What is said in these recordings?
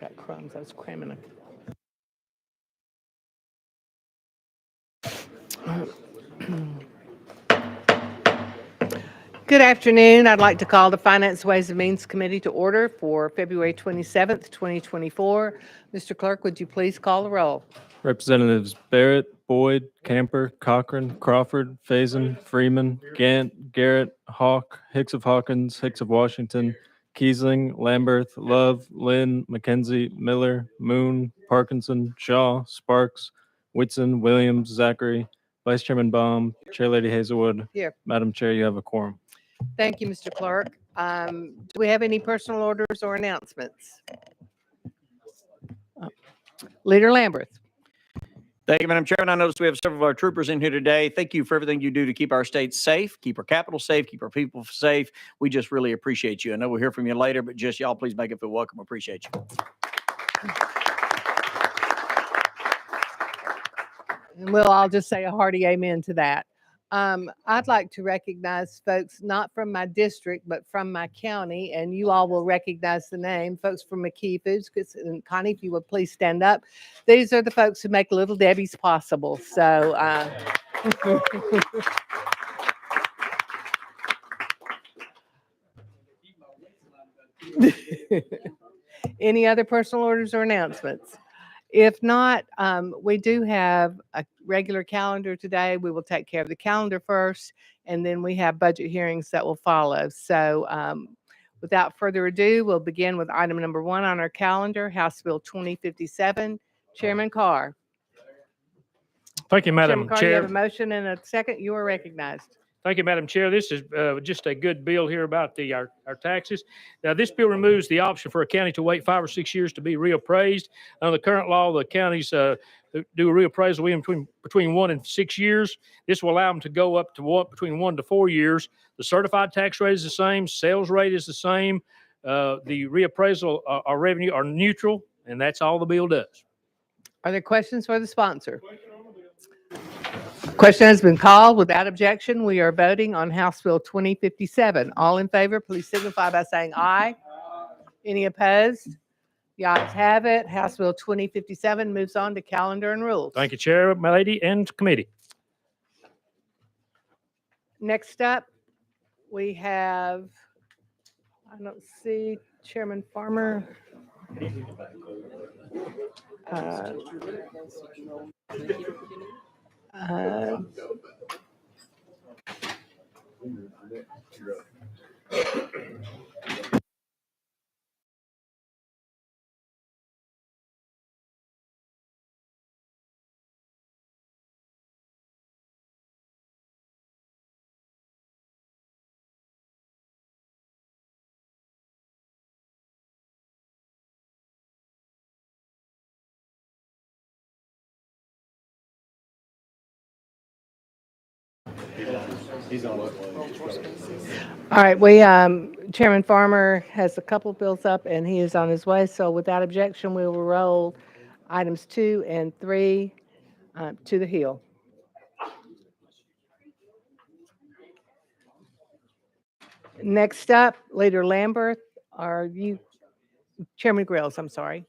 got crumbs. I was cramming them. Good afternoon. I'd like to call the Finance, Ways and Means Committee to order for February 27th, 2024. Mr. Clerk, would you please call the roll? Representatives Barrett, Boyd, Camper, Cochran, Crawford, Faison, Freeman, Gant, Garrett, Hawk, Hicks of Hawkins, Hicks of Washington, Kiesling, Lamberth, Love, Lynn, McKenzie, Miller, Moon, Parkinson, Shaw, Sparks, Whitson, Williams, Zachary, Vice Chairman Baum, Chair Lady Hazelwood. Here. Madam Chair, you have a quorum. Thank you, Mr. Clerk. Do we have any personal orders or announcements? Leader Lamberth. Thank you, Madam Chairman. I noticed we have several of our troopers in here today. Thank you for everything you do to keep our state safe, keep our capital safe, keep our people safe. We just really appreciate you. I know we'll hear from you later, but just y'all please make it feel welcome. Appreciate you. And we'll all just say a hearty amen to that. I'd like to recognize folks not from my district, but from my county, and you all will recognize the name, folks from McKee Foods. And Connie, if you would please stand up. These are the folks who make Little Debbie's possible. So, any other personal orders or announcements? If not, we do have a regular calendar today. We will take care of the calendar first, and then we have budget hearings that will follow. So without further ado, we'll begin with item number 1 on our calendar, House Bill 2057. Chairman Carr. Thank you, Madam Chairman Carr, Chair. you have a motion and a second. You are recognized. Thank you, Madam Chair. This is just a good bill here about our taxes. Now, this bill removes the option for a county to wait 5 or 6 years to be reappraised. Under the current law, the counties do a reappraisal between 1 and 6 years. This will allow them to go up to between 1 to 4 years. The certified tax rate is the same. Sales rate is the same. The reappraisal or revenue are neutral, and that's all the bill does. Are there questions for the sponsor? Question has been called. Without objection, we are voting on House Bill 2057. All in favor, please signify by saying aye. Any opposed? The ayes have it. House Bill 2057 moves on to calendar and rules. Thank you, Chair, my lady, and committee. Next up, we have, I don't see Chairman Farmer. All right, Chairman Farmer has a couple bills up and he is on his way. So without objection, we will roll items 2 and 3 to the Hill. Next up, Leader Lamberth, are you, Chairman Grills, I'm sorry.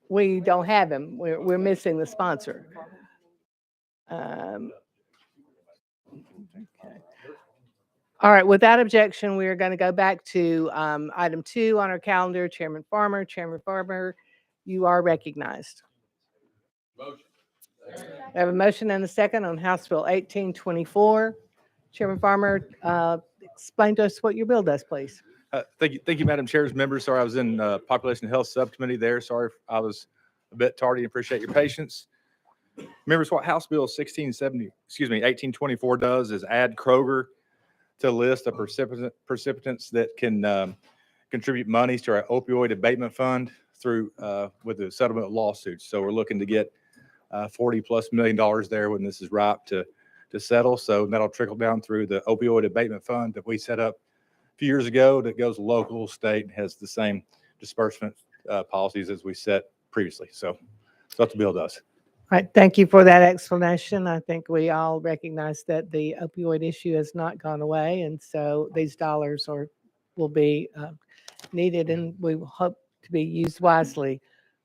We don't have him. We're missing the sponsor. Okay. All right, without objection, we are going to go back to item 2 on our calendar. Chairman Farmer, you are recognized. Motion. I have a motion and a second on House Bill 1824. Chairman Farmer, explain to us what your bill does, please. Thank you, Madam Chair's members. Sorry, I was in Population and Health Subcommittee there. Sorry, I was a bit tardy. Appreciate your patience. Members, what House Bill 1824 does is add Kroger to the list of precipitants that can contribute monies to our opioid abatement fund through with the settlement of lawsuits. So we're looking to get $40+ million there when this is ripe to settle. So that'll trickle down through the opioid abatement fund that we set up a few years ago that goes local, state, and has the same disbursement policies as we set previously. So that's what the bill does. All right, thank you for that explanation. I think we all recognize that the opioid issue has not gone away, and so these dollars are will be needed and we will hope to be used wisely.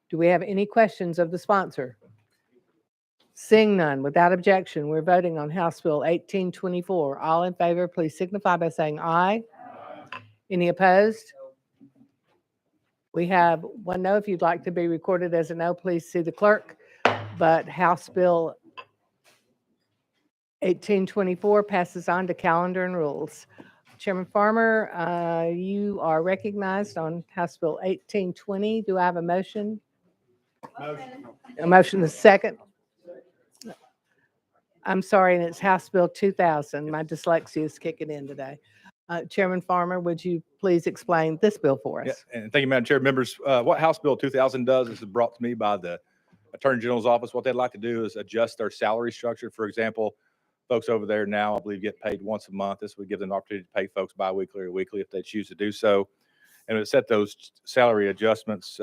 Do we have any questions of the sponsor? Seeing none, without objection, we're voting on House Bill 1824. All in favor, please signify by saying aye. Any opposed? We have one no. If you'd like to be recorded as a no, please see the clerk. But House Bill 1824 passes on to calendar and rules. Chairman Farmer, you are recognized on House Bill 1820. Do I have a motion? A motion is second. I'm sorry, and it's House Bill 2000. My dyslexia is kicking in today. Chairman Farmer, would you please explain this bill for Yeah, us? and thank you, Madam Chair. Members, what House Bill 2000 does is brought to me by the Attorney General's office. What they'd like to do is adjust their salary structure. For example, folks over there now, I believe, get paid once a month. This would give them an opportunity to pay folks biweekly or weekly if they choose to do so. And it would set those salary adjustments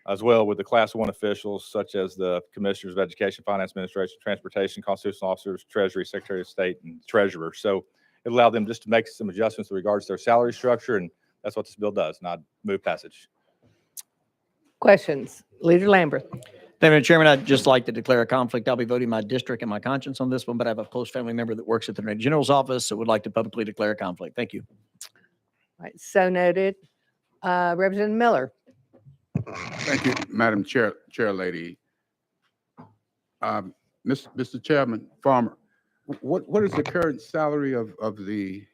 as well with the Class 1 officials, such as the Commissioners of Education, Finance Administration, Transportation, Constitutional Officers, Treasury, Secretary of State, and Treasurer. So it allowed them just to make some adjustments in regards to their salary structure, and that's what this bill does. And I'd move passage. Questions? Leader Lambert. Thank you, Mr. Chairman. I'd just like to declare a conflict. I'll be voting my district and my conscience on this one, but I have a close family member that works at the Attorney General's office, so would like to publicly declare a conflict. Thank you. All right, so noted. Representative Miller. Thank you, Madam Chair, Lady. Mr. Chairman Farmer, what is the current salary of the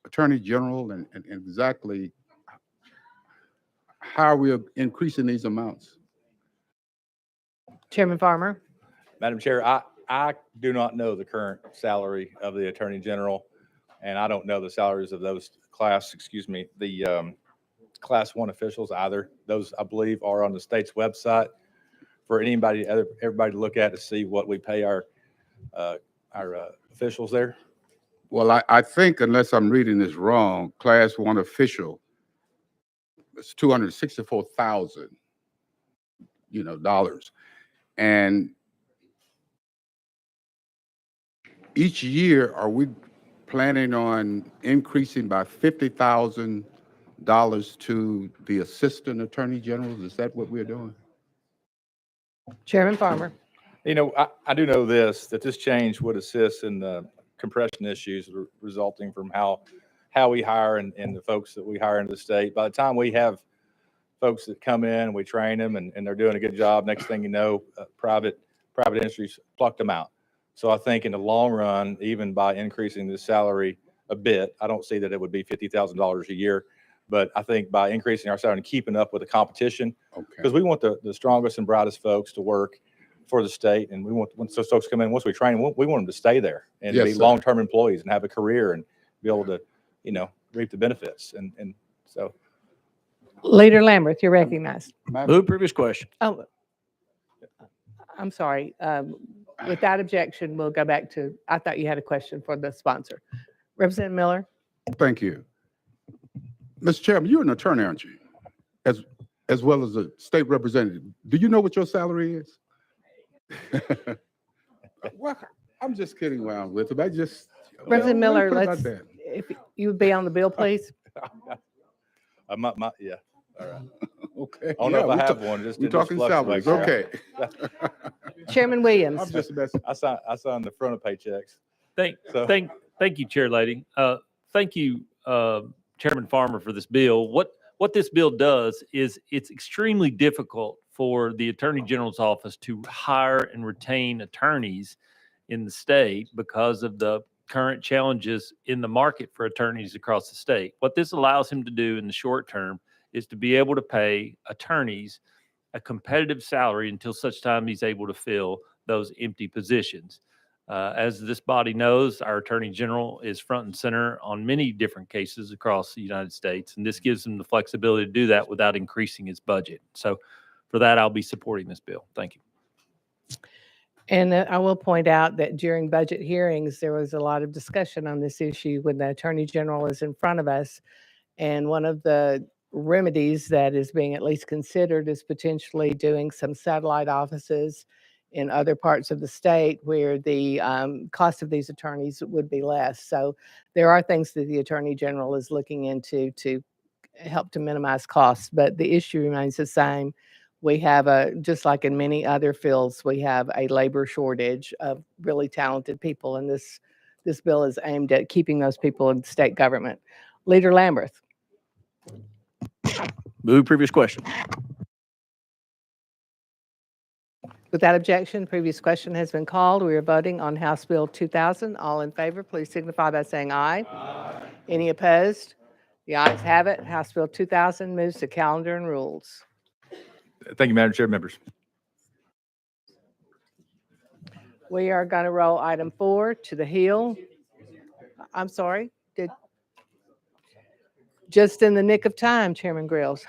Attorney General and exactly how are we increasing these amounts? Chairman Farmer. Madam Chair, I do not know the current salary of the Attorney General, and I don't know the salaries of those the Class 1 officials either. Those, I believe, are on the state's website for everybody to look at to see what we pay our officials there. Well, I think, unless I'm reading this wrong, Class 1 official, it's $264,000, dollars. And each year, are we planning on increasing by $50,000 to the Assistant Attorney Generals? Is that what we're doing? Chairman Farmer. I do know that this change would assist in the compression issues resulting from how we hire and the folks that we hire into the state. By the time we have folks that come in, we train them and they're doing a good job, next thing you know, private industries plucked them out. So I think in the long run, even by increasing the salary a bit, I don't see that it would be $50,000 a year. But I think by increasing our salary and keeping up with the competition, because we want the strongest and brightest folks to work for the state, and we want, once those folks come in, once we train them, we want them to stay there and Yes, be sir. long-term employees and have a career and be able to, reap the benefits. And so. Leader Lambert, you're recognized. Move previous question. Oh, I'm sorry. Without objection, we'll go back to, I thought you had a question for the sponsor. Representative Miller. Thank you. Mr. Chairman, you're an attorney, aren't you? As well as a state representative. Do you know what your salary is? Well, I'm just kidding around with it. Representative Miller, put it let's, out there. if you would be on the bill, please. Yeah. All right. Okay. I don't know Yeah, if I have one. We're talking salaries. Okay. Chairman Williams. I'm just messing. I sign the front of paychecks. So- Thank you, Chair Lady. Thank you, Chairman Farmer, for this bill. What this bill does is it's extremely difficult for the Attorney General's office to hire and retain attorneys in the state because of the current challenges in the market for attorneys across the state. What this allows him to do in the short term is to be able to pay attorneys a competitive salary until such time he's able to fill those empty positions. As this body knows, our Attorney General is front and center on many different cases across the United States, and this gives him the flexibility to do that without increasing his budget. So for that, I'll be supporting this bill. Thank you. And I will point out that during budget hearings, there was a lot of discussion on this issue when the Attorney General is in front of us. And one of the remedies that is being at least considered is potentially doing some satellite offices in other parts of the state where the cost of these attorneys would be less. So there are things that the Attorney General is looking into to help to minimize costs, but the issue remains the same. We have just like in many other fields, we have a labor shortage of really talented people, and this bill is aimed at keeping those people in state government. Leader Lamberth. Move previous question. Without objection, the previous question has been called. We are voting on House Bill 2000. All in favor, please signify by saying aye. Aye. Any opposed? The ayes have it. House Bill 2000 moves to calendar and rules. Thank you, Madam Chair, members. We are going to roll item 4 to the Hill. I'm sorry, just in the nick of time, Chairman Grills.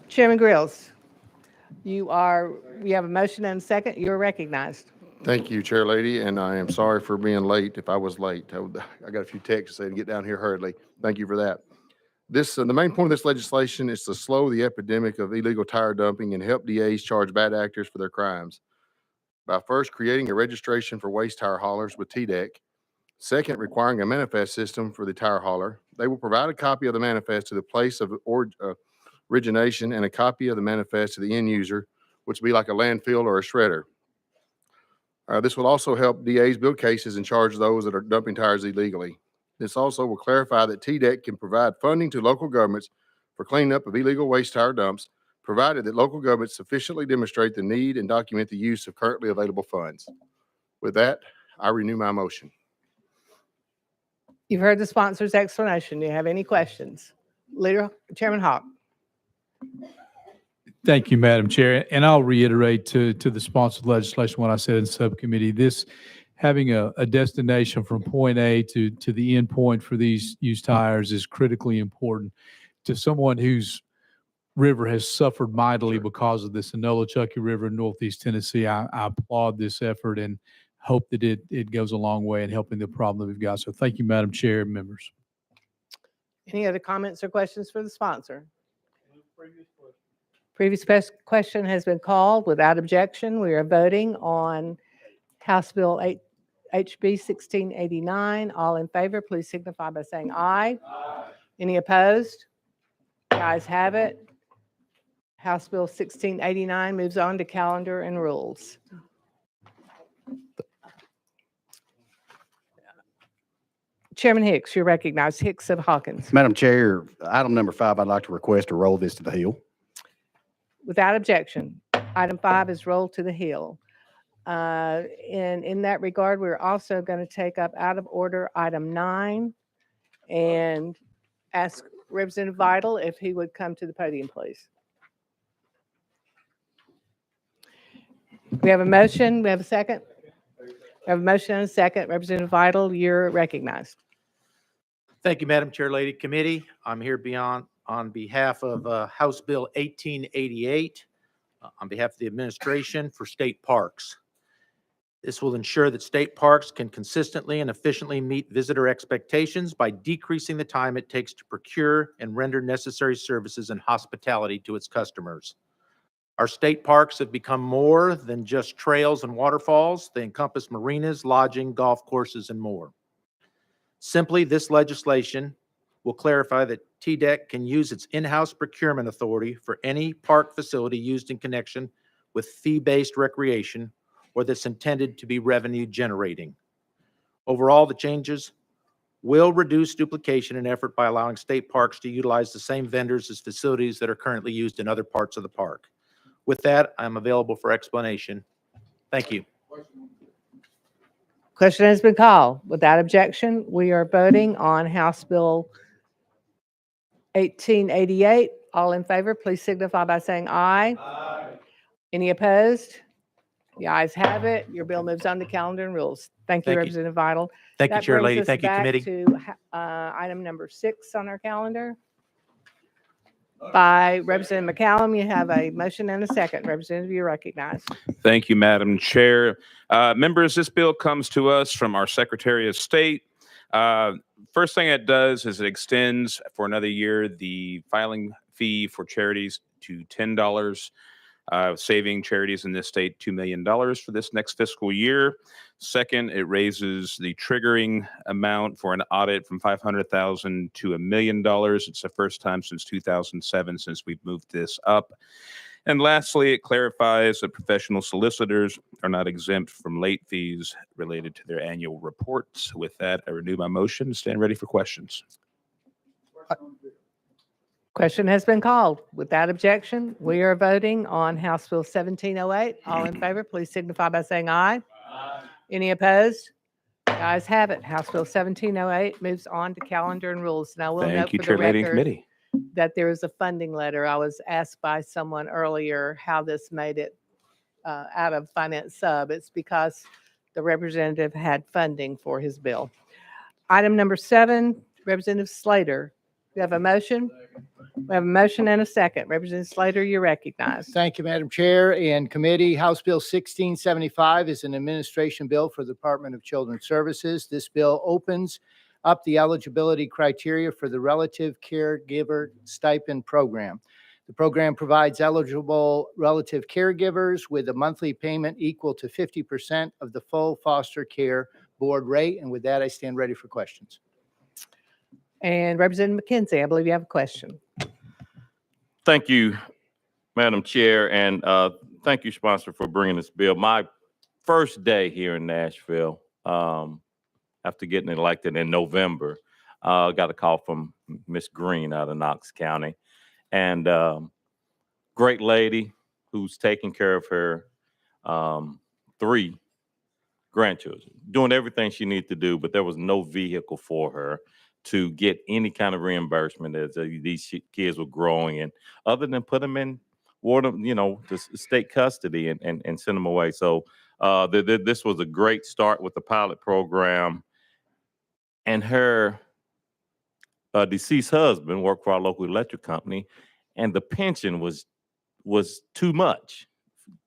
Chairman Grills, you have a motion and a second. You're recognized. Thank you, Chair Lady, and I am sorry for being late if I was late. I got a few texts saying to get down here hurriedly. Thank you for that. The main point of this legislation is to slow the epidemic of illegal tire dumping and help DAs charge bad actors for their crimes. By first creating a registration for waste tire haulers with TDEC, second, requiring a manifest system for the tire hauler. They will provide a copy of the manifest to the place of origination and a copy of the manifest to the end user, which will be like a landfill or a shredder. This will also help DAs build cases and charge those that are dumping tires illegally. This also will clarify that TDEC can provide funding to local governments for cleanup of illegal waste tire dumps, provided that local governments sufficiently demonstrate the need and document the use of currently available funds. With that, I renew my motion. You've heard the sponsor's explanation. Do you have any questions? Chairman Hawk. Thank you, Madam Chair. And I'll reiterate to the sponsored legislation what I said in subcommittee. This having a destination from point A to the end point for these used tires is critically important to someone whose river has suffered mightily because of this, the Nolichucky River in Northeast Tennessee. I applaud this effort and hope that it goes a long way in helping the problem that we've got. So thank you, Madam Chair and members. Any other comments or questions for the sponsor? Previous question has been called. Without objection, we are voting on House Bill HB 1689. All in favor, please signify by saying aye. Aye. Any opposed? The ayes have it. House Bill 1689 moves on to calendar and rules. Chairman Hicks, you're recognized. Hicks of Hawkins. Madam Chair, item number 5, I'd like to request to roll this to the Hill. Without objection, item 5 is rolled to the Hill. In that regard, we're also going to take up out of order item 9 and ask Representative Vital if he would come to the podium, please. We have a motion. We have a second. We have a motion and a second. Representative Vital, you're recognized. Thank you, Madam Chair, Lady Committee. I'm here on behalf of House Bill 1888, on behalf of the administration for state parks. This will ensure that state parks can consistently and efficiently meet visitor expectations by decreasing the time it takes to procure and render necessary services and hospitality to its customers. Our state parks have become more than just trails and waterfalls. They encompass marinas, lodging, golf courses, and more. Simply, this legislation will clarify that TDEC can use its in-house procurement authority for any park facility used in connection with fee-based recreation or that's intended to be revenue generating. Overall, the changes will reduce duplication and effort by allowing state parks to utilize the same vendors as facilities that are currently used in other parts of the park. With that, I'm available for explanation. Thank you. Question has been called. Without objection, we are voting on House Bill 1888. All in favor, please signify by saying aye. Aye. Any opposed? The ayes have it. Your bill moves on to calendar and rules. Thank you, Representative Vital. Thank you, Chair Lady. Thank you, That Committee. brings us back to item number 6 on our calendar. By Representative McCallum, you have a motion and a second. Representative, you're recognized. Thank you, Madam Chair. Members, this bill comes to us from our Secretary of State. First thing it does is it extends for another year the filing fee for charities to $10, saving charities in this state $2 million for this next fiscal year. Second, it raises the triggering amount for an audit from $500,000 to $1 million. It's the first time since 2007 since we've moved this up. And lastly, it clarifies that professional solicitors are not exempt from late fees related to their annual reports. With that, I renew my motion and stand ready for questions. Question has been called. Without objection, we are voting on House Bill 1708. All in favor, please signify by saying aye. Any opposed? The ayes have it. House Bill 1708 moves on to calendar and rules. Now, we'll note Thank you, for the Chair Lady and record Committee. that there is a funding letter. I was asked by someone earlier how this made it out of Finance Sub. It's because the representative had funding for his bill. Item number 7, Representative Slater. You have a motion? We have a motion and a second. Representative Slater, you're recognized. Thank you, Madam Chair and Committee. House Bill 1675 is an administration bill for the Department of Children's Services. This bill opens up the eligibility criteria for the Relative Caregiver Stipend Program. The program provides eligible relative caregivers with a monthly payment equal to 50% of the full foster care board rate. And with that, I stand ready for questions. And Representative McKenzie, I believe you have a question. Thank you, Madam Chair, and thank you, sponsor, for bringing this bill. My first day here in Nashville, after getting elected in November, got a call from Miss Green out of Knox County, and great lady who's taking care of her 3 grandchildren, doing everything she needed to do, but there was no vehicle for her to get any kind of reimbursement as these kids were growing, and other than put them in the state custody and send them away. So this was a great start with the pilot program. And her deceased husband worked for our local electric company, and the pension was too much,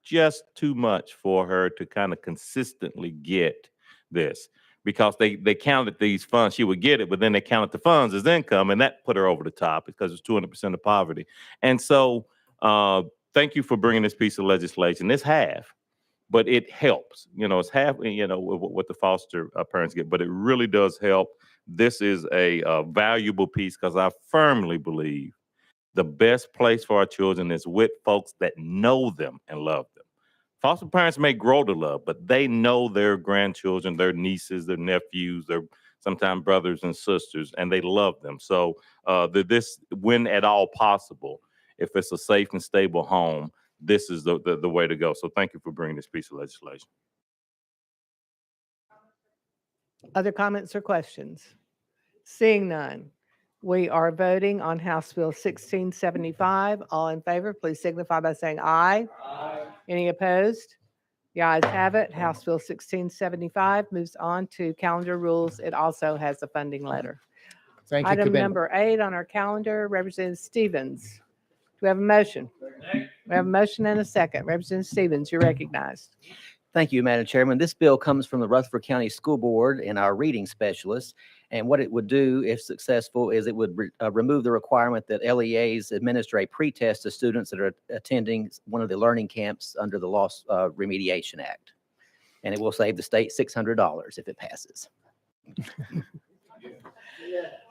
just too much for her to kind of consistently get this. Because they counted these funds, she would get it, but then they counted the funds as income, and that put her over the top because it's 200% of poverty. And so thank you for bringing this piece of legislation. It's half, but it helps. It's half, what the foster parents get, but it really does help. This is a valuable piece because I firmly believe the best place for our children is with folks that know them and love them. Foster parents may grow to love, but they know their grandchildren, their nieces, their nephews, their sometimes brothers and sisters, and they love them. So this, when at all possible, if it's a safe and stable home, this is the way to go. So thank you for bringing this piece of legislation. Other comments or questions? Seeing none, we are voting on House Bill 1675. All in favor, please signify by saying aye. Aye. Any opposed? The ayes have it. House Bill 1675 moves on to calendar rules. It also has a funding letter. Thank you, Item Committee. number 8 on our calendar, Representative Stevens. Do we have a motion? We have a motion and a second. Representative Stevens, you're recognized. Thank you, Madam Chairman. This bill comes from the Rutherford County School Board and our reading specialist. And what it would do, if successful, is it would remove the requirement that LEAs administer a pretest to students that are attending one of the learning camps under the Loss Remediation Act. And it will save the state $600 if it passes.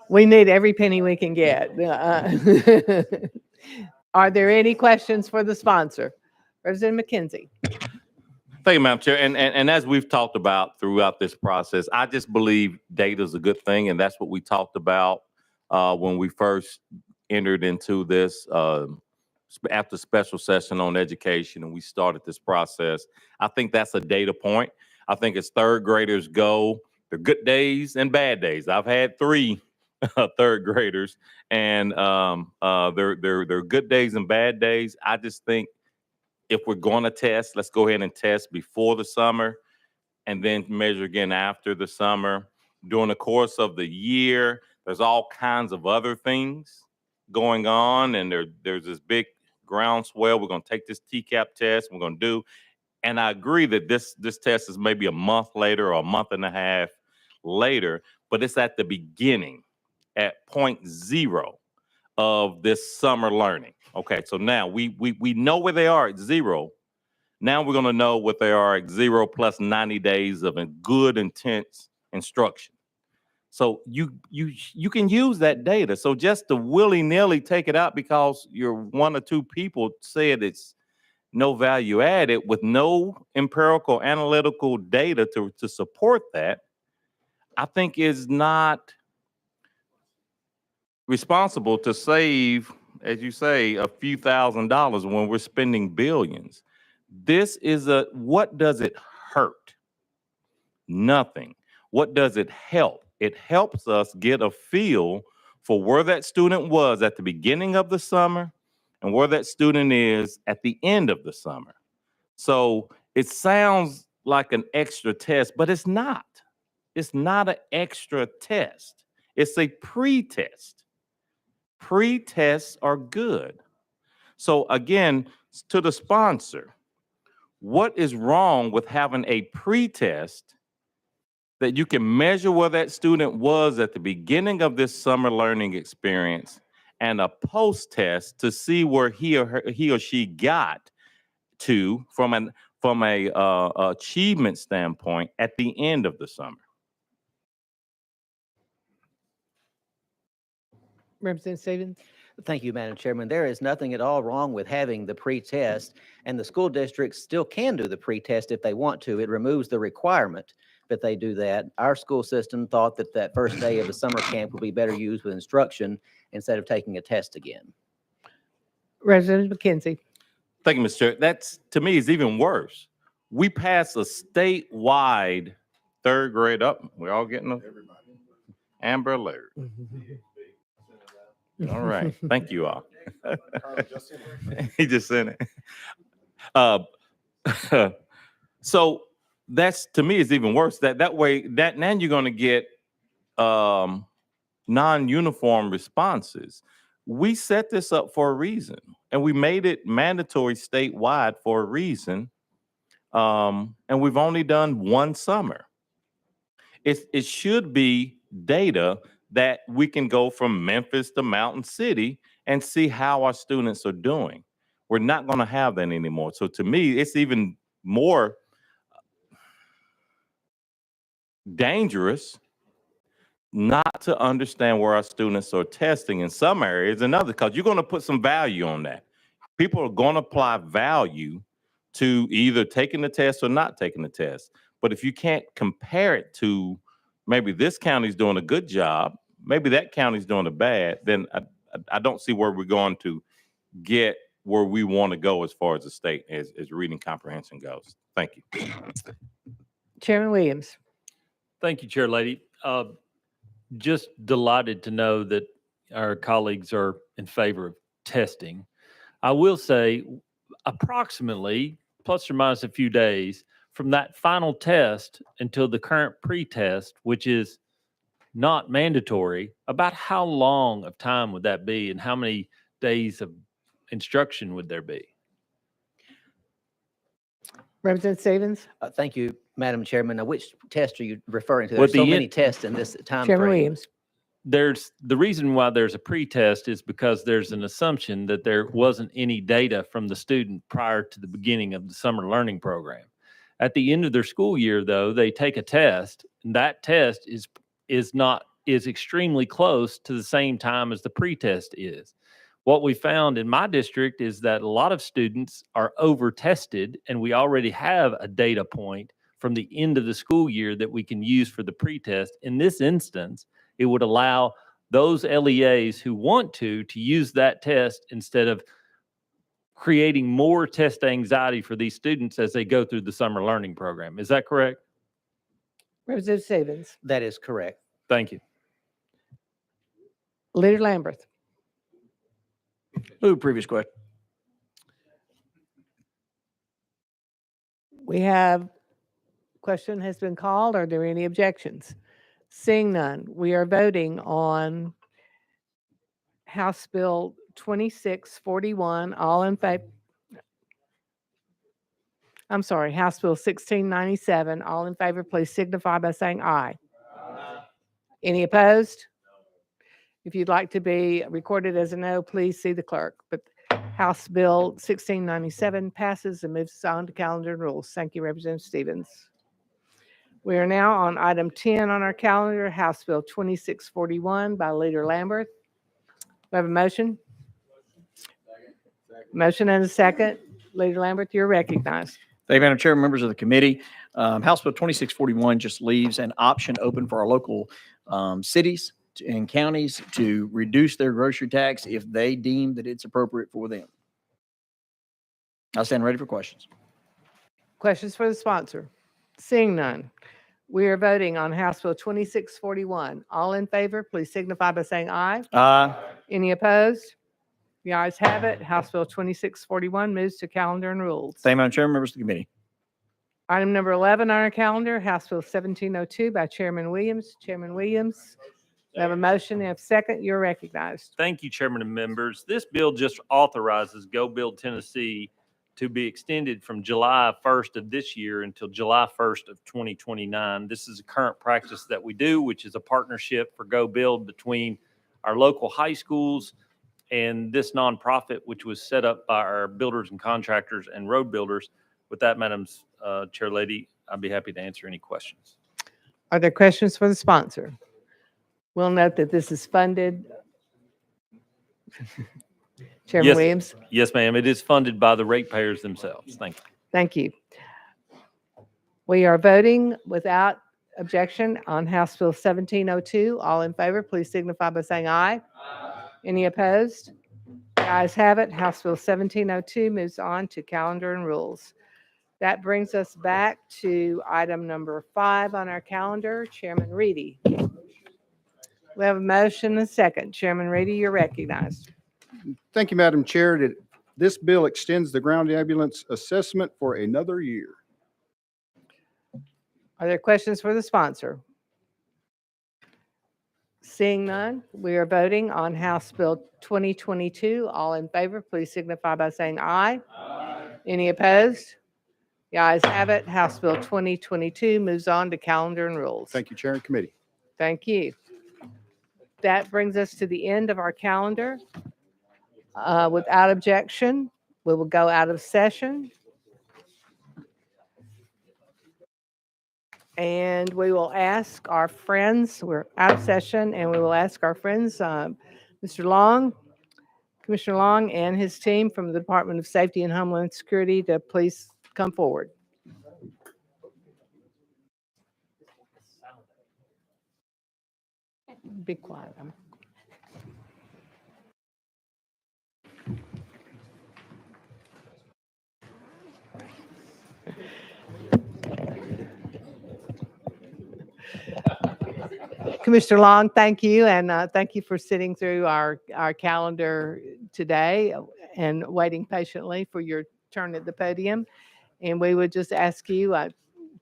We need every penny we can get. Are there any questions for the sponsor? Representative McKenzie. Thank you, Madam Chair. And as we've talked about throughout this process, I just believe data is a good thing. And that's what we talked about when we first entered into this after special session on education and we started this process. I think that's a data point. I think as third graders go, there are good days and bad days. I've had 3 third graders, and there are good days and bad days. I just think if we're going to test, let's go ahead and test before the summer and then measure again after the summer. During the course of the year, there's all kinds of other things going on, and there's this big groundswell. We're going to take this TCAP test. We're going to do, and I agree that this test is maybe a month later or a month and a half later, but it's at the beginning at point 0 of this summer learning. Okay, so now we know where they are at 0. Now we're going to know what they are at 0 plus 90 days of a good, intense instruction. So you can use that data. So just to willy-nilly take it out because your 1 or 2 people said it's no value added with no empirical analytical data to support that, I think is not responsible to save, as you say, a few $1,000s when we're spending billions. This is what does it hurt? Nothing. What does it help? It helps us get a feel for where that student was at the beginning of the summer and where that student is at the end of the summer. So it sounds like an extra test, but it's not. It's not an extra test. It's a pre-test. Pre-tests are good. So again, to the sponsor, what is wrong with having a pre-test that you can measure where that student was at the beginning of this summer learning experience and a post-test to see where he or she got to from a achievement standpoint at the end of the summer? Representative Stevens? Thank you, Madam Chairman. There is nothing at all wrong with having the pre-test, and the school districts still can do the pre-test if they want to. It removes the requirement that they do that. Our school system thought that that first day of the summer camp would be better used with instruction instead of taking a test again. Representative McKenzie? Thank you, Mr. Chair. That's, to me, is even worse. We passed a statewide 3rd grade up. We're all getting an Amber Alert. All right. Thank you all. He just sent it. So that's, to me, is even worse. That way, now you're going to get non-uniform responses. We set this up for a reason, and we made it mandatory statewide for a reason. And we've only done 1 summer. It should be data that we can go from Memphis to Mountain City and see how our students are doing. We're not going to have that anymore. So to me, it's even more dangerous not to understand where our students are testing in some areas and others, because you're going to put some value on that. People are going to apply value to either taking the test or not taking the test. But if you can't compare it to maybe this county's doing a good job, maybe that county's doing a bad, then I don't see where we're going to get where we want to go as far as the state as reading comprehension goes. Thank you. Chairman Williams? Thank you, Chair Lady. Just delighted to know that our colleagues are in favor of testing. I will say approximately, plus or minus a few days, from that final test until the current pre-test, which is not mandatory, about how long of time would that be and how many days of instruction would there be? Representative Stevens? Thank you, Madam Chairman. Now, which test are you referring to? Well, There's so the many en- tests in this time Chairman frame. Williams? There's the reason why there's a pre-test is because there's an assumption that there wasn't any data from the student prior to the beginning of the summer learning program. At the end of their school year, though, they take a test, and that test is extremely close to the same time as the pre-test is. What we found in my district is that a lot of students are over-tested, and we already have a data point from the end of the school year that we can use for the pre-test. In this instance, it would allow those LEAs who want to use that test instead of creating more test anxiety for these students as they go through the summer learning program. Is that correct? Representative Stevens? That is correct. Thank you. Leader Lamberth? Move previous question. We have, question has been called. Are there any objections? Seeing none, we are voting on House Bill 2641, all in favor. I'm sorry, House Bill 1697, all in favor, please signify by saying aye. Any opposed? If you'd like to be recorded as a no, please see the clerk. But House Bill 1697 passes and moves on to calendar and rules. Thank you, Representative Stevens. We are now on item 10 on our calendar, House Bill 2641 by Leader Lambert. We have a motion? Motion and a second. Leader Lambert, you're recognized. Thank you, Madam Chair, members of the committee. House Bill 2641 just leaves an option open for our local cities and counties to reduce their grocery tax if they deem that it's appropriate for them. I stand ready for questions. Questions for the sponsor? Seeing none. We are voting on House Bill 2641. All in favor, please signify by saying aye. Aye. Any opposed? The ayes have it. House Bill 2641 moves to calendar and rules. Thank you, Madam Chair, members of the committee. Item number 11 on our calendar, House Bill 1702 by Chairman Williams. Chairman Williams, we have a motion and a second. You're recognized. Thank you, Chairman and members. This bill just authorizes Go Build Tennessee to be extended from July 1st of this year until July 1st of 2029. This is a current practice that we do, which is a partnership for Go Build between our local high schools and this nonprofit, which was set up by our builders and contractors and road builders. With that, Madam Chair Lady, I'd be happy to answer any questions. Are there questions for the sponsor? We'll note that this is funded. Chairman Yes. Williams, Yes, ma'am. It is funded by the ratepayers themselves. Thank you. thank you. We are voting without objection on House Bill 1702. All in favor, please signify by saying aye. Any opposed? The ayes have it. House Bill 1702 moves on to calendar and rules. That brings us back to item number 5 on our calendar, Chairman Reedy. We have a motion and a second. Chairman Reedy, you're recognized. Thank you, Madam Chair. This bill extends the ground ambulance assessment for another year. Are there questions for the sponsor? Seeing none, we are voting on House Bill 2022. All in favor, please signify by saying aye. Any opposed? The ayes have it. House Bill 2022 moves on to calendar and rules. Thank you, Chair and Committee. Thank you. That brings us to the end of our calendar. Without objection, we will go out of session. And we will ask our friends, we're out of session, and we will ask our friends, Mr. Long, Commissioner Long and his team from the Department of Safety and Homeland Security to please come forward. Be quiet. Commissioner Long, thank you, and thank you for sitting through our calendar today and waiting patiently for your turn at the podium. And we would just ask you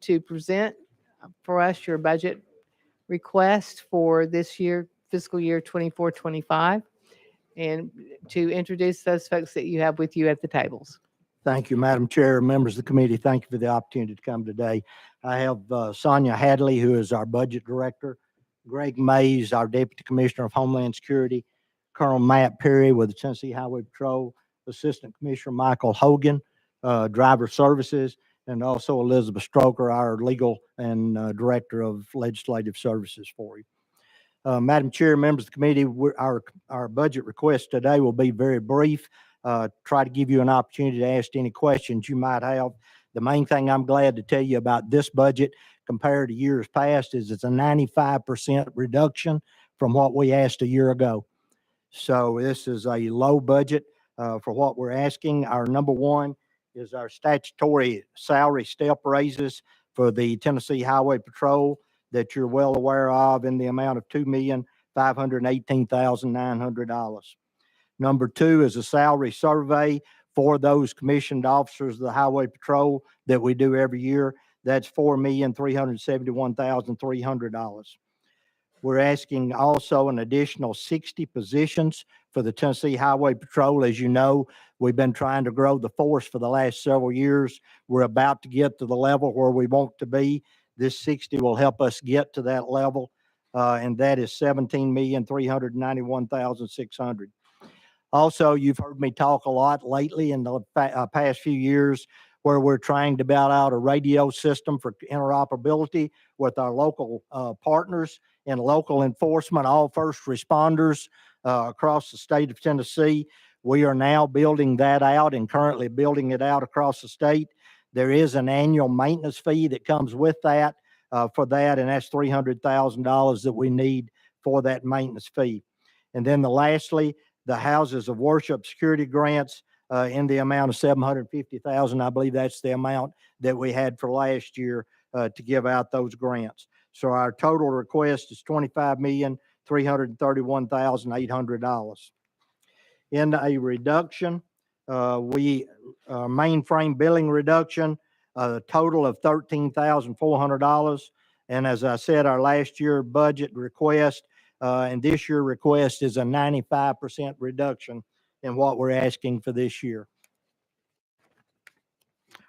to present for us your budget request for this year, fiscal year 24-25, and to introduce those folks that you have with you at the tables. Thank you, Madam Chair, members of the committee. Thank you for the opportunity to come today. I have Sonia Hadley, who is our budget director, Greg Mays, our Deputy Commissioner of Homeland Security, Colonel Matt Perry with the Tennessee Highway Patrol, Assistant Commissioner Michael Hogan, Driver Services, and also Elizabeth Stroker, our Legal and Director of Legislative Services for you. Madam Chair, members of the committee, our budget request today will be very brief. Try to give you an opportunity to ask any questions you might have. The main thing I'm glad to tell you about this budget compared to years past is it's a 95% reduction from what we asked a year ago. So this is a low budget for what we're asking. Our number one is our statutory salary step raises for the Tennessee Highway Patrol that you're well aware of in the amount of $2,518,900. Number two is a salary survey for those commissioned officers of the Highway Patrol that we do every year. That's $4,371,300. We're asking also an additional 60 positions for the Tennessee Highway Patrol. As you know, we've been trying to grow the force for the last several years. We're about to get to the level where we want to be. This 60 will help us get to that level. and that is 17,391,600. Also, you've heard me talk a lot lately in the past few years where we're trying to build out a radio system for interoperability with our local partners and local enforcement, all first responders across the state of Tennessee. We are now building that out and currently building it out across the state. There is an annual maintenance fee that comes with that for that, and that's $300,000 that we need for that maintenance fee. And then lastly, the houses of worship security grants in the amount of $750,000. I believe that's the amount that we had for last year to give out those grants. So our total request is $25,331,800. In a reduction, mainframe billing reduction, a total of $13,400. And as I said, our last year budget request and this year request is a 95% reduction in what we're asking for this year.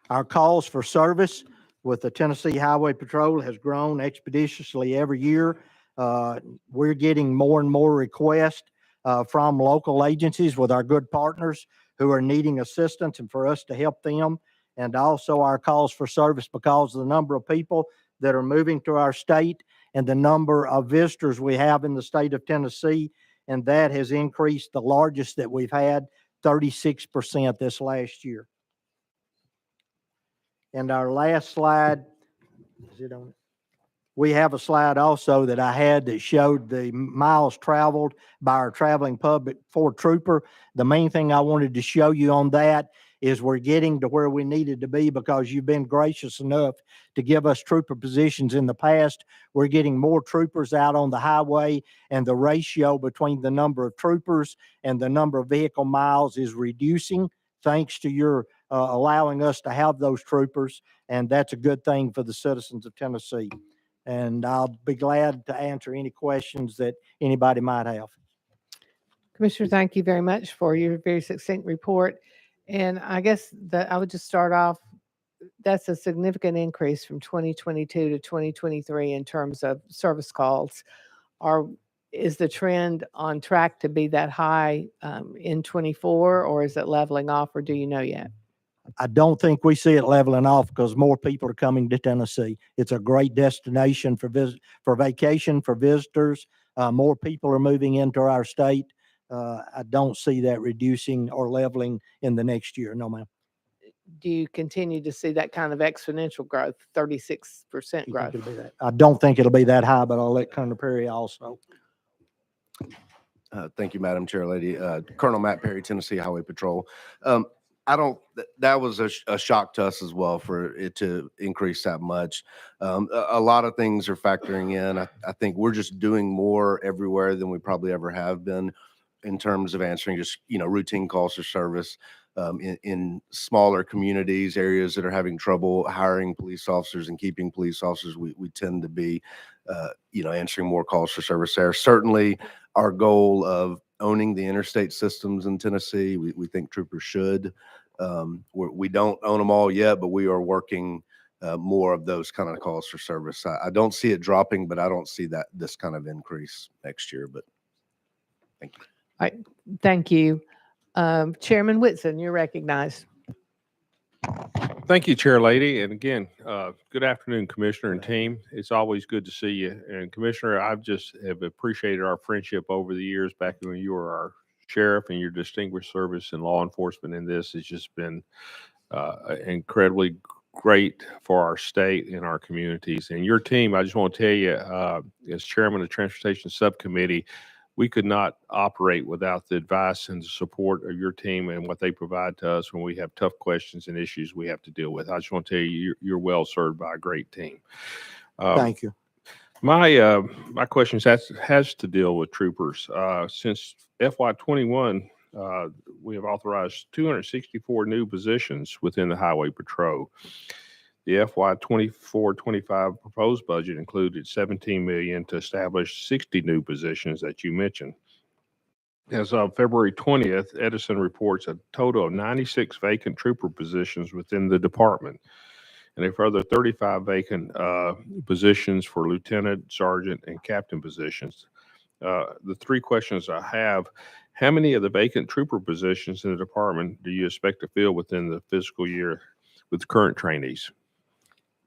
Our calls for service with the Tennessee Highway Patrol has grown expeditiously every year. We're getting more and more requests from local agencies with our good partners who are needing assistance and for us to help them. And also our calls for service because of the number of people that are moving to our state and the number of visitors we have in the state of Tennessee. And that has increased, the largest that we've had, 36% this last year. And our last slide, is it on? We have a slide also that I had that showed the miles traveled by our traveling public Ford trooper. The main thing I wanted to show you on that is we're getting to where we needed to be because you've been gracious enough to give us trooper positions in the past. We're getting more troopers out on the highway, and the ratio between the number of troopers and the number of vehicle miles is reducing thanks to your allowing us to have those troopers, and that's a good thing for the citizens of Tennessee. And I'll be glad to answer any questions that anybody might have. Commissioner, thank you very much for your very succinct report. And I guess that I would just start off, that's a significant increase from 2022 to 2023 in terms of service calls. Is the trend on track to be that high in 24, or is it leveling off, or do you know yet? I don't think we see it leveling off because more people are coming to Tennessee. It's a great destination for vacation, for visitors. More people are moving into our state. I don't see that reducing or leveling in the next year. No, ma'am. Do you continue to see that kind of exponential growth, 36% growth? I don't think it'll be that high, but I'll let Colonel Perry also. Thank you, Madam Chair Lady. Colonel Matt Perry, Tennessee Highway Patrol. That was a shock to us as well for it to increase that much. A lot of things are factoring in. I think we're just doing more everywhere than we probably ever have been in terms of answering just, routine calls for service in smaller communities, areas that are having trouble hiring police officers and keeping police officers. We tend to be, answering more calls for service there. Certainly our goal of owning the interstate systems in Tennessee, we think troopers should. We don't own them all yet, but we are working more of those kind of calls for service. I don't see it dropping, but I don't see this kind of increase next year, but thank you. All right, thank you. Chairman Whitson, you're recognized. Thank you, Chair Lady. And again, good afternoon, Commissioner and team. It's always good to see you. And Commissioner, I've just have appreciated our friendship over the years back when you were our sheriff, and your distinguished service in law enforcement in this has just been incredibly great for our state and our communities. And your team, I just want to tell you, as chairman of the Transportation Subcommittee, we could not operate without the advice and the support of your team and what they provide to us when we have tough questions and issues we have to deal with. I just want to tell you, you're well served by a great team. Thank you. My question has to deal with troopers. Since FY21, we have authorized 264 new positions within the Highway Patrol. The FY24-25 proposed budget included $17 million to establish 60 new positions that you mentioned. As of February 20th, Edison reports a total of 96 vacant trooper positions within the department. and a further 35 vacant positions for lieutenant, sergeant, and captain positions. The three questions I have: how many of the vacant trooper positions in the department do you expect to fill within the fiscal year with current trainees?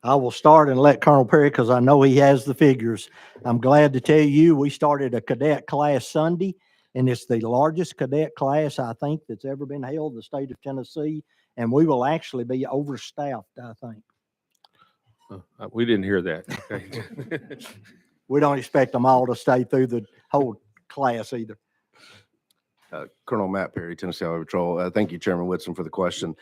I will start and let Colonel Perry, because I know he has the figures. I'm glad to tell you, we started a cadet class Sunday, and it's the largest cadet class, I think, that's ever been held in the state of Tennessee. And we will actually be overstaffed, I think. We didn't hear that. Okay. We don't expect them all to stay through the whole class either. Colonel Matt Perry, Tennessee Highway Patrol. Thank you, Chairman Whitson, for the question.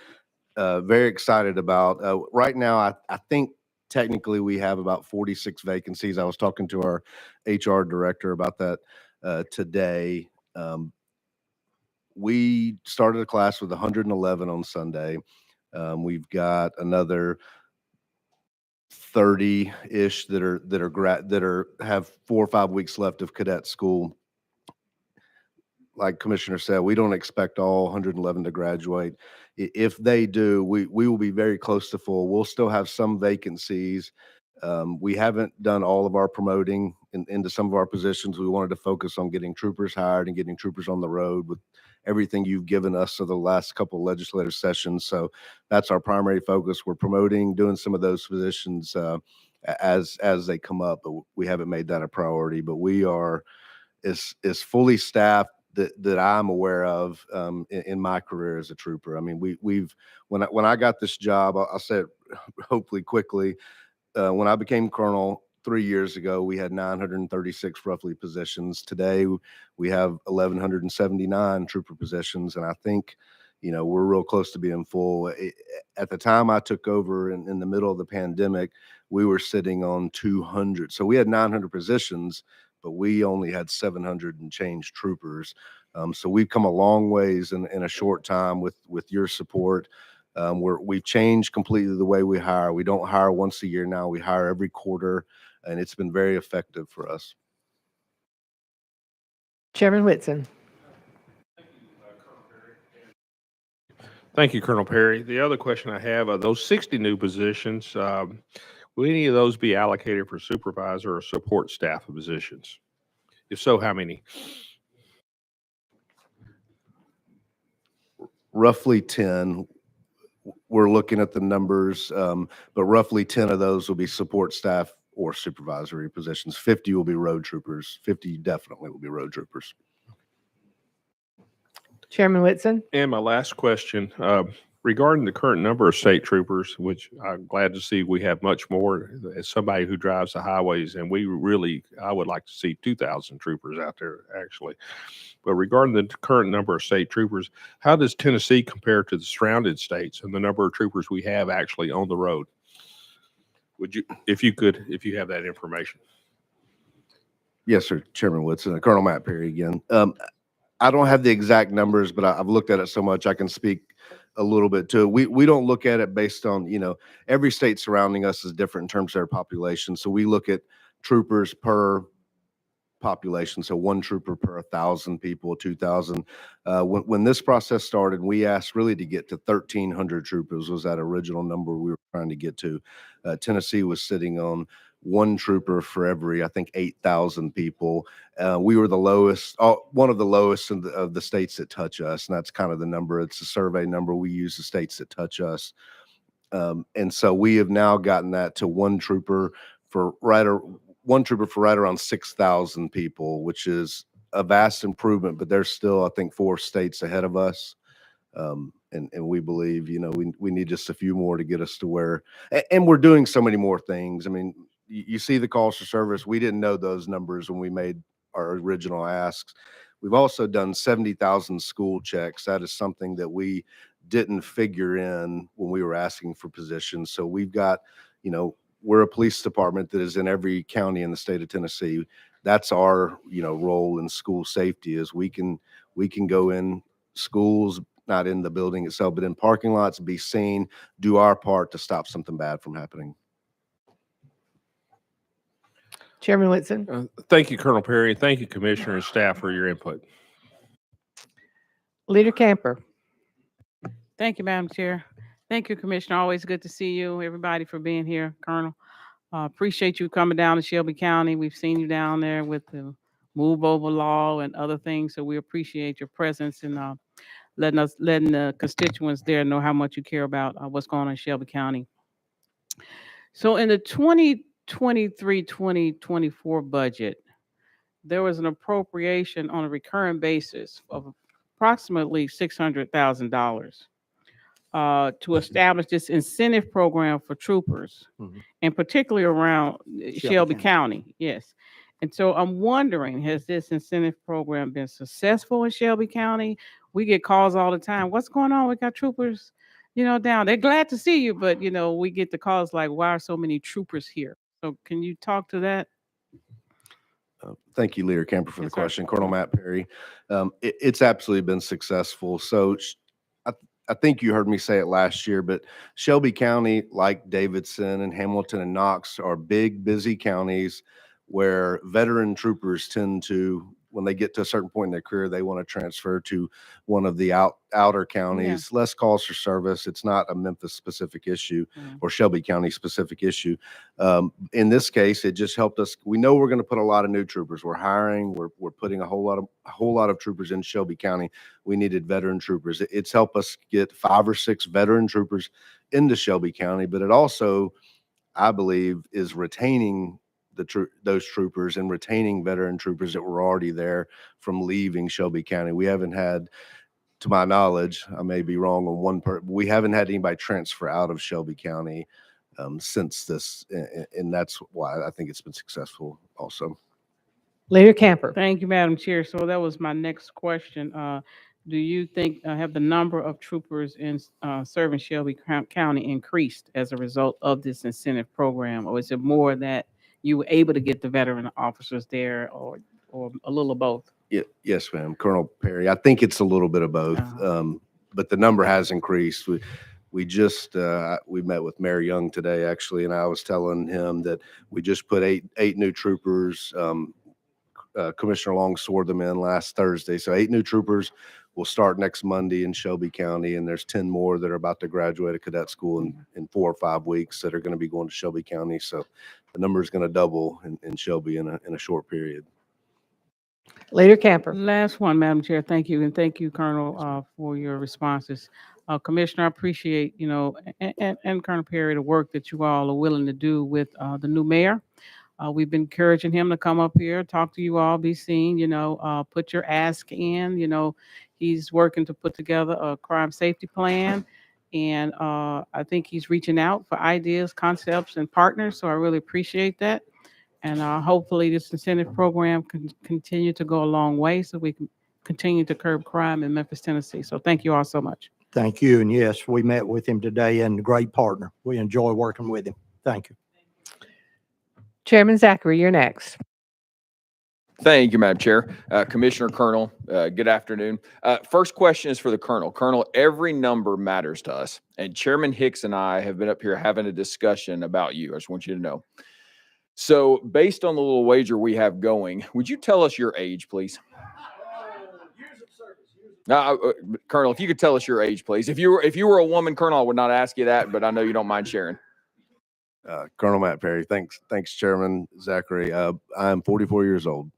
Very excited about, right now, I think technically we have about 46 vacancies. I was talking to our HR director about that today. We started a class with 111 on Sunday. We've got another 30-ish that have 4 or 5 weeks left of cadet school. Like Commissioner said, we don't expect all 111 to graduate. If they do, we will be very close to full. We'll still have some vacancies. We haven't done all of our promoting into some of our positions. We wanted to focus on getting troopers hired and getting troopers on the road with everything you've given us over the last couple of legislative sessions. So that's our primary focus. We're promoting, doing some of those positions as they come up, but we haven't made that a priority. But we are is fully staffed that I'm aware of in my career as a trooper. I mean, when I got this job, I'll say it hopefully quickly. When I became colonel 3 years ago, we had 936 roughly positions. Today, we have 1,179 trooper positions, and I think, we're real close to being full. At the time I took over in the middle of the pandemic, we were sitting on 200. So we had 900 positions, but we only had 700 and change troopers. So we've come a long ways in a short time with your support. We've changed completely the way we hire. We don't hire once a year now. We hire every quarter, and it's been very effective for us. Chairman Whitson. Thank you, Colonel Perry. The other question I have are those 60 new positions. Will any of those be allocated for supervisor or support staff positions? If so, how many? Roughly 10. We're looking at the numbers, but roughly 10 of those will be support staff or supervisory positions. 50 will be road troopers. 50 definitely will be road troopers. Chairman Whitson. And my last question, regarding the current number of state troopers, which I'm glad to see we have much more as somebody who drives the highways, and I would like to see 2,000 troopers out there actually. But regarding the current number of state troopers, how does Tennessee compare to the surrounding states and the number of troopers we have actually on the road? Would you, if you have that information? Yes, sir, Chairman Woodson. Colonel Matt Perry again. I don't have the exact numbers, but I've looked at it so much I can speak a little bit to it. We don't look at it based on, every state surrounding us is different in terms of their population. So we look at troopers per population. So 1 trooper per 1,000 people, 2,000. When this process started, we asked really to get to 1,300 troopers was that original number we were trying to get to. Tennessee was sitting on 1 trooper for every, I think, 8,000 people. We were the lowest, one of the lowest of the states that touch us, and that's kind of the number. It's a survey number. We use the states that touch us. And so we have now gotten that to 1 trooper for right around 6,000 people, which is a vast improvement, but there's still, I think, 4 states ahead of us. And we believe, we need just a few more to get us to where, and we're doing so many more things. I mean, you see the calls for service. We didn't know those numbers when we made our original asks. We've also done 70,000 school checks. That is something that we didn't figure in when we were asking for positions. So we've got, we're a police department that is in every county in the state of Tennessee. That's our, role in school safety is we can go in schools, not in the building itself, but in parking lots, be seen, do our part to stop something bad from happening. Chairman Whitson. Thank you, Colonel Perry. Thank you, Commissioner and staff, for your input. Leader Camper. Thank you, Madam Chair. Thank you, Commissioner. Always good to see you. Everybody for being here, Colonel. Appreciate you coming down to Shelby County. We've seen you down there with the move over law and other things, so we appreciate your presence and letting the constituents there know how much you care about what's going on in Shelby County. So in the 2023-2024 budget, there was an appropriation on a recurring basis of approximately $600,000 to establish this incentive program for troopers, and particularly around Shelby County. Yes. And so I'm wondering, has this incentive program been successful in Shelby County? We get calls all the time. What's going on? We got troopers, down. They're glad to see you, but we get the calls like, why are so many troopers here? So can you talk to that? Thank you, Leader Camper, for the Yes, sir. question. Colonel Matt Perry. It's absolutely been successful. So I think you heard me say it last year, but Shelby County, like Davidson and Hamilton and Knox, are big, busy counties where veteran troopers tend to, when they get to a certain point in their career, they want to transfer to one of the outer counties. Less calls for service. It's not a Memphis specific issue or Shelby County specific issue. In this case, it just helped us. We know we're going to put a lot of new troopers. We're hiring. We're putting a whole lot of troopers in Shelby County. We needed veteran troopers. It's helped us get 5 or 6 veteran troopers into Shelby County, but it also, I believe, is retaining those troopers and retaining veteran troopers that were already there from leaving Shelby County. We haven't had, to my knowledge, I may be wrong on one part, we haven't had anybody transfer out of Shelby County since this, and that's why I think it's been successful also. Leader Camper. Thank you, Madam Chair. So that was my next question. Do you think have the number of troopers in serving Shelby County increased as a result of this incentive program, or is it more that you were able to get the veteran officers there, or a little of both? Yes, ma'am. Colonel Perry, I think it's a little bit of both, but the number has increased. We just we met with Mayor Young today, actually, and I was telling him that we just put eight new troopers. Commissioner Long swore them in last Thursday, so 8 new troopers will start next Monday in Shelby County, and there's 10 more that are about to graduate a cadet school in 4 or 5 weeks that are going to be going to Shelby County. So the number is going to double in Shelby in a short period. Leader Camper. Last one, Madam Chair. Thank you, and thank you, Colonel, for your responses. Commissioner, I appreciate, and Colonel Perry, the work that you all are willing to do with the new mayor. We've been encouraging him to come up here, talk to you all, be seen, put your ask in. He's working to put together a crime safety plan. And I think he's reaching out for ideas, concepts, and partners. So I really appreciate that. And hopefully this incentive program can continue to go a long way so we can continue to curb crime in Memphis, Tennessee. So thank you all so much. Thank you. And yes, we met with him today and a great partner. We enjoy working with him. Thank you. Chairman Zachary, you're next. Thank you, Madam Chair. Commissioner Colonel, good afternoon. First question is for the Colonel. Colonel, every number matters to us, and Chairman Hicks and I have been up here having a discussion about you. I just want you to know. So based on the little wager we have going, would you tell us your age, please? Colonel, if you could tell us your age, please. If you were a woman, Colonel, I would not ask you that, but I know you don't mind sharing. Colonel Matt Perry, thanks, Chairman Zachary. I'm 44 years old.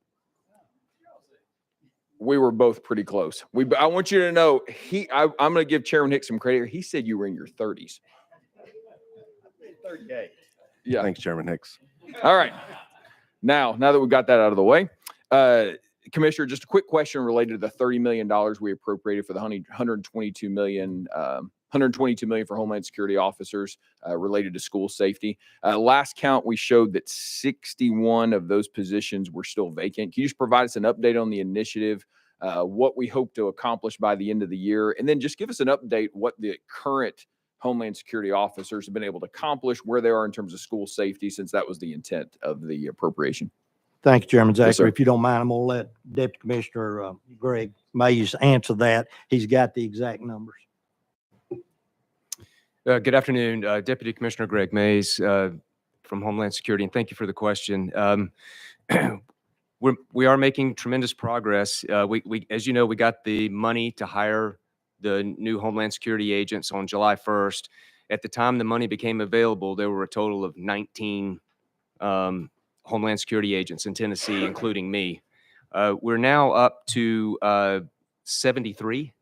We were both pretty close. I want you to know, I'm going to give Chairman Hicks some credit. He said you were in your 30s. 38. Yeah. Thanks, Chairman Hicks. All right. Now that we've got that out of the way, Commissioner, just a quick question related to the $30 million we appropriated for the $122 million for Homeland Security officers related to school safety. Last count, we showed that 61 of those positions were still vacant. Can you just provide us an update on the initiative, what we hope to accomplish by the end of the year, and then just give us an update what the current Homeland Security officers have been able to accomplish, where they are in terms of school safety, since that was the intent of the appropriation. Thank you, Chairman Zachary. Yes, sir. If you don't mind, I'm going to let Deputy Commissioner Greg Mays answer that. He's got the exact numbers. Good afternoon, Deputy Commissioner Greg Mays from Homeland Security, and thank you for the question. We are making tremendous progress. We, as you know, we got the money to hire the new Homeland Security agents on July 1st. At the time the money became available, there were a total of 19 Homeland Security agents in Tennessee, including me. We're now up to 73.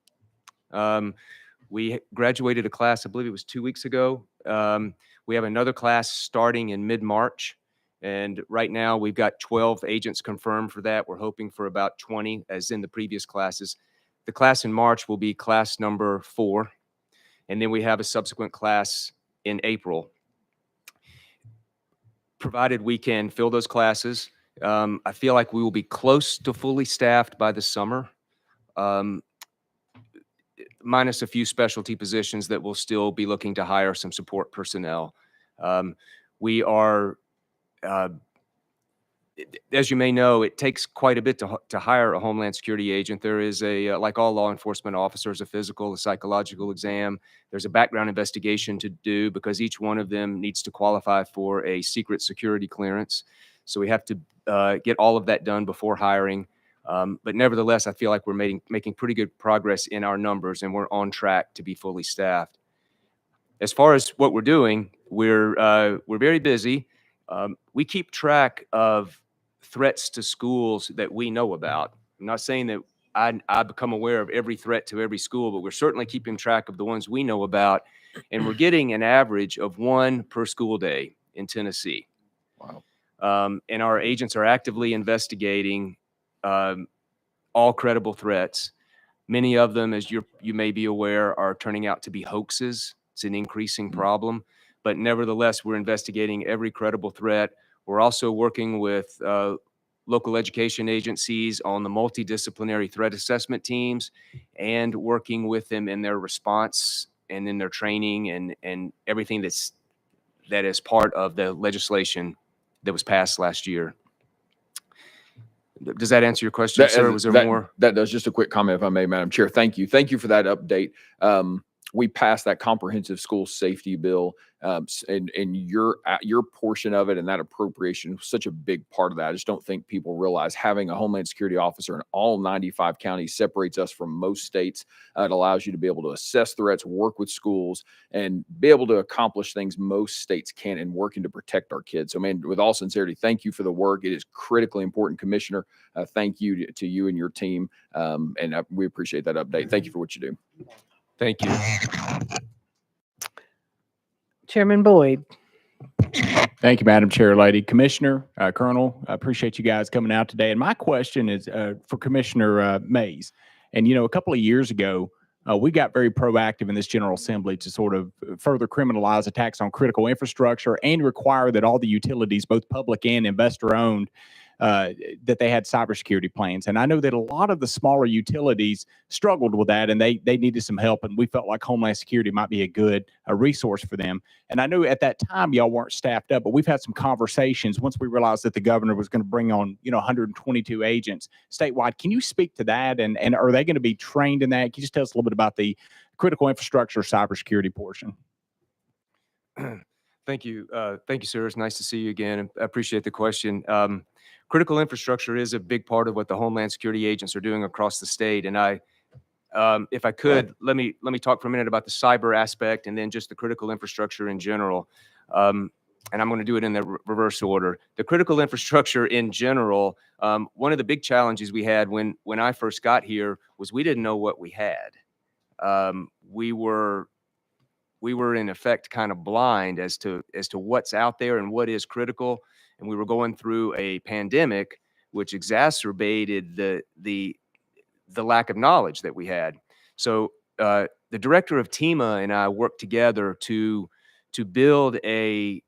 We graduated a class, I believe it was 2 weeks ago. We have another class starting in mid-March. And right now we've got 12 agents confirmed for that. We're hoping for about 20 as in the previous classes. The class in March will be class number 4. And then we have a subsequent class in April. Provided we can fill those classes, I feel like we will be close to fully staffed by the summer, minus a few specialty positions that we'll still be looking to hire some support personnel. We are, as you may know, it takes quite a bit to hire a Homeland Security agent. There is like all law enforcement officers, a physical, a psychological exam. There's a background investigation to do because each one of them needs to qualify for a secret security clearance. So we have to get all of that done before hiring. But nevertheless, I feel like we're making pretty good progress in our numbers and we're on track to be fully staffed. As far as what we're doing, we're very busy. We keep track of threats to schools that we know about. I'm not saying that I become aware of every threat to every school, but we're certainly keeping track of the ones we know about. And we're getting an average of 1 per school day in Tennessee. Wow. And our agents are actively investigating all credible threats. Many of them, as you may be aware, are turning out to be hoaxes. It's an increasing problem. But nevertheless, we're investigating every credible threat. We're also working with local education agencies on the multidisciplinary threat assessment teams and working with them in their response and in their training and everything that is part of the legislation that was passed last year. Does that answer your question, sir? Was there more? That does. Just a quick comment, if I may, Madam Chair. Thank you. Thank you for that update. We passed that comprehensive school safety bill, and your portion of it and that appropriation was such a big part of that. I just don't think people realize having a Homeland Security officer in all 95 counties separates us from most states. It allows you to be able to assess threats, work with schools, and be able to accomplish things most states can't in working to protect our kids. So, man, with all sincerity, thank you for the work. It is critically important, Commissioner. Thank you to you and your team, and we appreciate that update. Thank you for what you do. Thank you. Chairman Boyd. Thank you, Madam Chair Lady. Commissioner, Colonel, I appreciate you guys coming out today. And my question is for Commissioner Mays. And, a couple of years ago, we got very proactive in this General Assembly to sort of further criminalize attacks on critical infrastructure and require that all the utilities, both public and investor-owned, that they had cybersecurity plans. And I know that a lot of the smaller utilities struggled with that and they needed some help. And we felt like Homeland Security might be a resource for them. And I know at that time y'all weren't staffed up, but we've had some conversations once we realized that the governor was going to bring on, 122 agents statewide. Can you speak to that? And are they going to be trained in that? Can you just tell us a little bit about the critical infrastructure cybersecurity portion? Thank you. Thank you, sir. It's nice to see you again. I appreciate the question. Critical infrastructure is a big part of what the Homeland Security agents are doing across the state. And if I could, let me talk for a minute about the cyber aspect and then just the critical infrastructure in general. And I'm going to do it in the reverse order. The critical infrastructure in general, one of the big challenges we had when I first got here was we didn't know what we had. We were in effect kind of blind as to what's out there and what is critical. And we were going through a pandemic, which exacerbated the lack of knowledge that we had. So the director of TEMA and I worked together to build a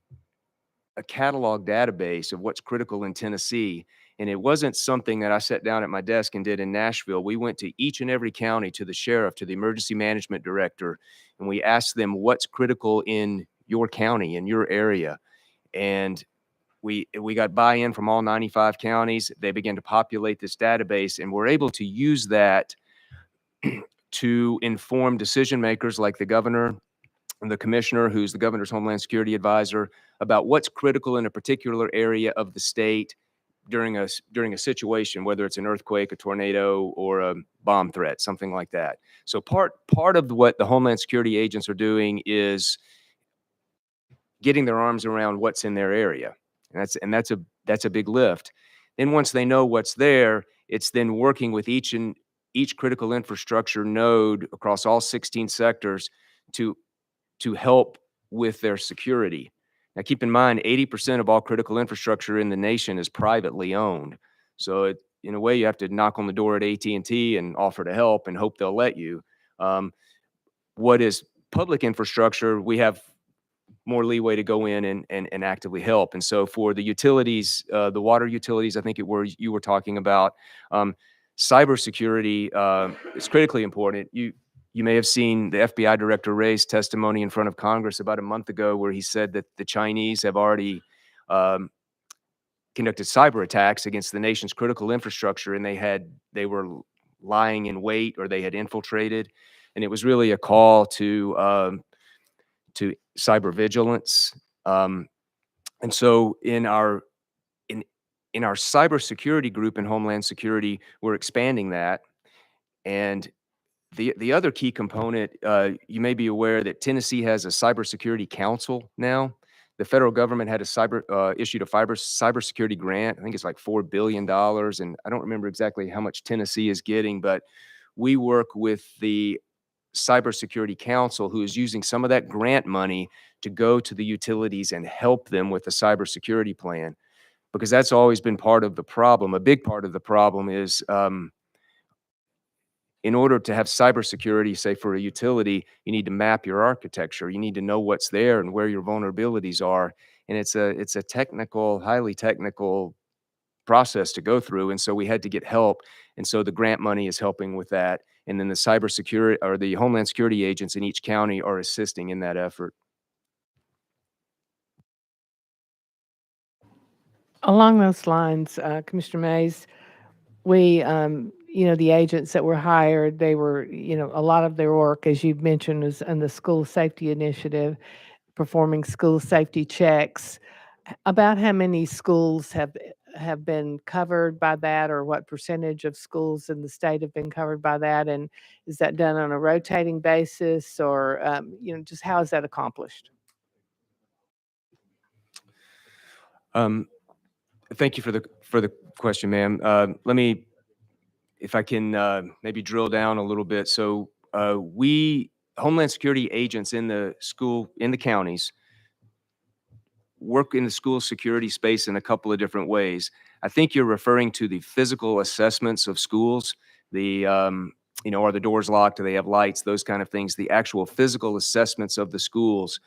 catalog database of what's critical in Tennessee. And it wasn't something that I sat down at my desk and did in Nashville. We went to each and every county, to the sheriff, to the emergency management director, and we asked them what's critical in your county, in your area. And we got buy-in from all 95 counties. They began to populate this database, and we're able to use that to inform decision makers like the governor and the commissioner, who's the governor's Homeland Security advisor, about what's critical in a particular area of the state, during a situation, whether it's an earthquake, a tornado, or a bomb threat, something like that. So part of what the Homeland Security agents are doing is getting their arms around what's in their area, and that's a big lift. Then once they know what's there, it's then working with each critical infrastructure node across all 16 sectors to help with their security. Now, keep in mind, 80% of all critical infrastructure in the nation is privately owned. So in a way, you have to knock on the door at AT&T and offer to help and hope they'll let you. What is public infrastructure, we have more leeway to go in and actively help. And so for the utilities, the water utilities, I think you were talking about, cybersecurity is critically important. You may have seen the FBI Director Wray's testimony in front of Congress about a month ago, where he said that the Chinese have already conducted cyber attacks against the nation's critical infrastructure, and they were lying in wait, or they had infiltrated. And it was really a call to cyber vigilance. And so in our cybersecurity group in Homeland Security, we're expanding that. And the other key component, you may be aware that Tennessee has a cybersecurity council now. The federal government had issued a cybersecurity grant. I think it's like $4 billion, and I don't remember exactly how much Tennessee is getting, but we work with the Cybersecurity Council, who is using some of that grant money to go to the utilities and help them with the cybersecurity plan, because that's always been part of the problem. A big part of the problem is, in order to have cybersecurity, say for a utility, you need to map your architecture. You need to know what's there and where your vulnerabilities are. And it's a technical, highly technical process to go through. And so we had to get help. And so the grant money is helping with that. And then the cybersecurity, or the Homeland Security agents in each county, are assisting in that effort. Along those lines, Commissioner Mays, we, the agents that were hired, they were, a lot of their work, as you've mentioned, is in the school safety initiative, performing school safety checks. About how many schools have been covered by that, or what percentage of schools in the state have been covered by that? And is that done on a rotating basis, or, just how is that accomplished? Thank you for the question, ma'am. Let me, if I can, maybe drill down a little bit. So we Homeland Security agents in the counties work in the school security space in a couple of different ways. I think you're referring to the physical assessments of schools. Are the doors locked? Do they have lights? Those kind of things. The actual physical assessments of the schools.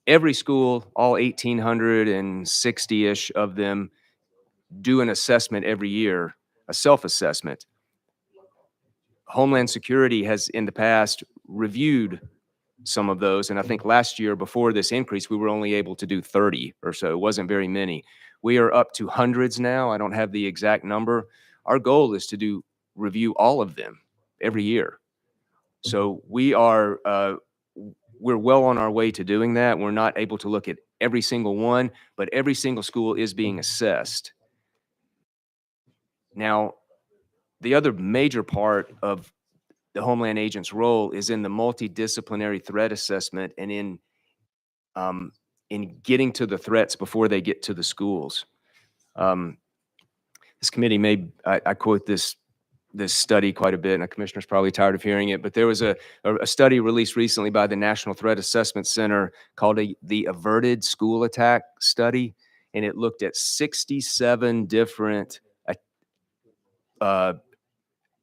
Every school, all 1,860-ish of them, do an assessment every year, a self-assessment. Homeland Security has in the past reviewed some of those, and I think last year, before this increase, we were only able to do 30 or so. It wasn't very many. We are up to hundreds now. I don't have the exact number. Our goal is to review all of them every year. So we're well on our way to doing that. We're not able to look at every single one, but every single school is being assessed. Now, the other major part of the Homeland agent's role is in the multidisciplinary threat assessment and in getting to the threats before they get to the schools. This committee I quote this study quite a bit, and the commissioner's probably tired of hearing it, but there was a study released recently by the National Threat Assessment Center called the Averted School Attack Study, and it looked at 67 different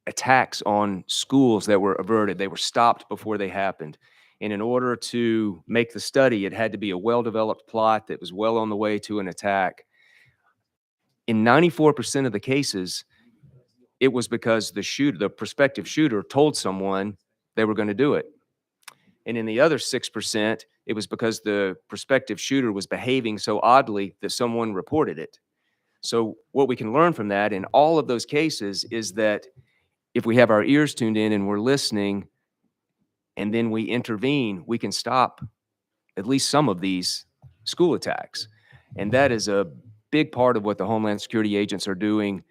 attacks on schools that were averted. They were stopped before they happened. And in order to make the study, it had to be a well-developed plot that was well on the way to an attack. In 94% of the cases, it was because the prospective shooter told someone they were going to do it. And in the other 6%, it was because the prospective shooter was behaving so oddly that someone reported it. So what we can learn from that in all of those cases is that if we have our ears tuned in and we're listening, and then we intervene, we can stop at least some of these school attacks. And that is a big part of what the Homeland Security agents are doing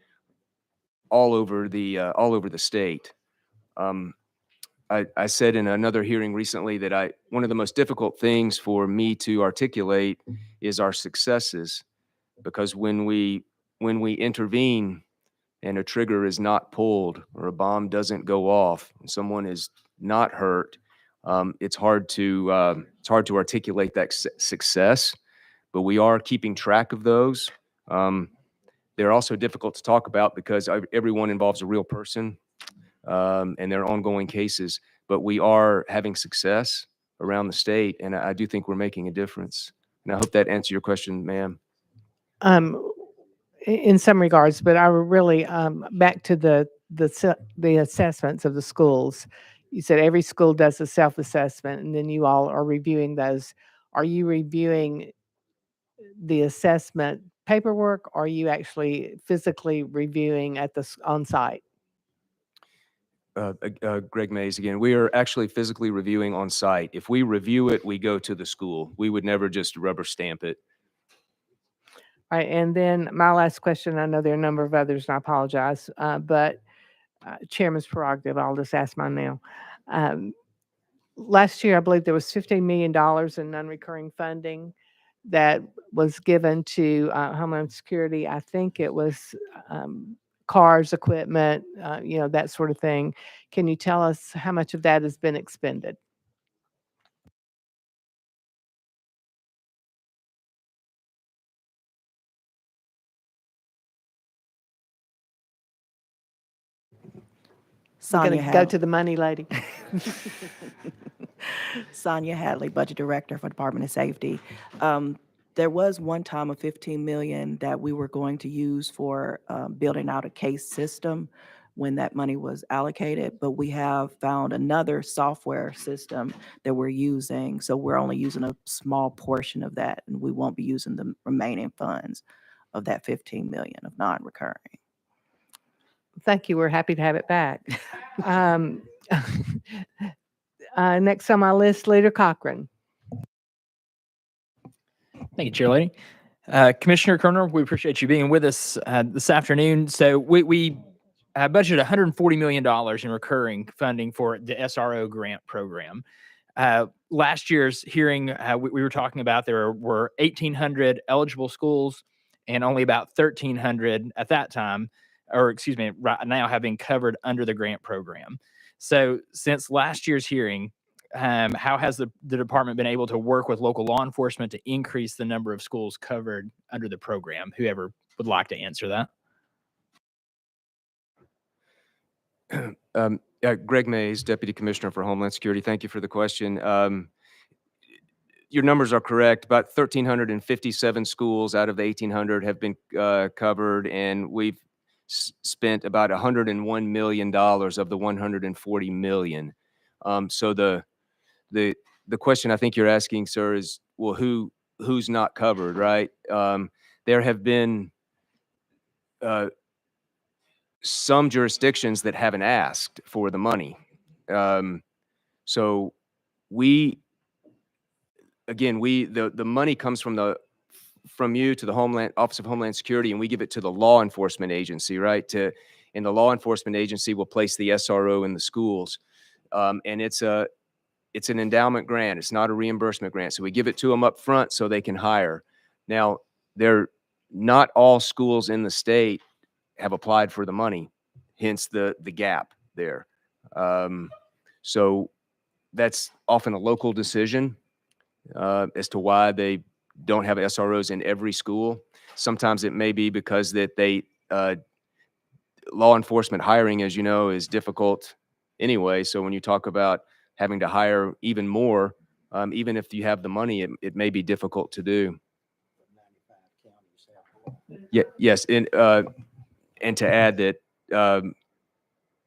all over the state. I said in another hearing recently that one of the most difficult things for me to articulate is our successes, because when we intervene and a trigger is not pulled or a bomb doesn't go off and someone is not hurt, it's hard to articulate that success. But we are keeping track of those. They're also difficult to talk about because everyone involves a real person, and they're ongoing cases. But we are having success around the state, and I do think we're making a difference. And I hope that answered your question, ma'am. In some regards, but I would really back to the assessments of the schools. You said every school does a self-assessment, and then you all are reviewing those. Are you reviewing the assessment paperwork, or are you actually physically reviewing at the on site? Greg Mays again. We are actually physically reviewing on site. If we review it, we go to the school. We would never just rubber stamp it. All right, and then my last question, I know there are a number of others, and I apologize, but Chairman's prerogative, I'll just ask mine now. Last year, I believe there was $15 million in non-recurring funding that was given to Homeland Security. I think it was cars, equipment, that sort of thing. Can you tell us how much of that has been expended? I'm going to go to the money lady. Sonia Hadley, Budget Director for Department of Safety. There was one time of $15 million that we were going to use for building out a case system when that money was allocated, but we have found another software system that we're using. So we're only using a small portion of that, and we won't be using the remaining funds of that $15 million of non-recurring. Thank you. We're happy to have it back. Next on my list, Leader Cochran. Thank you, Chair Lady. Commissioner Kerner, we appreciate you being with us this afternoon. So we budgeted $140 million in recurring funding for the SRO grant program. Last year's hearing, we were talking about there were 1,800 eligible schools and only about 1,300 at that time, or excuse me, right now have been covered under the grant program. So since last year's hearing, how has the department been able to work with local law enforcement to increase the number of schools covered under the program? Whoever would like to answer that. Greg Mays, Deputy Commissioner for Homeland Security. Thank you for the question. Your numbers are correct. About 1,357 schools out of the 1,800 have been covered, and we've spent about $101 million of the $140 million. So the question I think you're asking, sir, is, well, who's not covered, right? There have been some jurisdictions that haven't asked for the money. So the money comes from you to the Office of Homeland Security, and we give it to the law enforcement agency, right? And the law enforcement agency will place the SRO in the schools. And it's an endowment grant. It's not a reimbursement grant. So we give it to them up front so they can hire. Now, not all schools in the state have applied for the money, hence the gap there. So that's often a local decision as to why they don't have SROs in every school. Sometimes it may be because that law enforcement hiring, as you know, is difficult anyway. So when you talk about having to hire even more, even if you have the money, it may be difficult to do. Yeah, yes, and to add that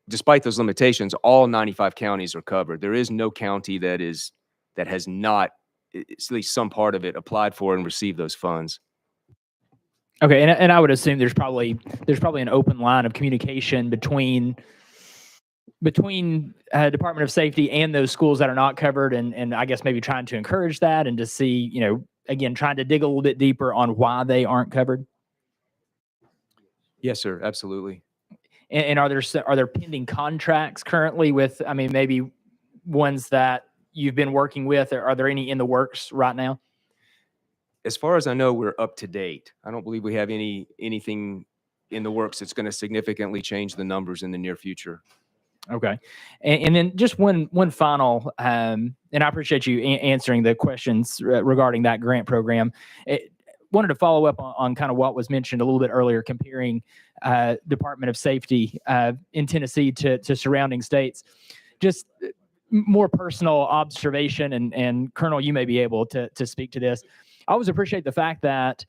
despite those limitations, all 95 counties are covered. There is no county that has not, at least some part of it, applied for and received those funds. Okay, and I would assume there's probably an open line of communication between Department of Safety and those schools that are not covered, and I guess maybe trying to encourage that and to see, again, trying to dig a little bit deeper on why they aren't covered. Yes, sir. Absolutely. And are there pending contracts currently with, I mean, maybe ones that you've been working with, or are there any in the works right now? As far as I know, we're up to date. I don't believe we have anything in the works that's going to significantly change the numbers in the near future. Okay. And then just one final, and I appreciate you answering the questions regarding that grant program. Wanted to follow up on kind of what was mentioned a little bit earlier, comparing Department of Safety in Tennessee to surrounding states. Just more personal observation, and Colonel, you may be able to speak to this. I always appreciate the fact that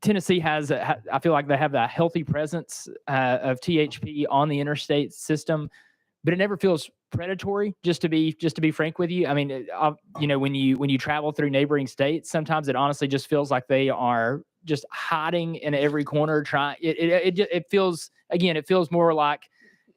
Tennessee has, I feel like they have that healthy presence of THP on the interstate system, but it never feels predatory. Just to be frank with you, I mean, you know, when you travel through neighboring states, sometimes it honestly just feels like they are just hiding in every corner. It feels, again, it feels more like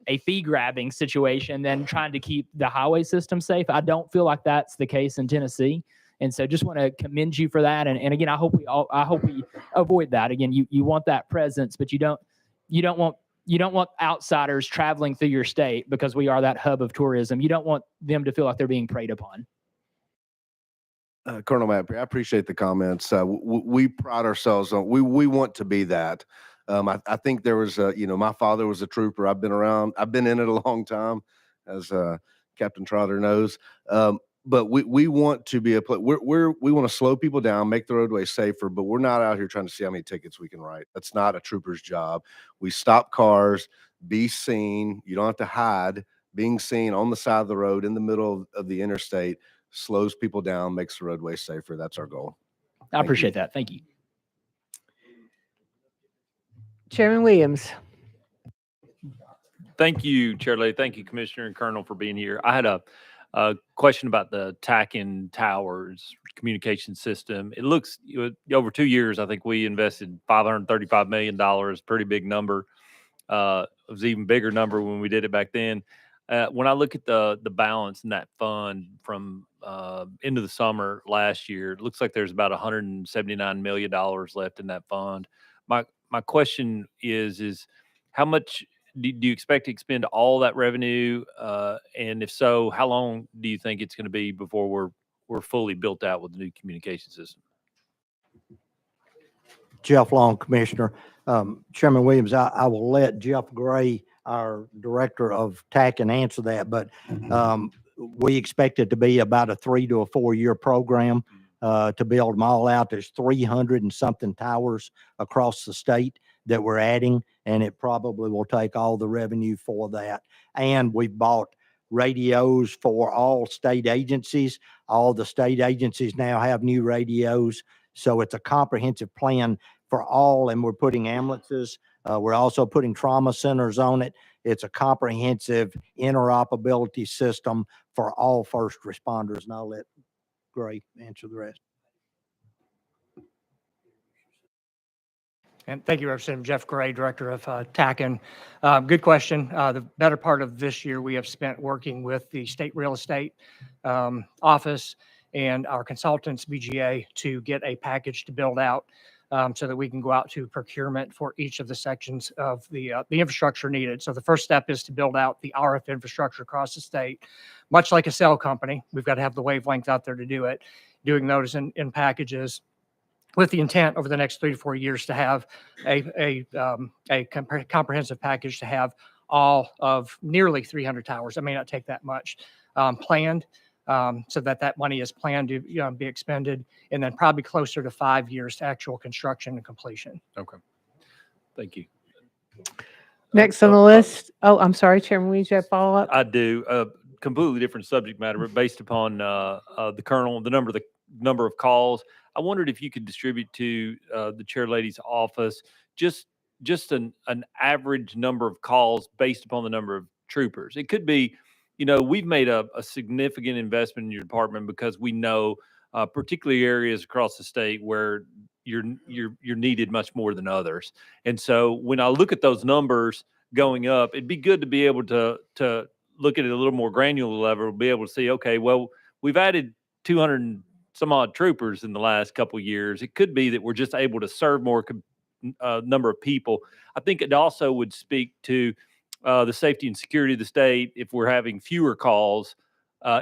a fee grabbing situation than trying to keep the highway system safe. I don't feel like that's the case in Tennessee. And so just want to commend you for that. And again, I hope we avoid that. Again, you want that presence, but you don't want outsiders traveling through your state, because we are that hub of tourism. You don't want them to feel like they're being preyed upon. Colonel Matt, I appreciate the comments. We pride ourselves on, we want to be that. I think there was my father was a trooper. I've been in it a long time, as Captain Trotter knows. But we want to be a place. We want to slow people down, make the roadway safer, but we're not out here trying to see how many tickets we can write. That's not a trooper's job. We stop cars, be seen. You don't have to hide. Being seen on the side of the road in the middle of the interstate slows people down, makes the roadway safer. That's our goal. I appreciate that. Thank you. Chairman Williams. Thank you, Chair Lady. Thank you, Commissioner and Colonel, for being here. I had a question about the TACAN Towers communication system. It looks, over 2 years, I think we invested $535 million, pretty big number. It was an even bigger number when we did it back then. When I look at the balance in that fund from into the summer last year, it looks like there's about $179 million left in that fund. My question is how much do you expect to expend all that revenue? And if so, how long do you think it's going to be before we're fully built out with the new communication system? Jeff Long, Commissioner. Chairman Williams, I will let Jeff Gray, our Director of TACAN, answer that, but we expect it to be about a 3 to 4 year program to build them all out. There's 300 and something towers across the state that we're adding, and it probably will take all the revenue for that. And we've bought radios for all state agencies. All the state agencies now have new radios. So it's a comprehensive plan for all, and we're putting ambulances. We're also putting trauma centers on it. It's a comprehensive interoperability system for all first responders, and I'll let Gray answer the rest. And thank you, Representative Jeff Gray, Director of TACAN. Good question. The better part of this year we have spent working with the State Real Estate Office and our consultants, BGA, to get a package to build out so that we can go out to procurement for each of the sections of the infrastructure needed. So the first step is to build out the RF infrastructure across the state. Much like a cell company, we've got to have the wavelength out there to do it, doing those in packages, with the intent over the next 3 to 4 years to have a comprehensive package to have all of nearly 300 towers. It may not take that much planned, so that money is planned to be expended, and then probably closer to 5 years to actual construction and completion. Okay. Thank you. Next on the list. Oh, I'm sorry, Chairman, will you have follow up? I do. Completely different subject matter, but based upon the Colonel, the number of calls, I wondered if you could distribute to the Chair Lady's office just an average number of calls based upon the number of troopers. It could be, we've made a significant investment in your department because we know particularly areas across the state where you're needed much more than others. And so when I look at those numbers going up, it'd be good to be able to look at it a little more granular level, be able to see, okay, well, we've added 200 some odd troopers in the last couple of years. It could be that we're just able to serve more number of people. I think it also would speak to the safety and security of the state if we're having fewer calls.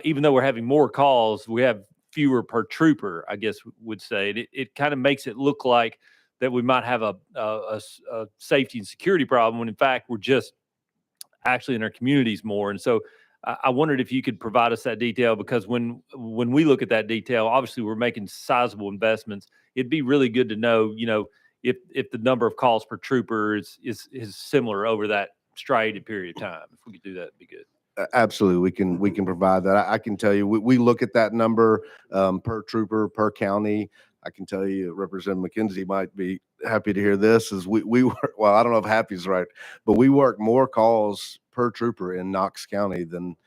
Even though we're having more calls, we have fewer per trooper, I guess would say. It kind of makes it look like that we might have a safety and security problem when in fact we're just actually in our communities more. And so I wondered if you could provide us that detail, because when we look at that detail, obviously we're making sizable investments. It'd be really good to know, if the number of calls per trooper is similar over that striated period of time. If we could do that, it'd be good. Absolutely, we can provide that. I can tell you, we look at that number per trooper, per county. I can tell you, Representative McKenzie might be happy to hear this. Is we work, well, I don't know if happy is right, but we work more calls per trooper in Knox County than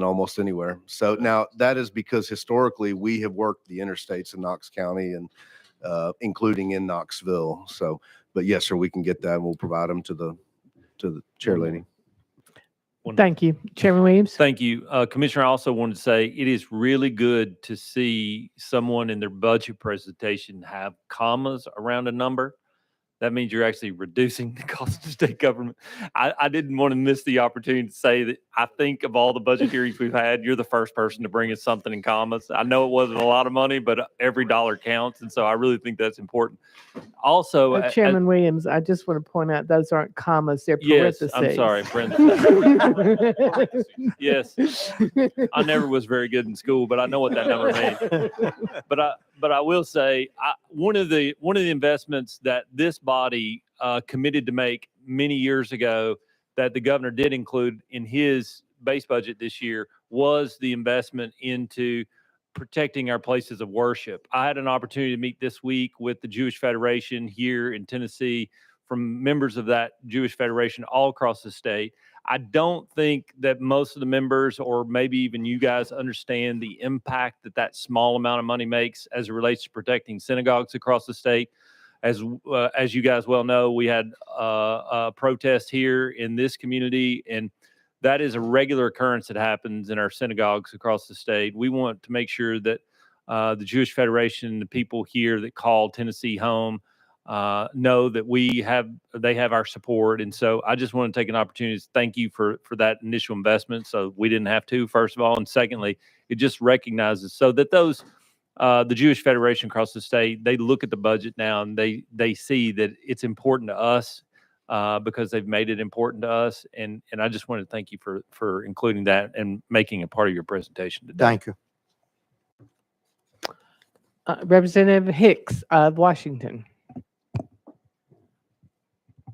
almost anywhere. So now that is because historically we have worked the interstates in Knox County and including in Knoxville. So, but yes, sir, we can get that and we'll provide them to the chair lady. Thank you. Chairman Williams? Thank you. Commissioner, I also wanted to say it is really good to see someone in their budget presentation have commas around a number. That means you're actually reducing the cost of state government. I didn't want to miss the opportunity to say that I think of all the budget hearings we've had, you're the first person to bring us something in commas. I know it wasn't a lot of money, but every dollar counts. And so I really think that's important. Also, Chairman Williams, I just want to point out those aren't commas, they're yes, parentheses. I'm sorry, Brenda. Yes, I never was very good in school, but I know what that number means. But I will say, one of the investments that this body committed to make many years ago that the governor did include in his base budget this year was the investment into protecting our places of worship. I had an opportunity to meet this week with the Jewish Federation here in Tennessee, from members of that Jewish Federation all across the state. I don't think that most of the members, or maybe even you guys, understand the impact that small amount of money makes as it relates to protecting synagogues across the state. As you guys well know, we had a protest here in this community, and that is a regular occurrence that happens in our synagogues across the state. We want to make sure that the Jewish Federation, the people here that call Tennessee home, know that they have our support. And so I just want to take an opportunity to thank you for that initial investment. So we didn't have to, first of all. And secondly, it just recognizes so that the Jewish Federation across the state, they look at the budget now and they see that it's important to us because they've made it important to us. And I just want to thank you for including that and making it part of your presentation today. Thank you. Representative Hicks of Washington.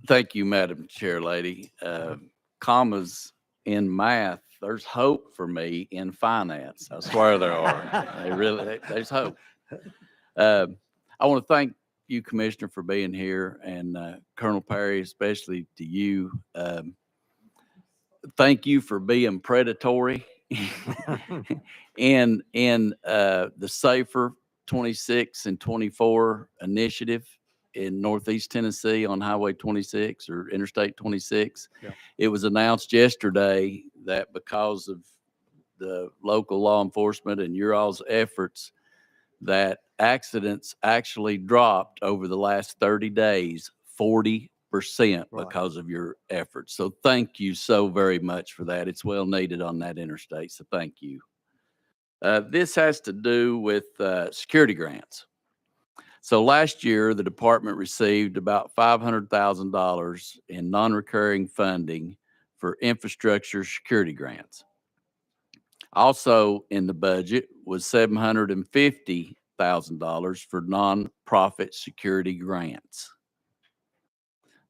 Thank you, Madam Chair Lady. Commas in math, there's hope for me in finance. I swear there are. There's hope. I want to thank you, Commissioner, for being here, and Colonel Perry, especially to you. Thank you for being predatory in the Safer 26 and 24 initiative in Northeast Tennessee on Highway 26 or Interstate 26. Yeah. It was announced yesterday that because of the local law enforcement and your all's efforts, that accidents actually dropped over the last 30 days, 40% because of your efforts. So thank you so very much for that. It's well needed on that interstate. So thank you. This has to do with security grants. So last year, the department received about $500,000 in non-recurring funding for infrastructure security grants. Also in the budget was $750,000 for nonprofit security grants.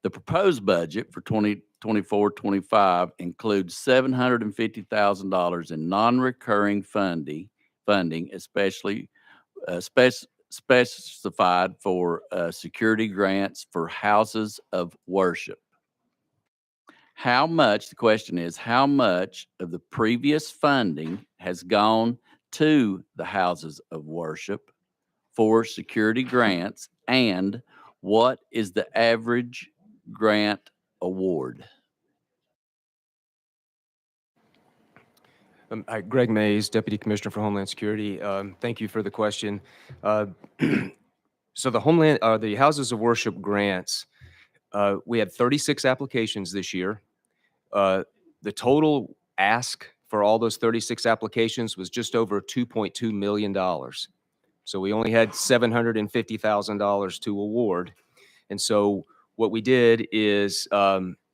The proposed budget for 2024-25 includes $750,000 in non-recurring funding, especially specified for security grants for houses of worship. How much, the question is, how much of the previous funding has gone to the houses of worship for security grants, and what is the average grant award? Greg Mays, Deputy Commissioner for Homeland Security. Thank you for the question. So the Houses of Worship grants, we had 36 applications this year. The total ask for all those 36 applications was just over $2.2 million. So we only had $750,000 to award. And so what we did is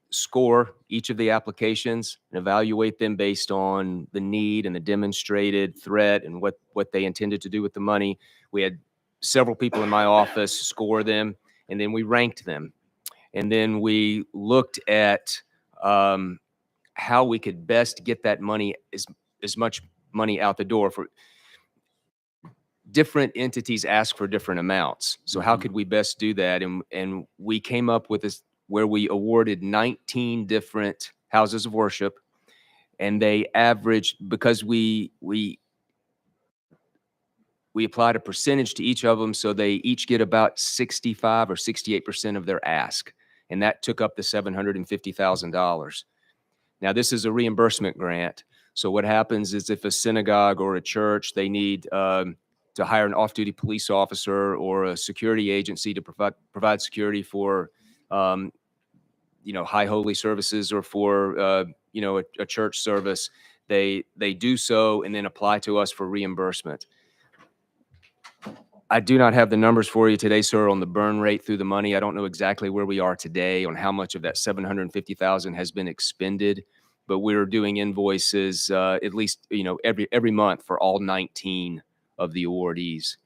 score each of the applications and evaluate them based on the need and the demonstrated threat and what they intended to do with the money. We had several people in my office score them, and then we ranked them. And then we looked at how we could best get that money, as much money out the door. For different entities ask for different amounts. So how could we best do that? And we came up with this where we awarded 19 different houses of worship, and they averaged, because we applied a percentage to each of them, so they each get about 65 or 68% of their ask. And that took up the $750,000. Now, this is a reimbursement grant. So what happens is if a synagogue or a church, they need to hire an off-duty police officer or a security agency to provide security for, high holy services or for, a church service, they do so and then apply to us for reimbursement. I do not have the numbers for you today, sir, on the burn rate through the money. I don't know exactly where we are today on how much of that $750,000 has been expended, but we're doing invoices at least every month for all 19 of the awardees.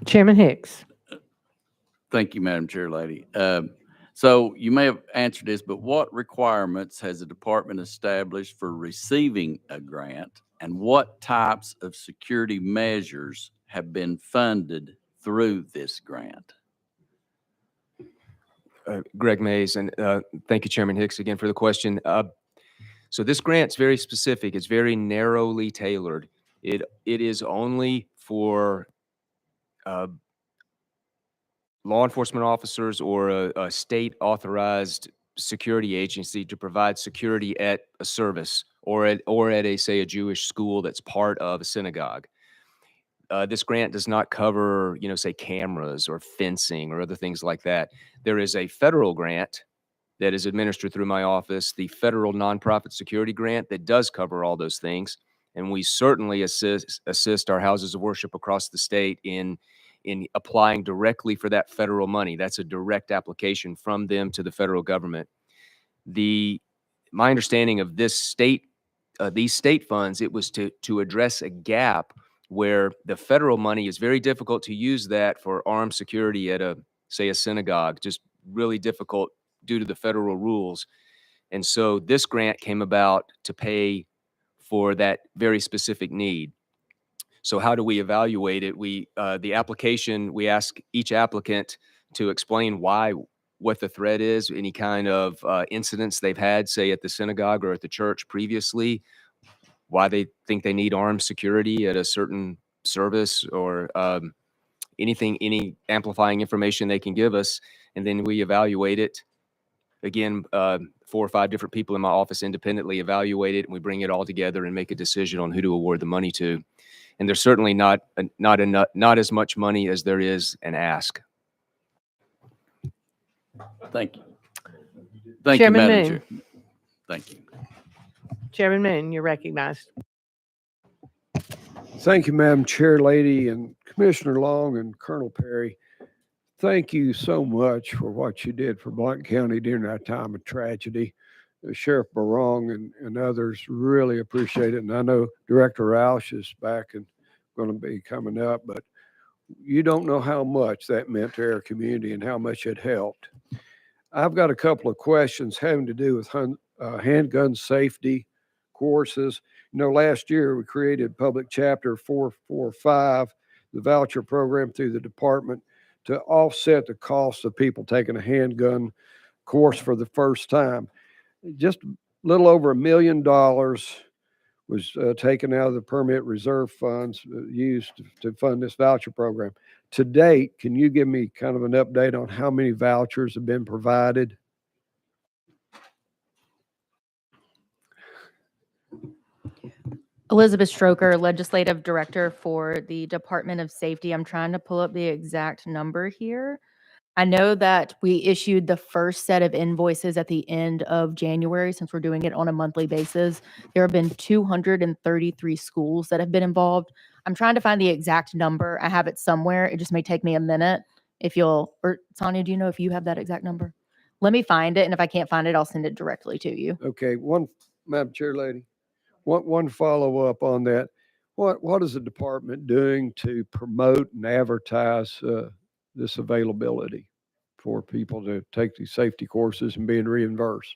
Chairman Hicks. Thank you, Madam Chair Lady. So you may have answered this, but what requirements has the department established for receiving a grant, and what types of security measures have been funded through this grant? Greg Mays, and thank you, Chairman Hicks, again for the question. So this grant's very specific. It's very narrowly tailored. It is only for law enforcement officers or a state authorized security agency to provide security at a service or at a Jewish school that's part of a synagogue. This grant does not cover, say cameras or fencing or other things like that. There is a federal grant that is administered through my office, the Federal Nonprofit Security Grant, that does cover all those things. And we certainly assist our houses of worship across the state in applying directly for that federal money. That's a direct application from them to the federal government. My understanding of these state funds, it was to address a gap where the federal money is very difficult to use that for armed security at a synagogue, just really difficult due to the federal rules. And so this grant came about to pay for that very specific need. So how do we evaluate it? The application, we ask each applicant to explain what the threat is, any kind of incidents they've had, say at the synagogue or at the church previously, why they think they need armed security at a certain service, or any amplifying information they can give us. And then we evaluate it. Again, 4 or 5 different people in my office independently evaluate it, and we bring it all together and make a decision on who to award the money to. And there's certainly not as much money as there is an ask. Thank you. Thank Chairman you, Madam Moon. Chair. Thank you. Chairman Moon, you're recognized. Thank you, Madam Chair Lady, and Commissioner Long and Colonel Perry. Thank you so much for what you did for Blount County during that time of tragedy. Sheriff Barong and others really appreciate it. And I know Director Roush is back and going to be coming up, but you don't know how much that meant to our community and how much it helped. I've got a couple of questions having to do with handgun safety courses. Last year we created Public Chapter 445, the voucher program through the department, to offset the cost of people taking a handgun course for the first time. Just a little over $1 million was taken out of the permit reserve funds used to fund this voucher program. To date, can you give me kind of an update on how many vouchers have been provided? Elizabeth Stroker, Legislative Director for the Department of Safety. I'm trying to pull up the exact number here. I know that we issued the first set of invoices at the end of January, since we're doing it on a monthly basis. There have been 233 schools that have been involved. I'm trying to find the exact number. I have it somewhere. It just may take me a minute. If you'll, or Sonia, do you know if you have that exact number? Let me find it, and if I can't find it, I'll send it directly to you. Okay, Madam Chair Lady, one follow-up on that. What is the department doing to promote and advertise this availability for people to take these safety courses and being reimbursed?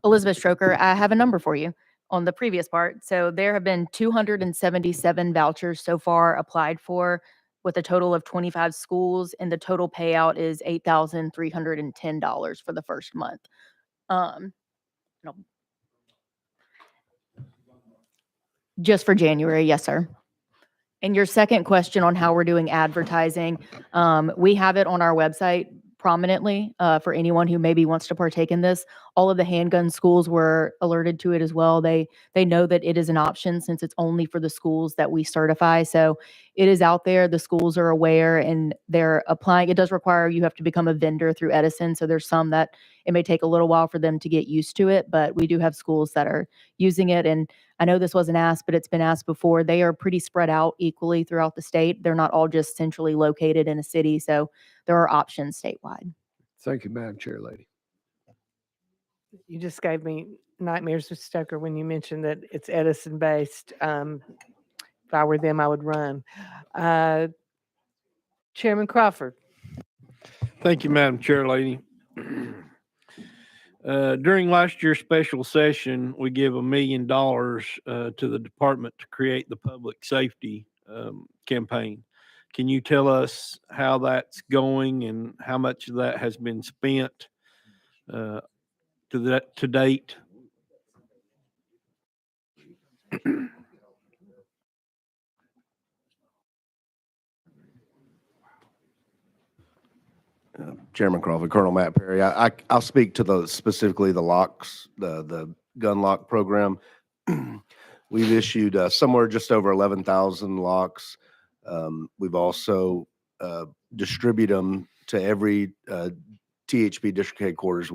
Elizabeth Stroker, I have a number for you on the previous part. So there have been 277 vouchers so far applied for, with a total of 25 schools, and the total payout is $8,310 for the first month. No. Just for January, yes, sir. And your second question on how we're doing advertising, we have it on our website prominently for anyone who maybe wants to partake in this. All of the handgun schools were alerted to it as well. They know that it is an option, since it's only for the schools that we certify. So it is out there. The schools are aware and they're applying. It does require you have to become a vendor through Edison. So there's some that it may take a little while for them to get used to it, but we do have schools that are using it. And I know this wasn't asked, but it's been asked before. They are pretty spread out equally throughout the state. They're not all just centrally located in a city. So there are options statewide. Thank you, Madam Chair Lady. You just gave me nightmares with Stoker when you mentioned that it's Edison based. If I were them, I would run. Chairman Crawford. Thank you, Madam Chair Lady. During last year's special session, we gave $1 million to the department to create the public safety campaign. Can you tell us how that's going and how much of that has been spent to date? Chairman Crawford, Colonel Matt Perry. I'll speak to specifically the locks, the gun lock program. We've issued somewhere just over 11,000 locks. We've also distributed them to every THP district headquarters,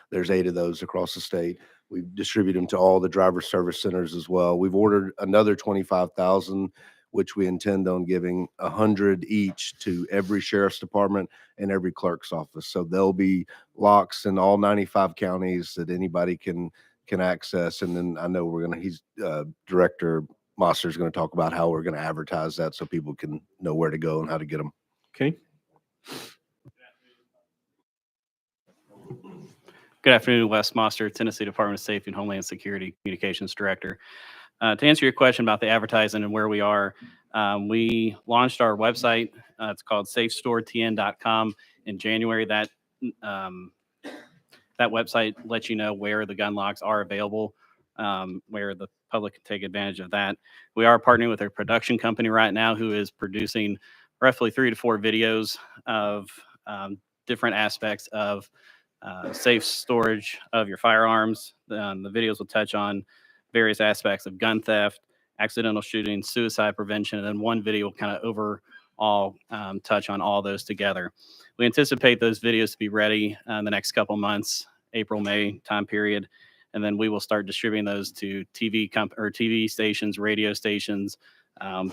there's 8 of those across the state. We've distributed them to all the driver service centers as well. We've ordered another 25,000, which we intend on giving 100 each to every sheriff's department and every clerk's office. So there'll be locks in all 95 counties that anybody can access. And then I know Director Mosser is going to talk about how we're going to advertise that so people can know where to go and how to get them. Okay. Good afternoon, Wes Moster, Tennessee Department of Safety and Homeland Security Communications Director. To answer your question about the advertising and where we are, we launched our website. It's called safestoretn.com in January. That website lets you know where the gun locks are available, where the public can take advantage of that. We are partnering with a production company right now who is producing roughly 3 to 4 videos of different aspects of safe storage of your firearms. The videos will touch on various aspects of gun theft, accidental shooting, suicide prevention, and then one video will kind of overall touch on all those together. We anticipate those videos to be ready in the next couple months, April, May time period, and then we will start distributing those to TV stations, radio stations,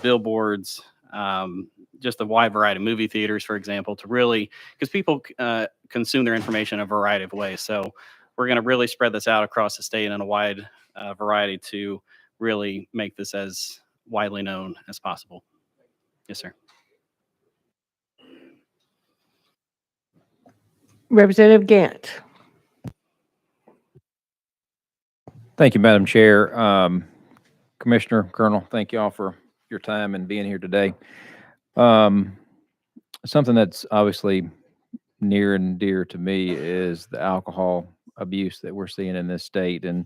billboards, just a wide variety of movie theaters, for example, to really, because people consume their information in a variety of ways. So we're going to really spread this out across the state in a wide variety to really make this as widely known as possible. Yes, sir. Representative Gant. Thank you, Madam Chair. Commissioner, Colonel, thank you all for your time and being here today. Something that's obviously near and dear to me is the alcohol abuse that we're seeing in this state. And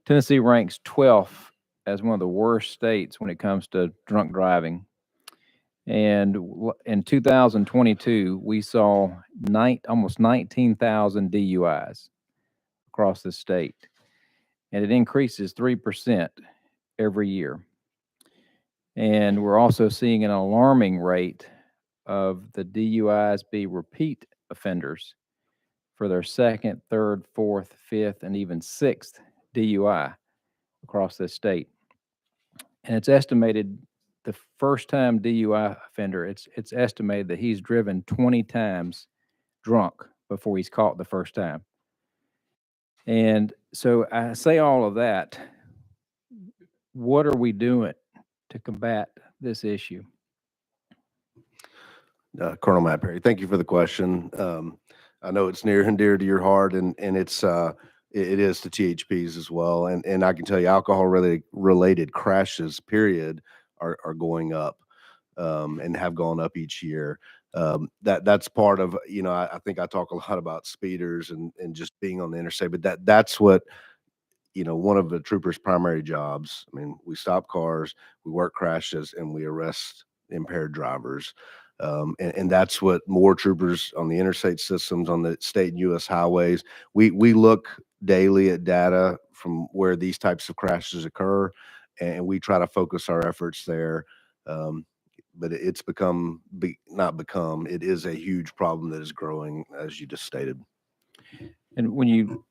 Tennessee ranks 12th as one of the worst states when it comes to drunk driving. And in 2022, we saw almost 19,000 DUIs across the state. And it increases 3% every year. And we're also seeing an alarming rate of the DUIs be repeat offenders for their second, third, fourth, fifth, and even sixth DUI across this state. And it's estimated the first time DUI offender, it's estimated that he's driven 20 times drunk before he's caught the first time. And so I say all of that. What are we doing to combat this issue? Colonel Matt Perry, thank you for the question. I know it's near and dear to your heart, and it's it is to THPs as well. And I can tell you, alcohol related crashes, period, are going up, and have gone up each year. That's part of, I think I talk a lot about speeders and just being on the interstate, but that's what, one of the troopers' primary jobs. I mean, we stop cars, we work crashes, and we arrest impaired drivers. And that's what more troopers on the interstate systems, on the state and U.S. highways. We look daily at data from where these types of crashes occur, and we try to focus our efforts there. But it's it is a huge problem that is growing, as you just stated. And when you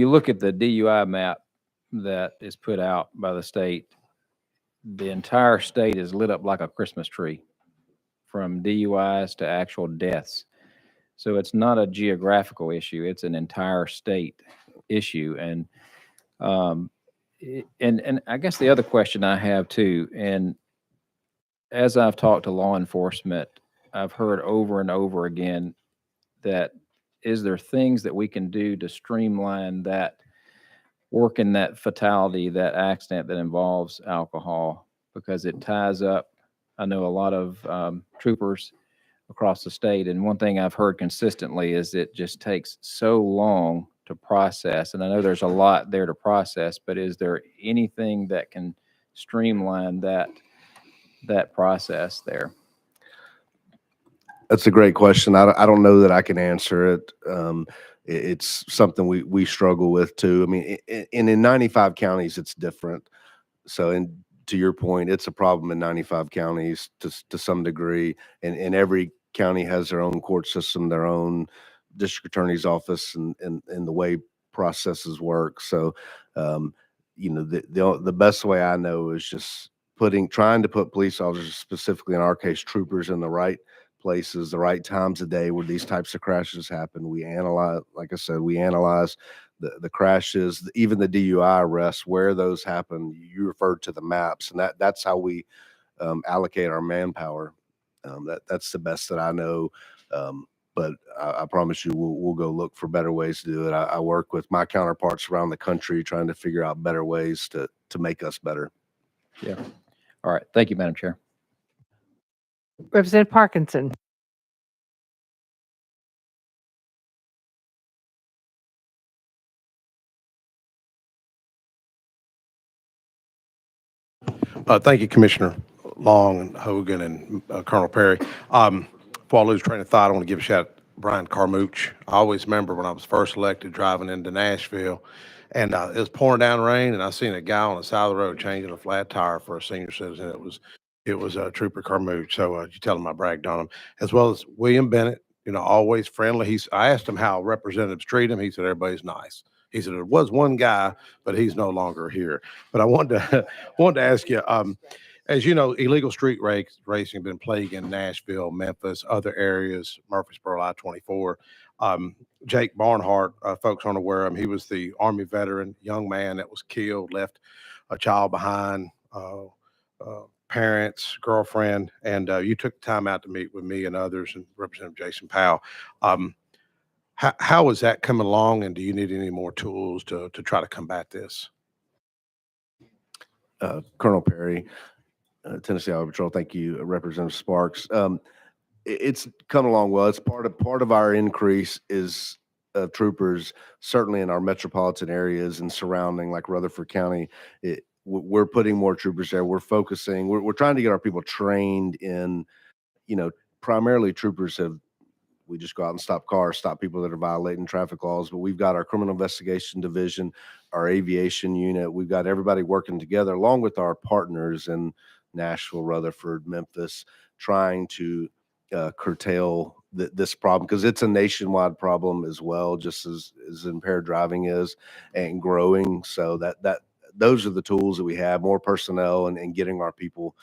look at the DUI map that is put out by the state, the entire state is lit up like a Christmas tree, from DUIs to actual deaths. So it's not a geographical issue; it's an entire state issue. And I guess the other question I have too, and as I've talked to law enforcement, I've heard over and over again that is there things that we can do to streamline that work in that fatality, that accident that involves alcohol, because it ties up. I know a lot of troopers across the state, and one thing I've heard consistently is it just takes so long to process. And I know there's a lot there to process, but is there anything that can streamline that process there? That's a great question. I don't know that I can answer it. It's something we struggle with too. I mean, in 95 counties, it's different. So, to your point, it's a problem in 95 counties to some degree, and every county has their own court system, their own district attorney's office, and the way processes work. So, the best way I know is just trying to put police officers, specifically in our case, troopers, in the right places, the right times of day where these types of crashes happen. We analyze, like I said, the crashes, even the DUI arrests, where those happen. You referred to the maps, and that's how we allocate our manpower. That's the best that I know. But I promise you, we'll go look for better ways to do it. I work with my counterparts around the country trying to figure out better ways to make us better. Yeah. All right. Thank you, Madam Chair. Representative Parkinson. Thank you, Commissioner Long and Hogan and Colonel Perry. Before I lose train of thought, I want to give a shout out to Brian Carmouche. I always remember when I was first elected driving into Nashville, and it was pouring down rain, and I seen a guy on the side of the road changing a flat tire for a senior citizen. It was Trooper Carmouche. So you tell him I bragged on him, as well as William Bennett. Always friendly. I asked him how representatives treat him. He said everybody's nice. He said there was one guy, but he's no longer here. But I wanted to ask you, as you know, illegal street racing has been plaguing Nashville, Memphis, other areas, Murfreesboro, I-24. Jake Barnhart, folks aren't aware of him. He was the Army veteran, young man that was killed, left a child behind, parents, girlfriend, and you took the time out to meet with me and others, and Representative Jason Powell. How is that coming along, and do you need any more tools to try to combat this? Colonel Perry, Tennessee Highway Patrol. Thank you, Representative Sparks. It's come along well. It's part of our increase is troopers, certainly in our metropolitan areas and surrounding, like Rutherford County. We're putting more troopers there. We're focusing. We're trying to get our people trained in, primarily troopers have we just go out and stop cars, stop people that are violating traffic laws. But we've got our criminal investigation division, our aviation unit. We've got everybody working together along with our partners in Nashville, Rutherford, Memphis, trying to curtail this problem, because it's a nationwide problem as well, just as impaired driving is, and growing. So those are the tools that we have, more personnel and getting our people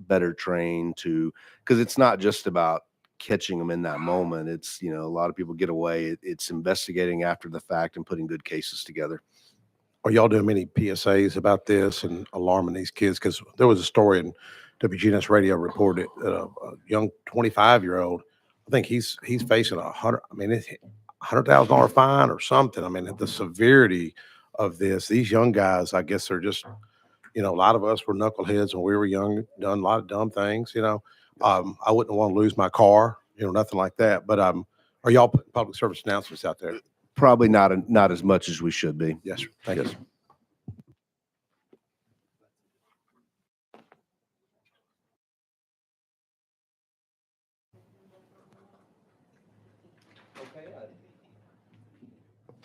better trained to, because it's not just about catching them in that moment. It's, a lot of people get away. It's investigating after the fact and putting good cases together. Are y'all doing many PSAs about this and alarming these kids? Because there was a story in WGNS radio reported a young 25-year-old, I think he's facing $100,000 fine or something. I mean, the severity of this, these young guys, I guess they're just, a lot of us were knuckleheads when we were young, done a lot of dumb things, I wouldn't want to lose my car, nothing like that. But are y'all putting public service announcements out there? Probably not as much as we should be. Yes, sir. Thank you.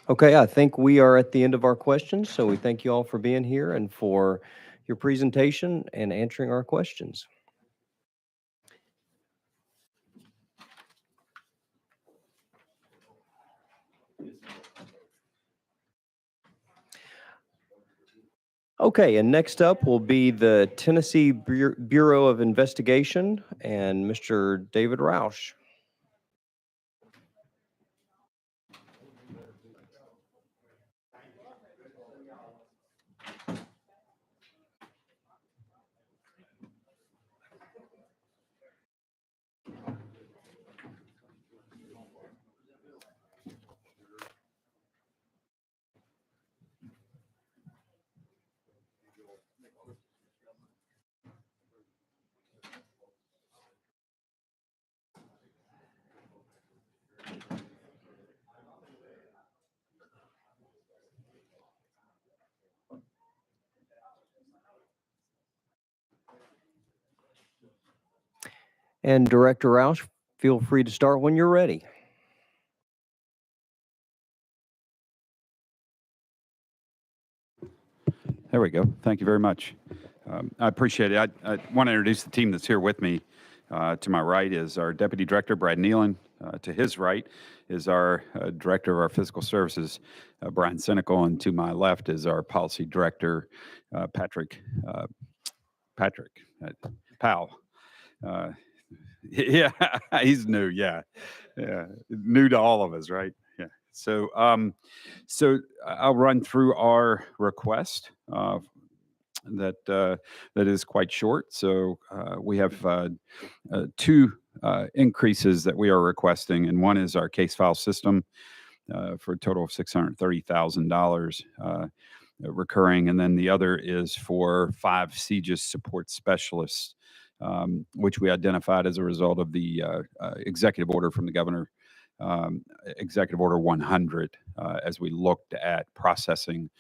Okay, I think we are at the end of our questions, so we thank you all for being here and for your presentation and answering our questions. Okay, and next up will be the Tennessee Bureau of Investigation and Mr. David Roush. And Director Roush, feel free to start when you're ready. There we go. Thank you very much. I appreciate it. I want to introduce the team that's here with me. To my right is our Deputy Director, Brad Nealon. To his right is our Director of our Fiscal Services, Brian Senecal. And to my left is our Policy Director, Patrick Powell. Yeah, he's new. Yeah, new to all of us, right? Yeah. So, I'll run through our request that is quite short. So we have two increases that we are requesting, and one is our case file system for a total of $630,000 recurring, and then the other is for 5 CJIS support specialists, which we identified as a result of the executive order from the governor, Executive Order 100, as we looked at processing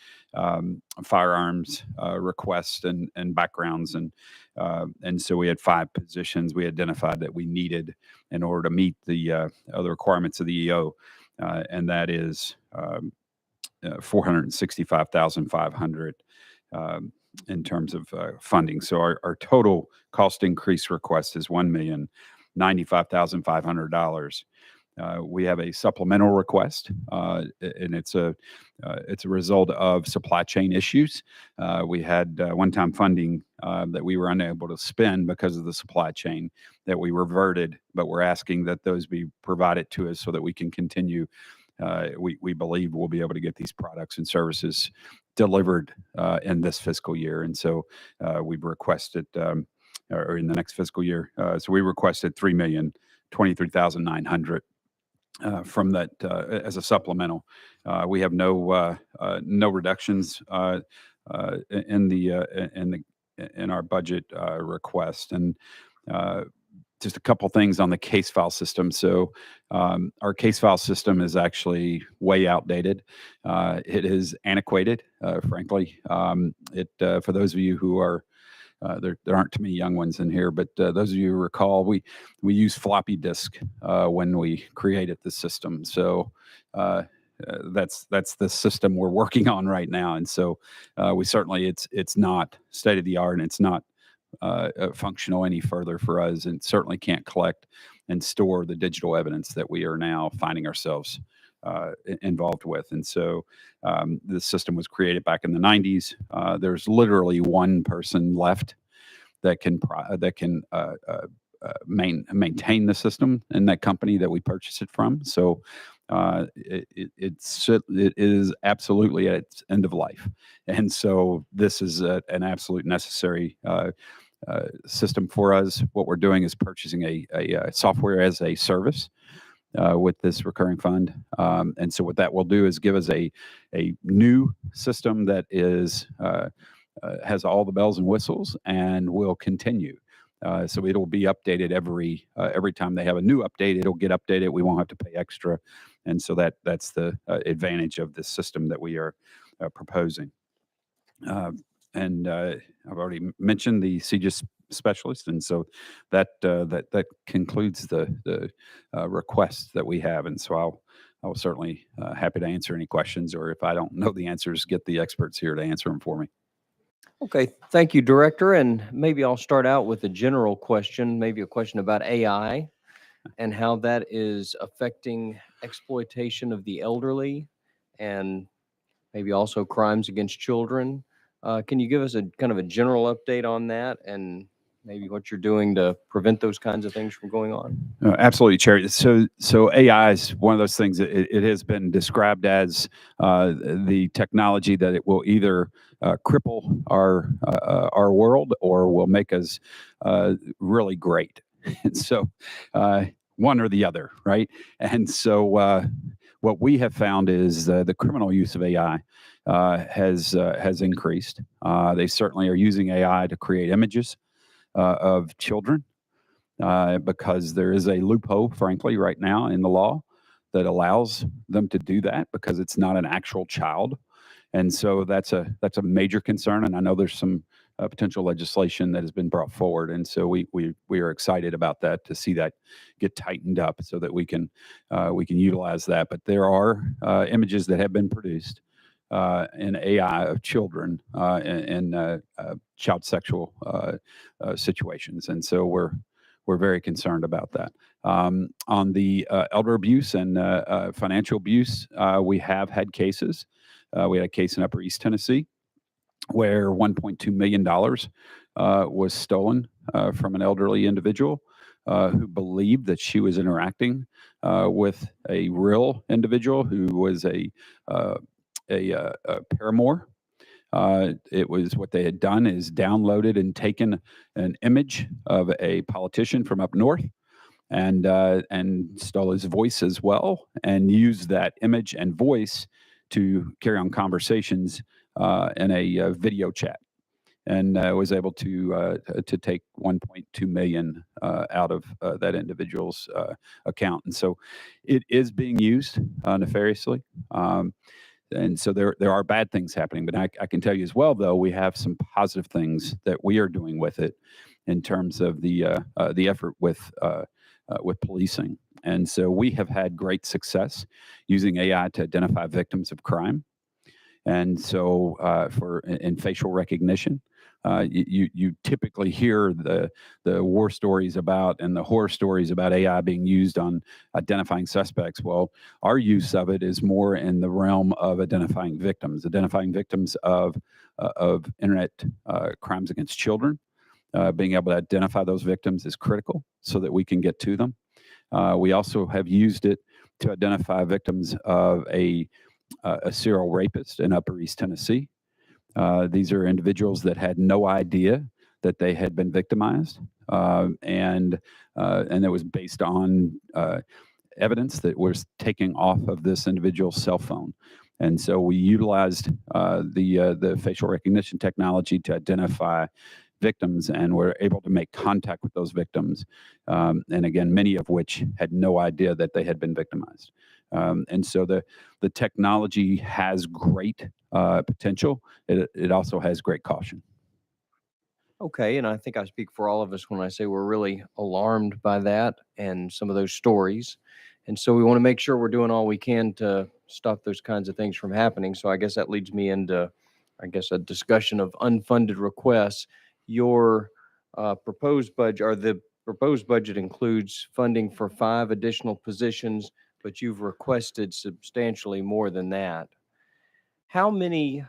firearms requests and backgrounds. And so we had 5 positions we identified that we needed in order to meet the other requirements of the EO, and that is $465,500 in terms of funding. So our total cost increase request is $1,095,500. We have a supplemental request, and it's a result of supply chain issues. We had one-time funding that we were unable to spend because of the supply chain that we reverted, but we're asking that those be provided to us so that we can continue. We believe we'll be able to get these products and services delivered in this fiscal year. And so we've requested, or in the next fiscal year, so we requested $3,023,900 from that as a supplemental. We have no reductions in our budget request. And just a couple things on the case file system. So our case file system is actually way outdated. It is antiquated, frankly. For those of you who are there aren't too many young ones in here, but those of you who recall, we used floppy disk when we created the system. So that's the system we're working on right now. And so we certainly, it's not state of the art, and it's not functional any further for us, and certainly can't collect and store the digital evidence that we are now finding ourselves involved with. And so the system was created back in the 90s. There's literally one person left that can maintain the system in that company that we purchased it from. So it is absolutely at its end of life. And so this is an absolute necessary system for us. What we're doing is purchasing a software as a service with this recurring fund. And so what that will do is give us a new system that is has all the bells and whistles and will continue. So it'll be updated every time they have a new update, it'll get updated. We won't have to pay extra. And so that's the advantage of this system that we are proposing. And I've already mentioned the CGIS specialist, and so that concludes the requests that we have. And so I'll certainly happy to answer any questions, or if I don't know the answers, get the experts here to answer them for me. Okay, thank you, Director. And maybe I'll start out with a general question, maybe a question about AI and how that is affecting exploitation of the elderly and maybe also crimes against children. Can you give us a kind of a general update on that and maybe what you're doing to prevent those kinds of things from going on? Absolutely, Chair. So AI is one of those things that it has been described as the technology that it will either cripple our world or will make us really great. And so one or the other, right? And so what we have found is the criminal use of AI has increased. They certainly are using AI to create images of children because there is a loophole, frankly, right now in the law that allows them to do that because it's not an actual child. And so that's a major concern. And I know there's some potential legislation that has been brought forward. And so we are excited about that, to see that get tightened up so that we can utilize that. But there are images that have been produced in AI of children in child sexual situations. And so we're very concerned about that. On the elder abuse and financial abuse, we have had cases. We had a case in Upper East Tennessee where $1.2 million was stolen from an elderly individual who believed that she was interacting with a real individual who was a paramour. It was what they had done is downloaded and taken an image of a politician from up north and stole his voice as well, and used that image and voice to carry on conversations in a video chat, and was able to take 1.2 million out of that individual's account. And so it is being used nefariously. And so there are bad things happening, but I can tell you as well, though, we have some positive things that we are doing with it in terms of the effort with policing. And so we have had great success using AI to identify victims of crime. And so in facial recognition, you typically hear the war stories about and the horror stories about AI being used on identifying suspects. Well, our use of it is more in the realm of identifying victims of internet crimes against children. Being able to identify those victims is critical so that we can get to them. We also have used it to identify victims of a serial rapist in Upper East Tennessee. These are individuals that had no idea that they had been victimized, and it was based on evidence that was taken off of this individual's cell phone. And so we utilized the facial recognition technology to identify victims, and we're able to make contact with those victims, and again, many of which had no idea that they had been victimized. And so the technology has great potential. It also has great caution. Okay, and I think I speak for all of us when I say we're really alarmed by that and some of those stories. And so we want to make sure we're doing all we can to stop those kinds of things from happening. So I guess that leads me into, I guess, a discussion of unfunded requests. Your proposed budget, or the proposed budget includes funding for 5 additional positions, but you've requested substantially more than that. How many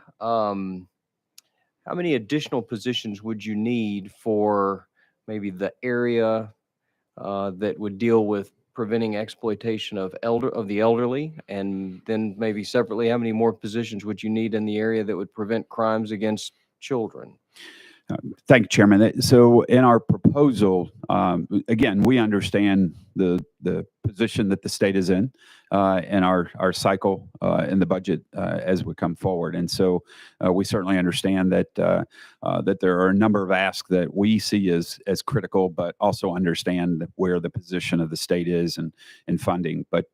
additional positions would you need for maybe the area that would deal with preventing exploitation of the elderly? And then maybe separately, how many more positions would you need in the area that would prevent crimes against children? Thank you, Chairman. So in our proposal, again, we understand the position that the state is in our cycle in the budget as we come forward. And so we certainly understand that that there are a number of asks that we see as critical, but also understand where the position of the state is in funding. But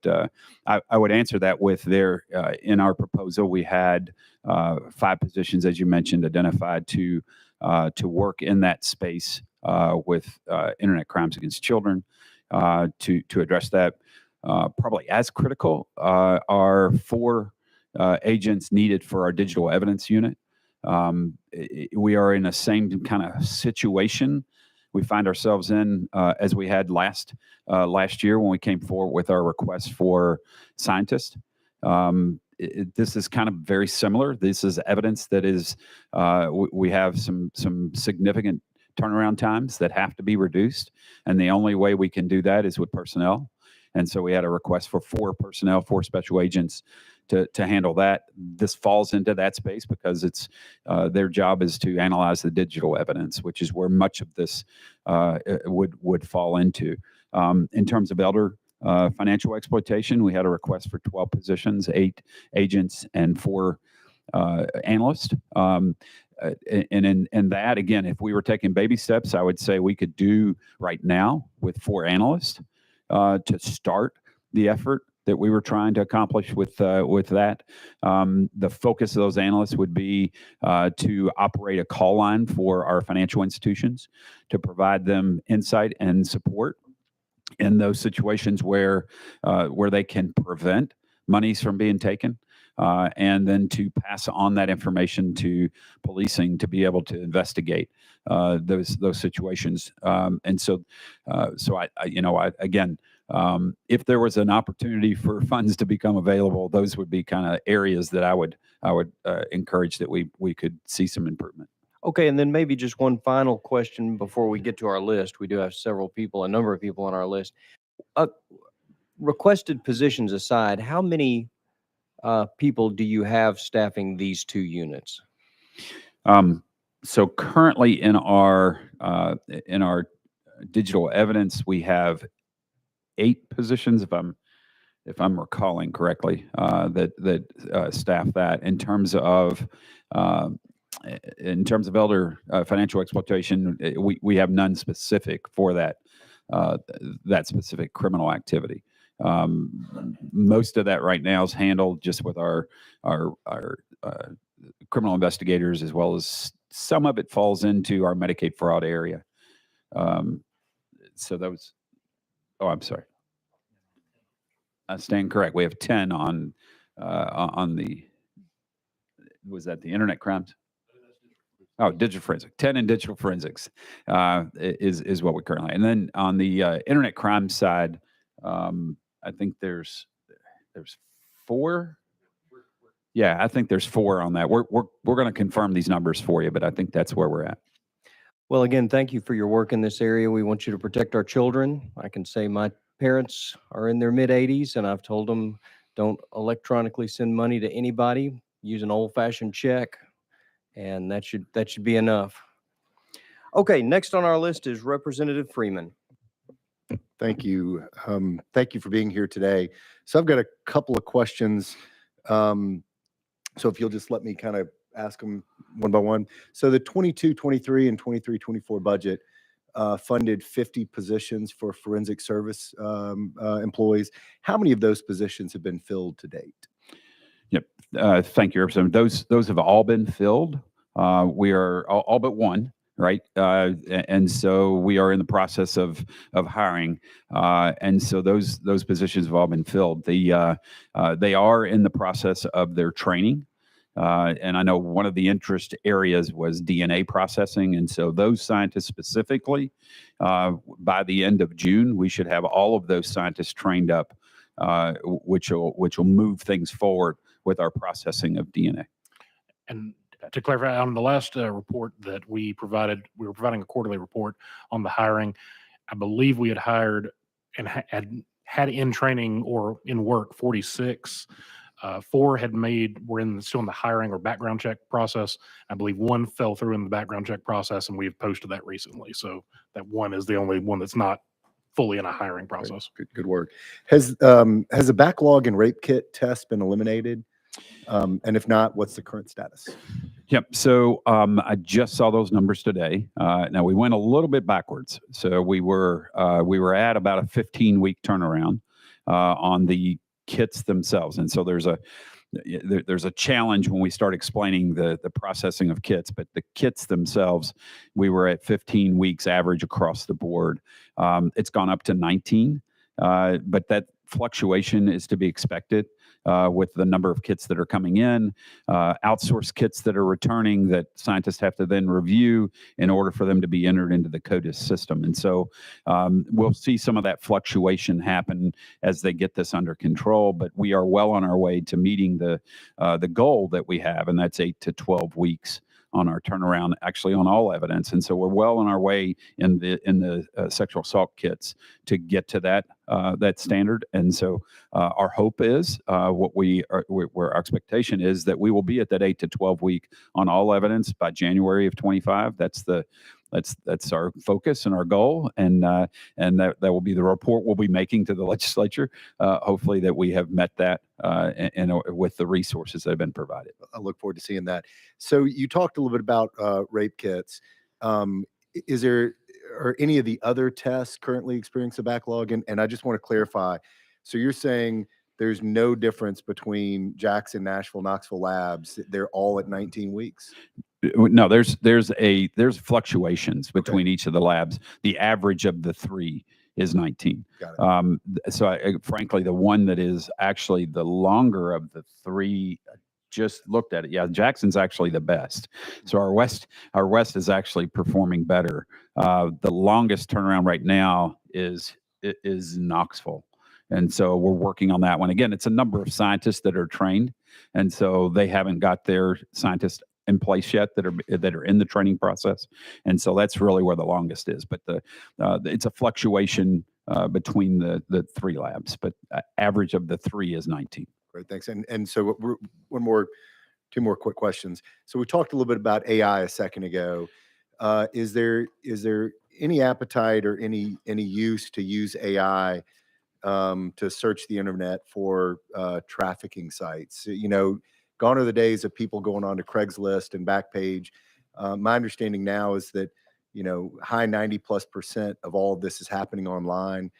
I would answer that with in our proposal, we had 5 positions, as you mentioned, identified to work in that space with internet crimes against children. To address that, probably as critical are 4 agents needed for our digital evidence unit. We are in the same kind of situation we find ourselves in as we had last year when we came forward with our request for scientists. This is kind of very similar. This is evidence that is, we have some significant turnaround times that have to be reduced. And the only way we can do that is with personnel. And so we had a request for 4 personnel, 4 special agents to handle that. This falls into that space because it's their job is to analyze the digital evidence, which is where much of this would fall into. In terms of elder financial exploitation, we had a request for 12 positions, 8 agents and 4 analysts. And in that, again, if we were taking baby steps, I would say we could do right now with 4 analysts to start the effort that we were trying to accomplish with that. The focus of those analysts would be to operate a call line for our financial institutions to provide them insight and support in those situations where they can prevent monies from being taken, and then to pass on that information to policing to be able to investigate those situations. And so I again, if there was an opportunity for funds to become available, those would be kind of areas that I would encourage that we could see some improvement. Okay, and then maybe just one final question before we get to our list. We do have a number of people on our list. Requested positions aside, how many people do you have staffing these 2 units? So currently in our digital evidence, we have 8 positions, if I'm recalling correctly, that staff that. In terms of elder financial exploitation, we have none specific for that specific criminal activity. Most of that right now is handled just with our criminal investigators, as well as some of it falls into our Medicaid fraud area. So those. Oh, I'm sorry. I stand correct. We have 10 on the. Was that the internet crimes? Oh, digital forensics. 10 in digital forensics is what we currently. And then on the internet crime side, I think there's 4. Yeah, I think there's 4 on that. We're going to confirm these numbers for you, but I think that's where we're at. Well, again, thank you for your work in this area. We want you to protect our children. I can say my parents are in their mid-80s, and I've told them don't electronically send money to anybody. Use an old-fashioned check, and that should be enough. Okay, next on our list is Representative Freeman. Thank you. Thank you for being here today. So I've got a couple of questions. So if you'll just let me kind of ask them one by one. So the 22-23 and 23-24 budget funded 50 positions for forensic service employees. How many of those positions have been filled to date? Yep. Thank you, Representative. Those have all been filled. We are all but one right? And so we are in the process of hiring, and so those positions have all been filled. They are in the process of their training. And I know one of the interest areas was DNA processing. And so those scientists specifically, by the end of June, we should have all of those scientists trained up, which will move things forward with our processing of DNA. And to clarify, on the last report that we provided, we were providing a quarterly report on the hiring. I believe we had hired and had in training or in work 46. 4 were still in the hiring or background check process. I believe 1 fell through in the background check process, and we've posted that recently. So that 1 is the only one that's not fully in a hiring process. Good work. Has the backlog in rape kit tests been eliminated? And if not, what's the current status? Yep. So I just saw those numbers today. Now we went a little bit backwards. So we were at about a 15-week turnaround on the kits themselves, and so there's a challenge when we start explaining the processing of kits. But the kits themselves, we were at 15 weeks average across the board. It's gone up to 19, but that fluctuation is to be expected with the number of kits that are coming in, outsourced kits that are returning that scientists have to then review in order for them to be entered into the CODIS system. And so we'll see some of that fluctuation happen as they get this under control, but we are well on our way to meeting the goal that we have, and that's 8 to 12 weeks on our turnaround, actually on all evidence. And so we're well on our way in the sexual assault kits to get to that standard. And so our hope is our expectation is that we will be at that 8 to 12 week on all evidence by January of 25. That's our focus and our goal, and that will be the report we'll be making to the legislature. Hopefully that we have met that and with the resources that have been provided. I look forward to seeing that. So you talked a little bit about rape kits. Are any of the other tests currently experiencing a backlog? And I just want to clarify. So you're saying there's no difference between Jackson, Nashville, Knoxville labs. They're all at 19 weeks. No, there's fluctuations between each of the labs. The average of the 3 is 19. Got it. So frankly, the one that is actually the longer of the 3, just looked at it. Yeah, Jackson's actually the best. So our west is actually performing better. The longest turnaround right now is Knoxville. And so we're working on that one. Again, it's a number of scientists that are trained, and so they haven't got their scientists in place yet that are in the training process. And so that's really where the longest is. But it's a fluctuation between the 3 labs, but average of the 3 is 19. Great, thanks. And so two more quick questions. So we talked a little bit about AI a second ago. Is there any appetite or any use to use AI to search the internet for trafficking sites? Gone are the days of people going on to Craigslist and Backpage. My understanding now is that high 90+% of all of this is happening online.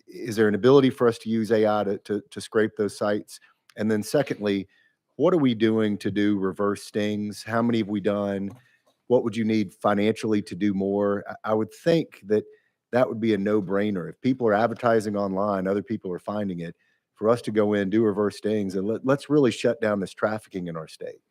Is there an ability for us to use AI to scrape those sites? And then secondly, what are we doing to do reverse stings? How many have we done? What would you need financially to do more? I would think that would be a no-brainer. If people are advertising online, other people are finding it, for us to go in, do reverse stings, and let's really shut down this trafficking in our state.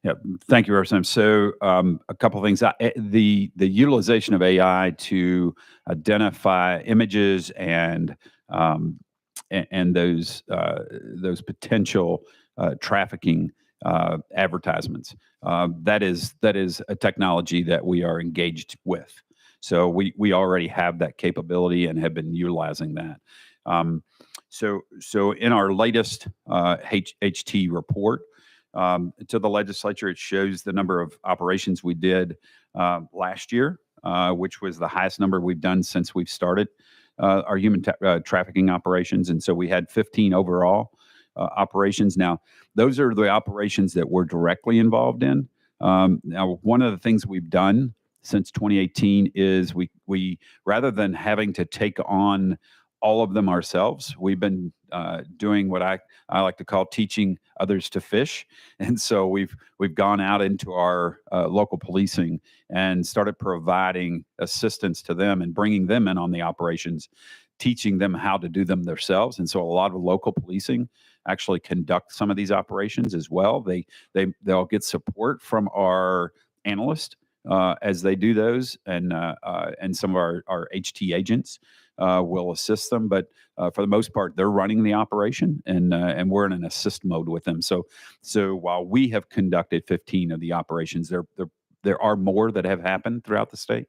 Yeah, thank you, Representative. So a couple of things. The utilization of AI to identify images and those potential trafficking advertisements, that is a technology that we are engaged with. So we already have that capability and have been utilizing that. So in our latest HT report to the legislature, it shows the number of operations we did last year, which was the highest number we've done since we've started our human trafficking operations. And so we had 15 overall operations. Now, those are the operations that we're directly involved in. Now, one of the things we've done since 2018 is we rather than having to take on all of them ourselves. We've been doing what I like to call teaching others to fish. And so we've gone out into our local policing and started providing assistance to them and bringing them in on the operations, teaching them how to do them themselves. And so a lot of local policing actually conduct some of these operations as well. They'll get support from our analysts as they do those, and some of our HT agents will assist them. But for the most part, they're running the operation, and we're in an assist mode with them. So while we have conducted 15 of the operations, there are more that have happened throughout the state.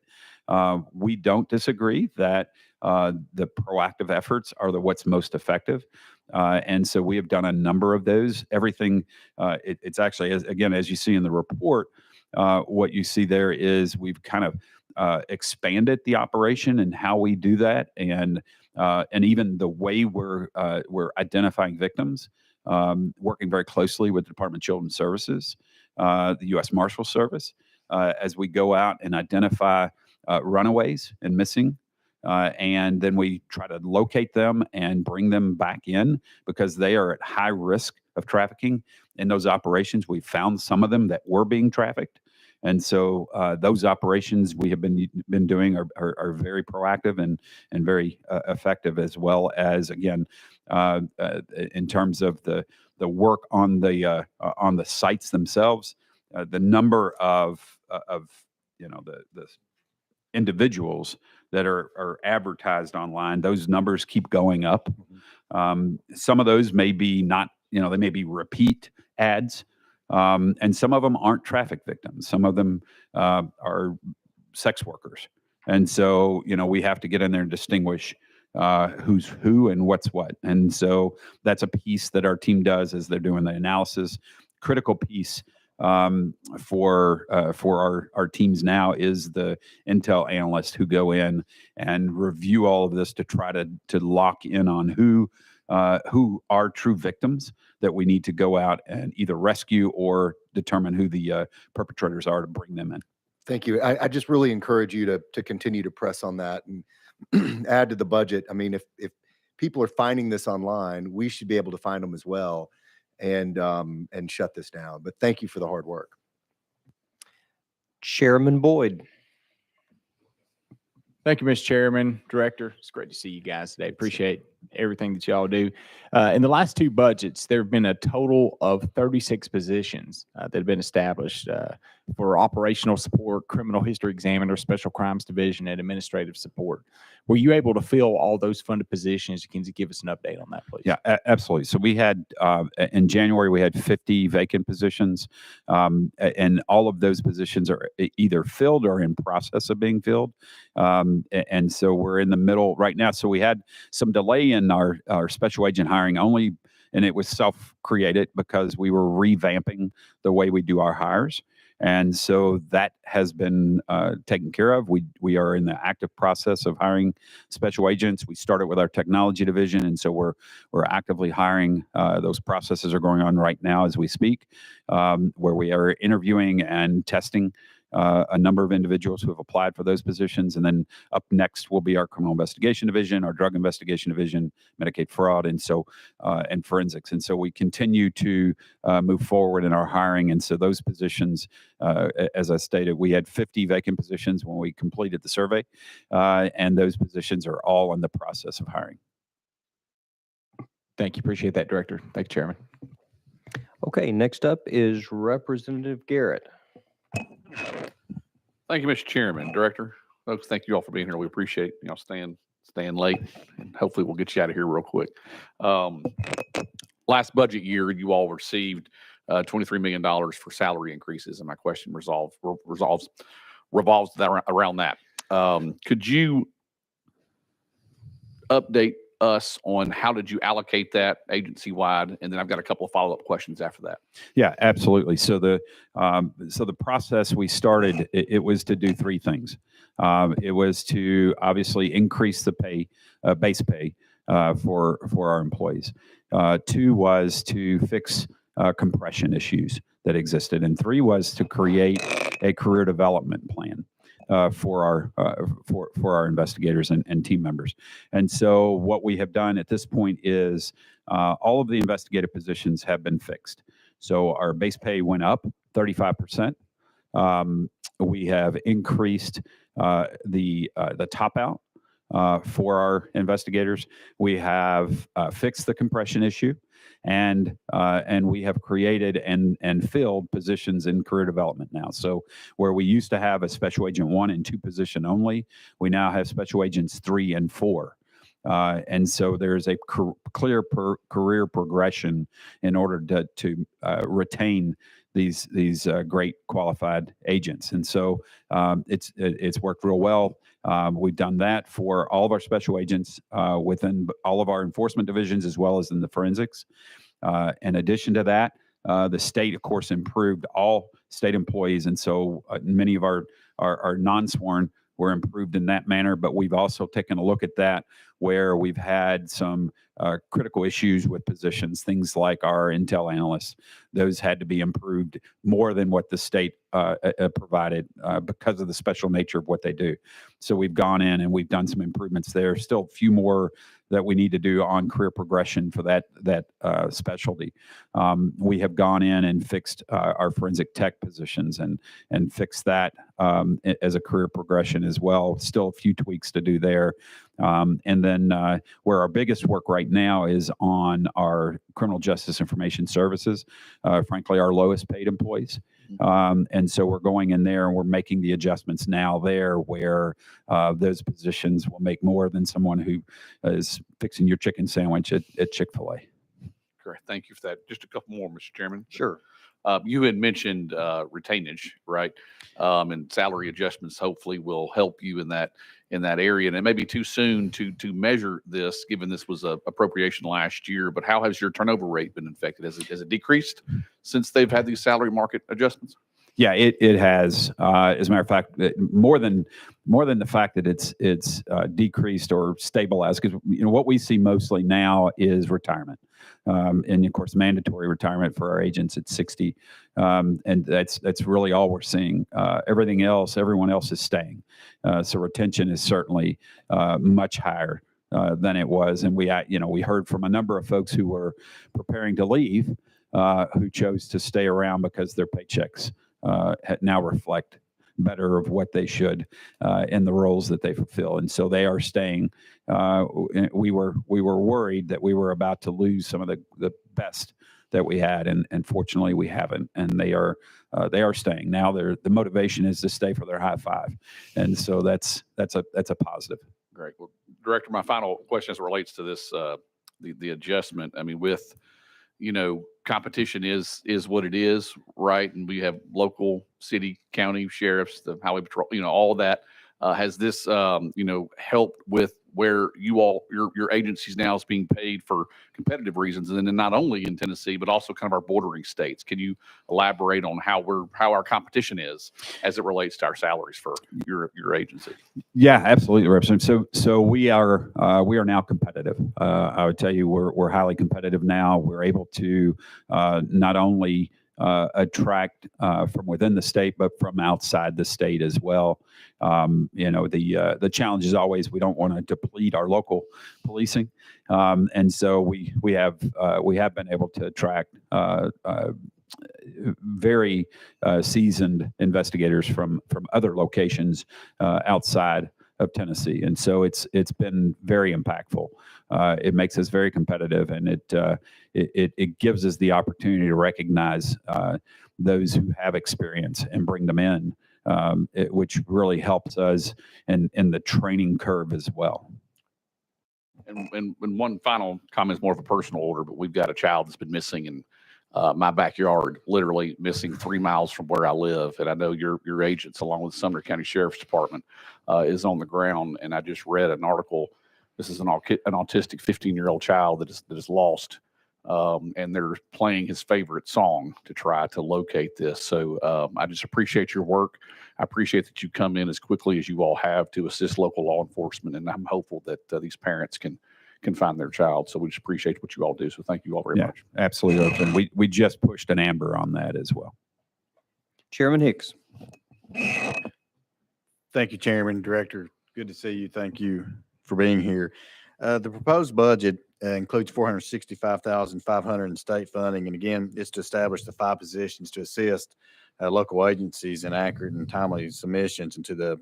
We don't disagree that the proactive efforts are what's most effective. And so we have done a number of those. Everything, it's actually, as you see in the report, what you see there is we've kind of expanded the operation and how we do that, and even the way we're identifying victims, working very closely with the Department of Children's Services, the U.S. Marshal Service, as we go out and identify runaways and missing. And then we try to locate them and bring them back in because they are at high risk of trafficking. In those operations, we found some of them that were being trafficked. And so those operations we have been doing are very proactive and very effective, as well as, again, in terms of the work on the sites themselves, the number of the individuals that are advertised online, those numbers keep going up. Some of those may be not, they may be repeat ads, and some of them aren't traffic victims. Some of them are sex workers. And so, we have to get in there and distinguish who's who and what's what. And so that's a piece that our team does as they're doing the analysis. Critical piece for our teams now is the intel analysts who go in and review all of this to try to lock in on who are true victims that we need to go out and either rescue or determine who the perpetrators are to bring them in. Thank you. I just really encourage you to continue to press on that and add to the budget. I mean, if people are finding this online, we should be able to find them as well and shut this down. But thank you for the hard work. Chairman Boyd. Thank you, Mr. Chairman, Director. It's great to see you guys today. Appreciate everything that y'all do. In the last two budgets, there have been a total of 36 positions that have been established for operational support, criminal history examiner, special crimes division, and administrative support. Were you able to fill all those funded positions? Can you give us an update on that, please? Yeah, absolutely. So we had, in January, we had 50 vacant positions, and all of those positions are either filled or in process of being filled. And so we're in the middle right now. So we had some delay in our special agent hiring only, and it was self-created because we were revamping the way we do our hires. And so that has been taken care of. We are in the active process of hiring special agents. We started with our technology division, and so we're actively hiring. Those processes are going on right now as we speak, where we are interviewing and testing a number of individuals who have applied for those positions. And then up next will be our criminal investigation division, our drug investigation division, Medicaid fraud, and so and forensics. And so we continue to move forward in our hiring. And so those positions, as I stated, we had 50 vacant positions when we completed the survey, and those positions are all in the process of hiring. Thank you. Appreciate that, Director. Thank you, Chairman. Okay, next up is Representative Garrett. Thank you, Mr. Chairman, Director. Folks, thank you all for being here. We appreciate staying late, and hopefully we'll get you out of here real quick. Last budget year, you all received $23 million for salary increases, and my question revolves around that. Could you update us on how did you allocate that agency-wide? And then I've got a couple of follow-up questions after that. Yeah, absolutely. So the process we started, it was to do three things. It was to obviously increase the pay, base pay for our employees. Two was to fix compression issues that existed. And three was to create a career development plan. for our investigators and team members. And so what we have done at this point is all of the investigative positions have been fixed. So our base pay went up 35%. We have increased the top out for our investigators. We have fixed the compression issue, and we have created and filled positions in career development now. So where we used to have a special agent 1 and 2 position only, we now have special agents 3 and 4. And so there's a clear career progression in order to retain these great qualified agents. And so it's worked real well. We've done that for all of our special agents within all of our enforcement divisions, as well as in the forensics. In addition to that, the state, of course, improved all state employees. And so many of our non-sworn were improved in that manner, but we've also taken a look at that where we've had some critical issues with positions, things like our intel analysts. Those had to be improved more than what the state provided because of the special nature of what they do. So we've gone in and we've done some improvements there. Still a few more that we need to do on career progression for that specialty. We have gone in and fixed our forensic tech positions and fixed that as a career progression as well. Still a few tweaks to do there. And then where our biggest work right now is on our criminal justice information services, frankly, our lowest paid employees. And so we're going in there and we're making the adjustments now there where those positions will make more than someone who is fixing your chicken sandwich at Chick-fil-A. Correct. Thank you for that. Just a couple more, Mr. Chairman. Sure. You had mentioned retainage, right? And salary adjustments hopefully will help you in that area. And it may be too soon to measure this, given this was a appropriation last year. But how has your turnover rate been affected? Has it decreased since they've had these salary market adjustments? Yeah, it has. As a matter of fact, more than the fact that it's decreased or stabilized, because what we see mostly now is retirement, and of course mandatory retirement for our agents at 60, and that's really all we're seeing. Everything else, everyone else is staying, so retention is certainly much higher than it was, and we heard from a number of folks who were preparing to leave who chose to stay around because their paychecks now reflect better of what they should in the roles that they fulfill, and so they are staying. We were worried that we were about to lose some of the best that we had, and fortunately we haven't. And they are staying now. The motivation is to stay for their high five, and so that's a positive. Great. Well, Director, my final question as it relates to this the adjustment. I mean, with competition is what it is, right? And we have local, city, county sheriffs, the highway patrol, all of that. Has this, helped with where your agencies now is being paid for competitive reasons, and then not only in Tennessee, but also kind of our bordering states? Can you elaborate on how our competition is as it relates to our salaries for your agency? Yeah, absolutely, Representative. So we are now competitive. I would tell you we're highly competitive now. We're able to not only attract from within the state, but from outside the state as well. The challenge is always we don't want to deplete our local policing, and so we have been able to attract very seasoned investigators from other locations outside of Tennessee, and so it's been very impactful. It makes us very competitive, and it gives us the opportunity to recognize those who have experience and bring them in, which really helps us in the training curve as well. And one final comment is more of a personal order, but we've got a child that's been missing in my backyard, literally missing 3 miles from where I live. And I know your agents, along with Sumner County Sheriff's Department, is on the ground. And I just read an article. This is an autistic 15-year-old child that is lost, and they're playing his favorite song to try to locate this. So I just appreciate your work. I appreciate that you come in as quickly as you all have to assist local law enforcement, and I'm hopeful that these parents can find their child. So we just appreciate what you all do. So thank you all very much. Absolutely. And we just pushed an amber on that as well. Chairman Hicks. Thank you, Chairman, Director. Good to see you. Thank you for being here. The proposed budget includes $465,500 in state funding. And again, it's to establish the 5 positions to assist local agencies in accurate and timely submissions into the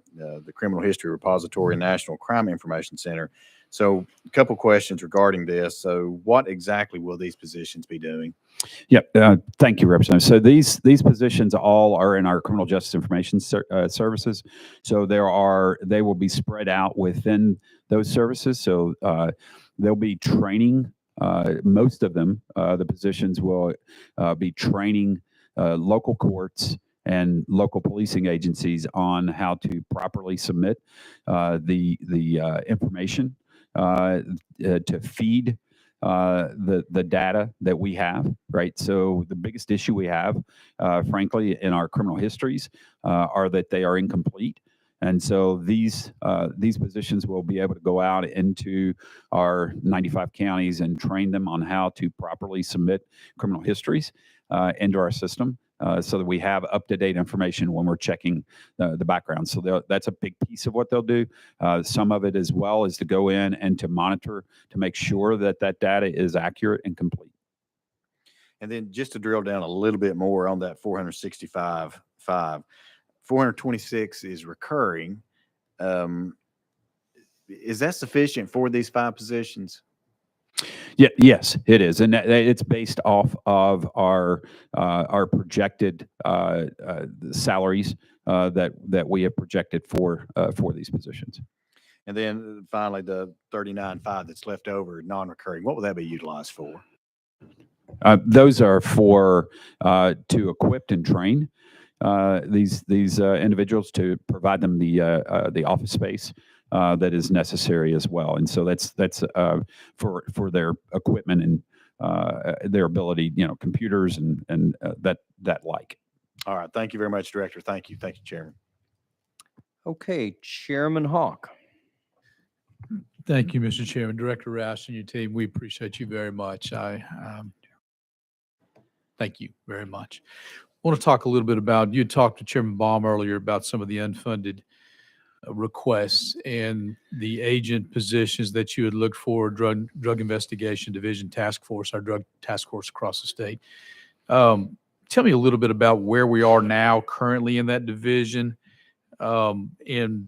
Criminal History Repository and National Crime Information Center. So a couple questions regarding this. So what exactly will these positions be doing? Yep. Thank you, Representative. So these positions all are in our criminal justice information services. So they will be spread out within those services. So they'll be training. Most of them, the positions will be training local courts and local policing agencies on how to properly submit the information to feed the data that we have, right? So the biggest issue we have, frankly, in our criminal histories are that they are incomplete. And so these positions will be able to go out into our 95 counties and train them on how to properly submit criminal histories into our system. So that we have up-to-date information when we're checking the background. So that's a big piece of what they'll do. Some of it as well is to go in and to monitor to make sure that that data is accurate and complete. And then just to drill down a little bit more on that 465.5, 426 is recurring. Is that sufficient for these 5 positions? Yeah, yes, it is, and it's based off of our projected salaries that we have projected for these positions. And then finally, the 39.5 that's left over, non-recurring, what will that be utilized for? Those are for to equip and train these individuals, to provide them the office space that is necessary as well. And so that's for their equipment and their ability, computers and that like. All right. Thank you very much, Director. Thank you. Thank you, Chairman. Okay, Chairman Hawk. Thank you, Mr. Chairman. Director Roush and your team, we appreciate you very much. Thank you very much. I want to talk a little bit about, you talked to Chairman Baum earlier about some of the unfunded requests and the agent positions that you had looked for, drug investigation division task force, our drug task force across the state. Tell me a little bit about where we are now currently in that division. And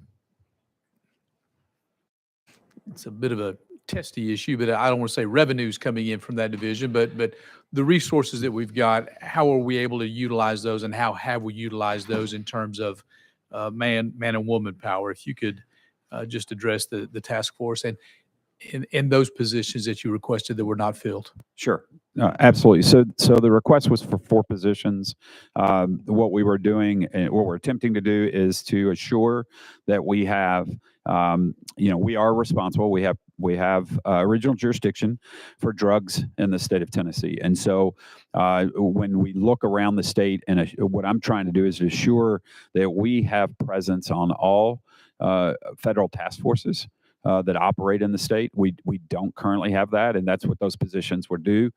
it's a bit of a testy issue, but I don't want to say revenues coming in from that division, but the resources that we've got, how are we able to utilize those, and how have we utilized those in terms of man and woman power? If you could just address the task force and those positions that you requested that were not filled. Sure. Absolutely. So the request was for 4 positions. What we were doing and what we're attempting to do is to assure that we have, we are responsible. We have original jurisdiction for drugs in the state of Tennessee. And so when we look around the state, and what I'm trying to do is assure that we have presence on all federal task forces that operate in the state. We don't currently have that, and that's what those positions would do,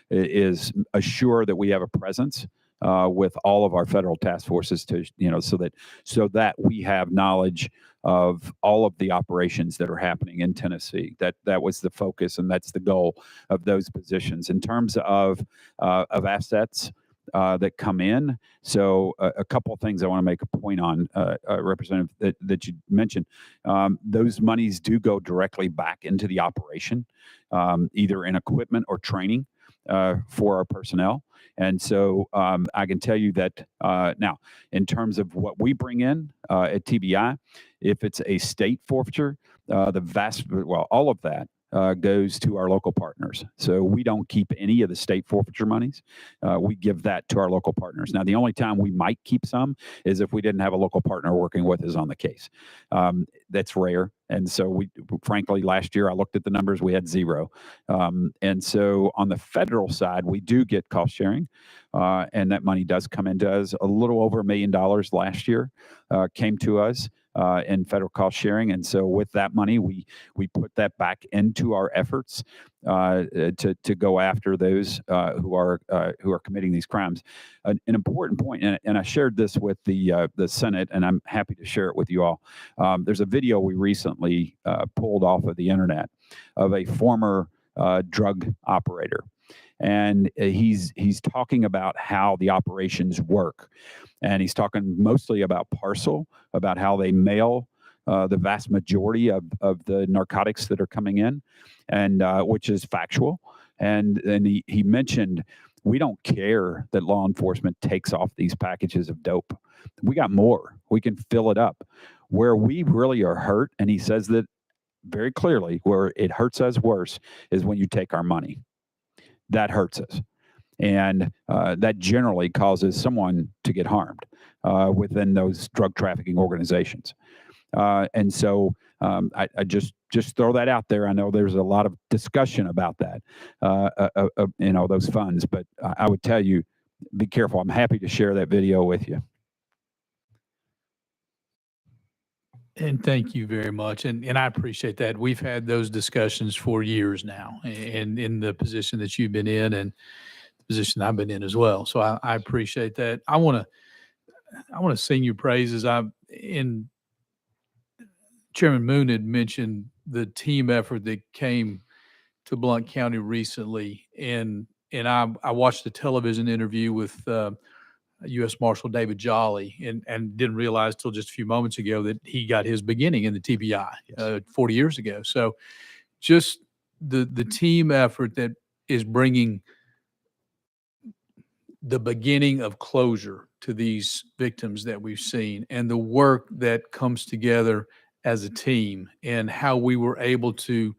is assure that we have a presence with all of our federal task forces to, so that we have knowledge of all of the operations that are happening in Tennessee. That was the focus, and that's the goal of those positions. In terms of assets that come in. So a couple of things I want to make a point on, Representative, that you mentioned. Those monies do go directly back into the operation, either in equipment or training for our personnel. And so I can tell you that now, in terms of what we bring in at TBI, if it's a state forfeiture, all of that goes to our local partners. So we don't keep any of the state forfeiture monies. We give that to our local partners. Now, the only time we might keep some is if we didn't have a local partner working with us on the case. That's rare. And so frankly, last year I looked at the numbers, we had 0. And so on the federal side, we do get cost sharing, and that money does come into us. A little over $1 million last year came to us in federal cost sharing. And so with that money, we put that back into our efforts to go after those who are committing these crimes. An important point, and I shared this with the Senate, and I'm happy to share it with you all. There's a video we recently pulled off of the internet of a former drug operator. And he's talking about how the operations work. And he's talking mostly about parcel, about how they mail the vast majority of the narcotics that are coming in, and which is factual. And he mentioned, we don't care that law enforcement takes off these packages of dope. We got more. We can fill it up. Where we really are hurt, and he says that very clearly, where it hurts us worse is when you take our money. That hurts us. And that generally causes someone to get harmed within those drug trafficking organizations. And so I just throw that out there. I know there's a lot of discussion about that, those funds, but I would tell you, be careful. I'm happy to share that video with you. And thank you very much. And I appreciate that. We've had those discussions for years now, and in the position that you've been in and the position I've been in as well. So I appreciate that. I want to sing your praises. Chairman Moon had mentioned the team effort that came to Blount County recently. And I watched a television interview with U.S. Marshal David Jolly, and didn't realize till just a few moments ago that he got his beginning in the TBI 40 years ago. So just the team effort that is bringing the beginning of closure to these victims that we've seen, and the work that comes together as a team, and how we were able to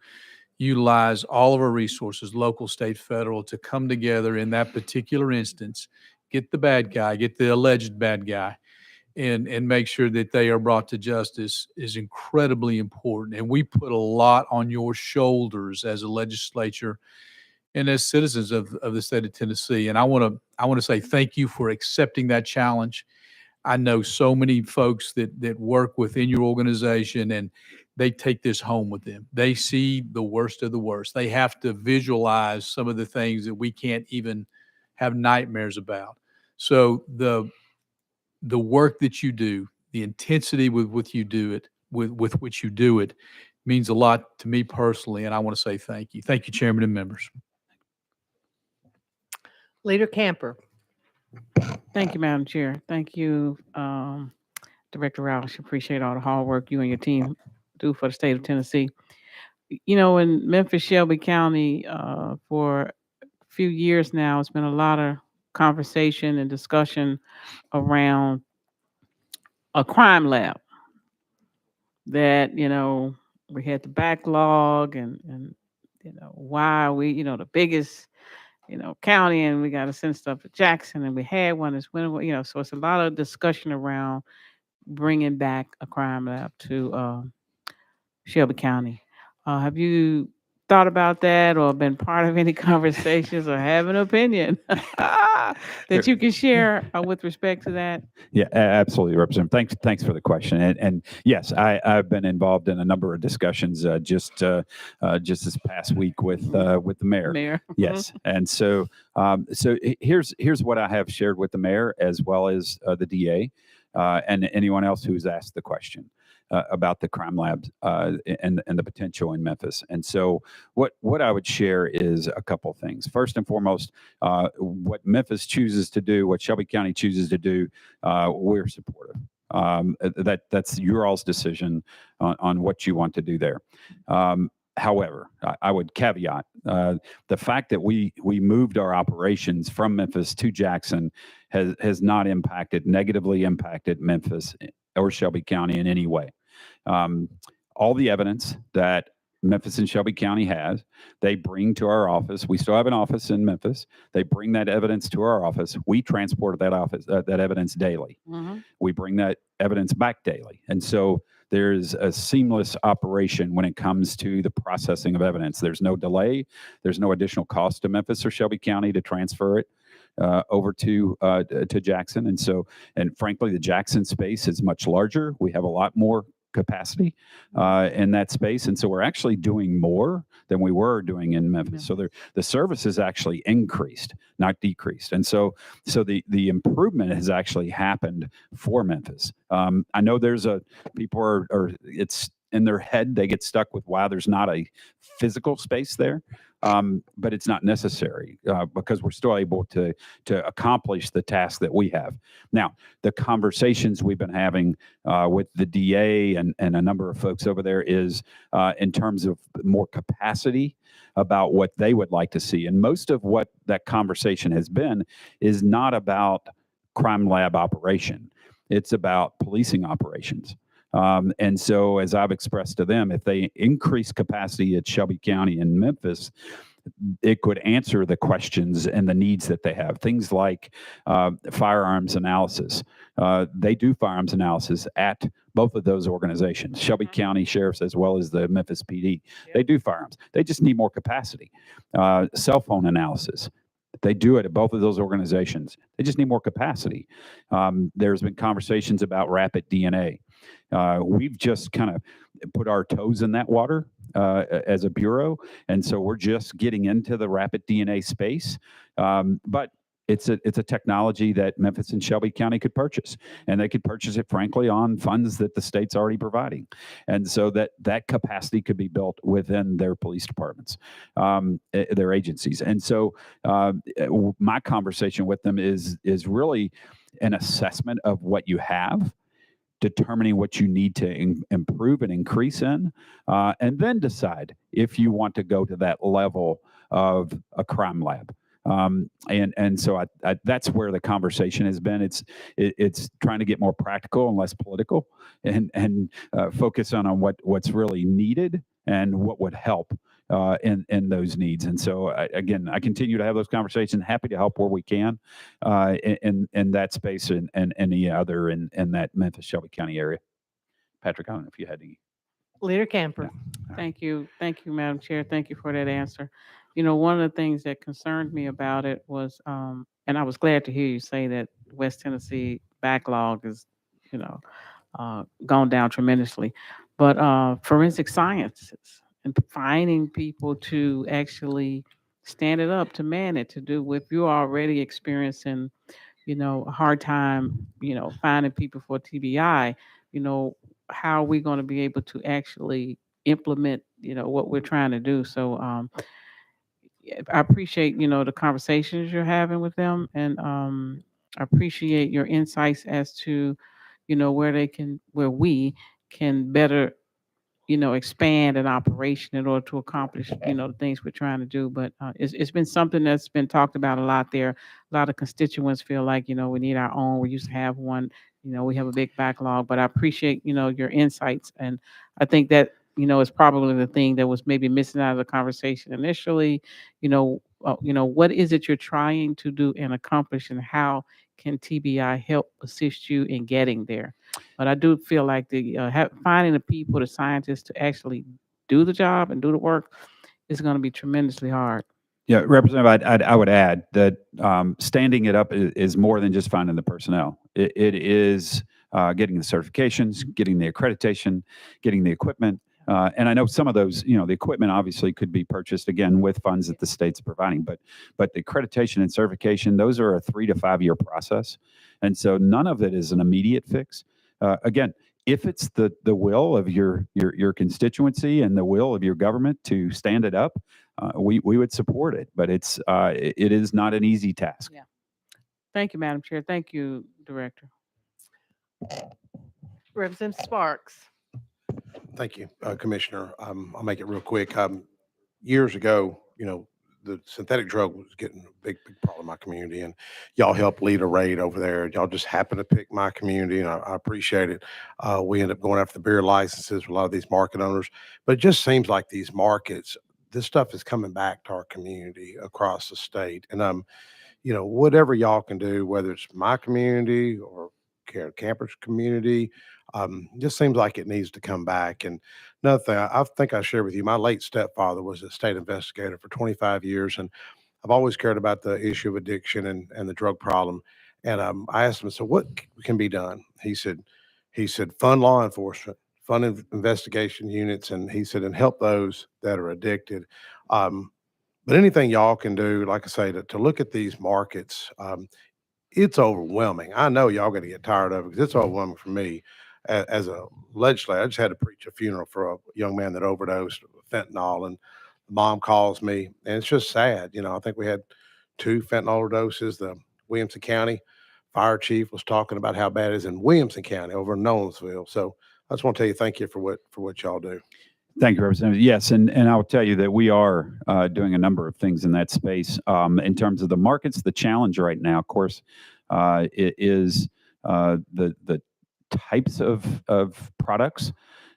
utilize all of our resources, local, state, federal, to come together in that particular instance, get the bad guy, get the alleged bad guy, and make sure that they are brought to justice is incredibly important. And we put a lot on your shoulders as a legislature and as citizens of the state of Tennessee. And I want to say thank you for accepting that challenge. I know so many folks that work within your organization, and they take this home with them. They see the worst of the worst. They have to visualize some of the things that we can't even have nightmares about. So the work that you do, the intensity with which you do it, with which you do it, means a lot to me personally, and I want to say thank you. Thank you, Chairman and members. Leader Camper. Thank you, Madam Chair. Thank you, Director Roush. Appreciate all the hard work you and your team do for the state of Tennessee. You know, in Memphis, Shelby County, for a few years now, it's been a lot of conversation and discussion around a crime lab that, we had the backlog and why we, the biggest, county, and we got to send stuff to Jackson, and we had one this winter, so it's a lot of discussion around bringing back a crime lab to Shelby County. Have you thought about that, or been part of any conversations, or have an opinion that you can share with respect to that? Yeah, absolutely, Representative. Thanks for the question. And yes, I've been involved in a number of discussions just this past week with the mayor. Mayor. Yes, and so here's what I have shared with the mayor, as well as the DA and anyone else who's asked the question about the crime labs and the potential in Memphis. And so what I would share is a couple things. First and foremost, what Memphis chooses to do, what Shelby County chooses to do, we're supportive. That's your all's decision on what you want to do there. However, I would caveat the fact that we moved our operations from Memphis to Jackson has not negatively impacted Memphis or Shelby County in any way. All the evidence that Memphis and Shelby County has, they bring to our office. We still have an office in Memphis. They bring that evidence to our office. We transport that evidence daily. Mm-hmm. We bring that evidence back daily. And so there's a seamless operation when it comes to the processing of evidence. There's no delay. There's no additional cost to Memphis or Shelby County to transfer it. over to Jackson. And so, and frankly, the Jackson space is much larger. We have a lot more capacity in that space. And so we're actually doing more than we were doing in Memphis. So the service has actually increased, not decreased. And so the improvement has actually happened for Memphis. I know people are it's in their head, they get stuck with why there's not a physical space there. But it's not necessary because we're still able to accomplish the task that we have. Now, the conversations we've been having with the DA and a number of folks over there is in terms of more capacity about what they would like to see. And most of what that conversation has been is not about crime lab operation. It's about policing operations. And so, as I've expressed to them, if they increase capacity at Shelby County and Memphis, it could answer the questions and the needs that they have. Things like firearms analysis. They do firearms analysis at both of those organizations, Shelby County Sheriff's as well as the Memphis PD. They do firearms. They just need more capacity. Cell phone analysis. They do it at both of those organizations. They just need more capacity. There's been conversations about rapid DNA. We've just kind of put our toes in that water as a bureau, and so we're just getting into the rapid DNA space. But it's a technology that Memphis and Shelby County could purchase, and they could purchase it, frankly, on funds that the state's already providing, and so that capacity could be built within their police departments, their agencies. And so my conversation with them is really an assessment of what you have, determining what you need to improve and increase in, and then decide if you want to go to that level of a crime lab. And so that's where the conversation has been. It's trying to get more practical and less political, and focus on what's really needed and what would help in those needs. And so again, I continue to have those conversations. Happy to help where we can in that space and any other in that Memphis Shelby County area. Patrick, I don't know if you had any. Leader Camper. Thank you, Madam Chair. Thank you for that answer. You know, one of the things that concerned me about it was, and I was glad to hear you say that West Tennessee backlog is, gone down tremendously. But forensic sciences and finding people to actually stand it up, to man it, to do if you're already experiencing, a hard time, finding people for TBI, how are we going to be able to actually implement, what we're trying to do? So I appreciate, the conversations you're having with them, and I appreciate your insights as to, where we can better, expand an operation in order to accomplish, the things we're trying to do. But it's been something that's been talked about a lot there. A lot of constituents feel like, we need our own. We used to have one, we have a big backlog, but I appreciate, your insights. And I think that, is probably the thing that was maybe missing out of the conversation initially. What is it you're trying to do and accomplish, and how can TBI help assist you in getting there? But I do feel like finding the people, the scientists to actually do the job and do the work is going to be tremendously hard. Yeah, Representative, I would add that standing it up is more than just finding the personnel. It is getting the certifications, getting the accreditation, getting the equipment. And I know some of those, the equipment obviously could be purchased again with funds that the state's providing, but the accreditation and certification, those are a 3 to 5 year process. And so none of it is an immediate fix. Again, if it's the will of your constituency and the will of your government to stand it up, we would support it, but it is not an easy task. Yeah. Thank you, Madam Chair. Thank you, Director. Representative Sparks. Thank you, Commissioner. I'll make it real quick. Years ago, the synthetic drug was getting a big problem in my community, and y'all helped lead a raid over there. Y'all just happened to pick my community, and I appreciate it. We ended up going after the beer licenses for a lot of these market owners, but it just seems like these markets, this stuff is coming back to our community across the state. And whatever y'all can do, whether it's my community or Karen Camper's community, just seems like it needs to come back. And another thing, I think I shared with you, my late stepfather was a state investigator for 25 years. And I've always cared about the issue of addiction and the drug problem. And I asked him, so what can be done? He said, fund law enforcement, fund investigation units, and he said, and help those that are addicted. But anything y'all can do, like I say, to look at these markets, it's overwhelming. I know y'all going to get tired of it because it's overwhelming for me as a legislator. I just had to preach a funeral for a young man that overdosed with fentanyl, and the mom calls me, and it's just sad. You know, I think we had 2 fentanyl overdoses. The Williamson County fire chief was talking about how bad it is in Williamson County over in Nolensville. So I just want to tell you thank you for what y'all do. Thank you, Representative. Yes, and I'll tell you that we are doing a number of things in that space. In terms of the markets, the challenge right now, of course, it is the types of products.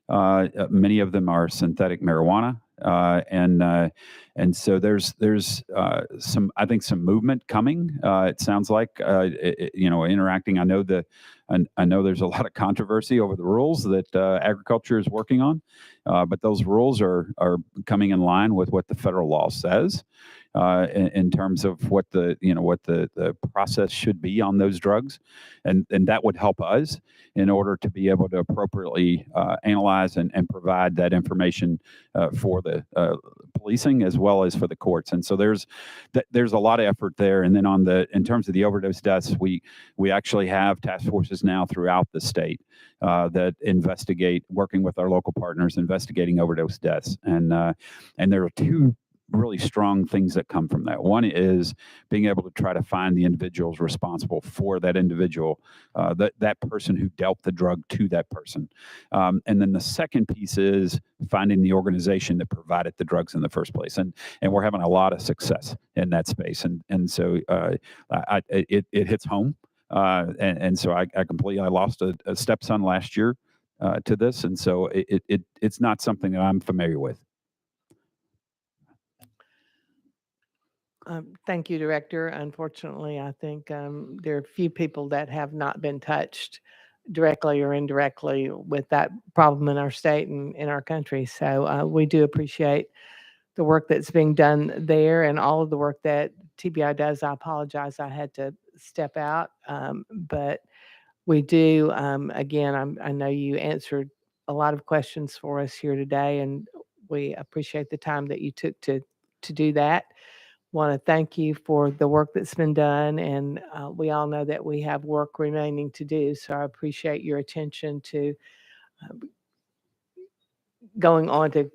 Many of them are synthetic marijuana, and so there's some, I think, some movement coming. It sounds like interacting. I know there's a lot of controversy over the rules that agriculture is working on, but those rules are coming in line with what the federal law says in terms of what the process should be on those drugs, and that would help us in order to be able to appropriately analyze and provide that information for the policing as well as for the courts. And so there's a lot of effort there. And then in terms of the overdose deaths, we actually have task forces now throughout the state that investigate, working with our local partners, investigating overdose deaths. And there are 2 really strong things that come from that. One is being able to try to find the individuals responsible for that individual, that person who dealt the drug to that person. And then the second piece is finding the organization that provided the drugs in the first place. And we're having a lot of success in that space. And so it hits home. And so I lost a stepson last year to this. And so it's not something that I'm familiar with. Thank you, Director. Unfortunately, I think there are few people that have not been touched directly or indirectly with that problem in our state and in our country. So we do appreciate the work that's being done there and all of the work that TBI does. I apologize, I had to step out, but we do, again, I know you answered a lot of questions for us here today, and we appreciate the time that you took to do that. Want to thank you for the work that's been done, and we all know that we have work remaining to do, so I appreciate your attention to going on to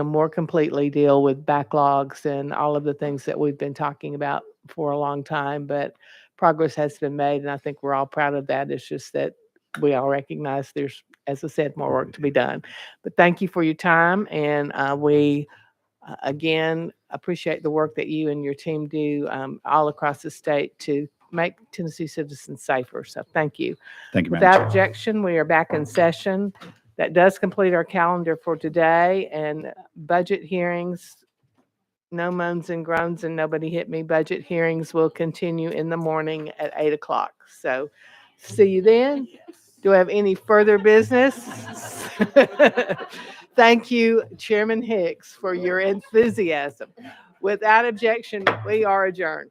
more completely deal with backlogs and all of the things that we've been talking about for a long time. But progress has been made, and I think we're all proud of that. It's just that we all recognize there's, as I said, more work to be done. But thank you for your time, and we again appreciate the work that you and your team do all across the state to make Tennessee citizens safer. So thank you. Thank you, Madam Without Chair. objection, we are back in session. That does complete our calendar for today, and budget hearings, no moans and groans and nobody hit me. Budget hearings will continue in the morning at 8 o'clock. So see you then. Do I have any further business? Thank you, Chairman Hicks, for your enthusiasm. Without objection, we are adjourned.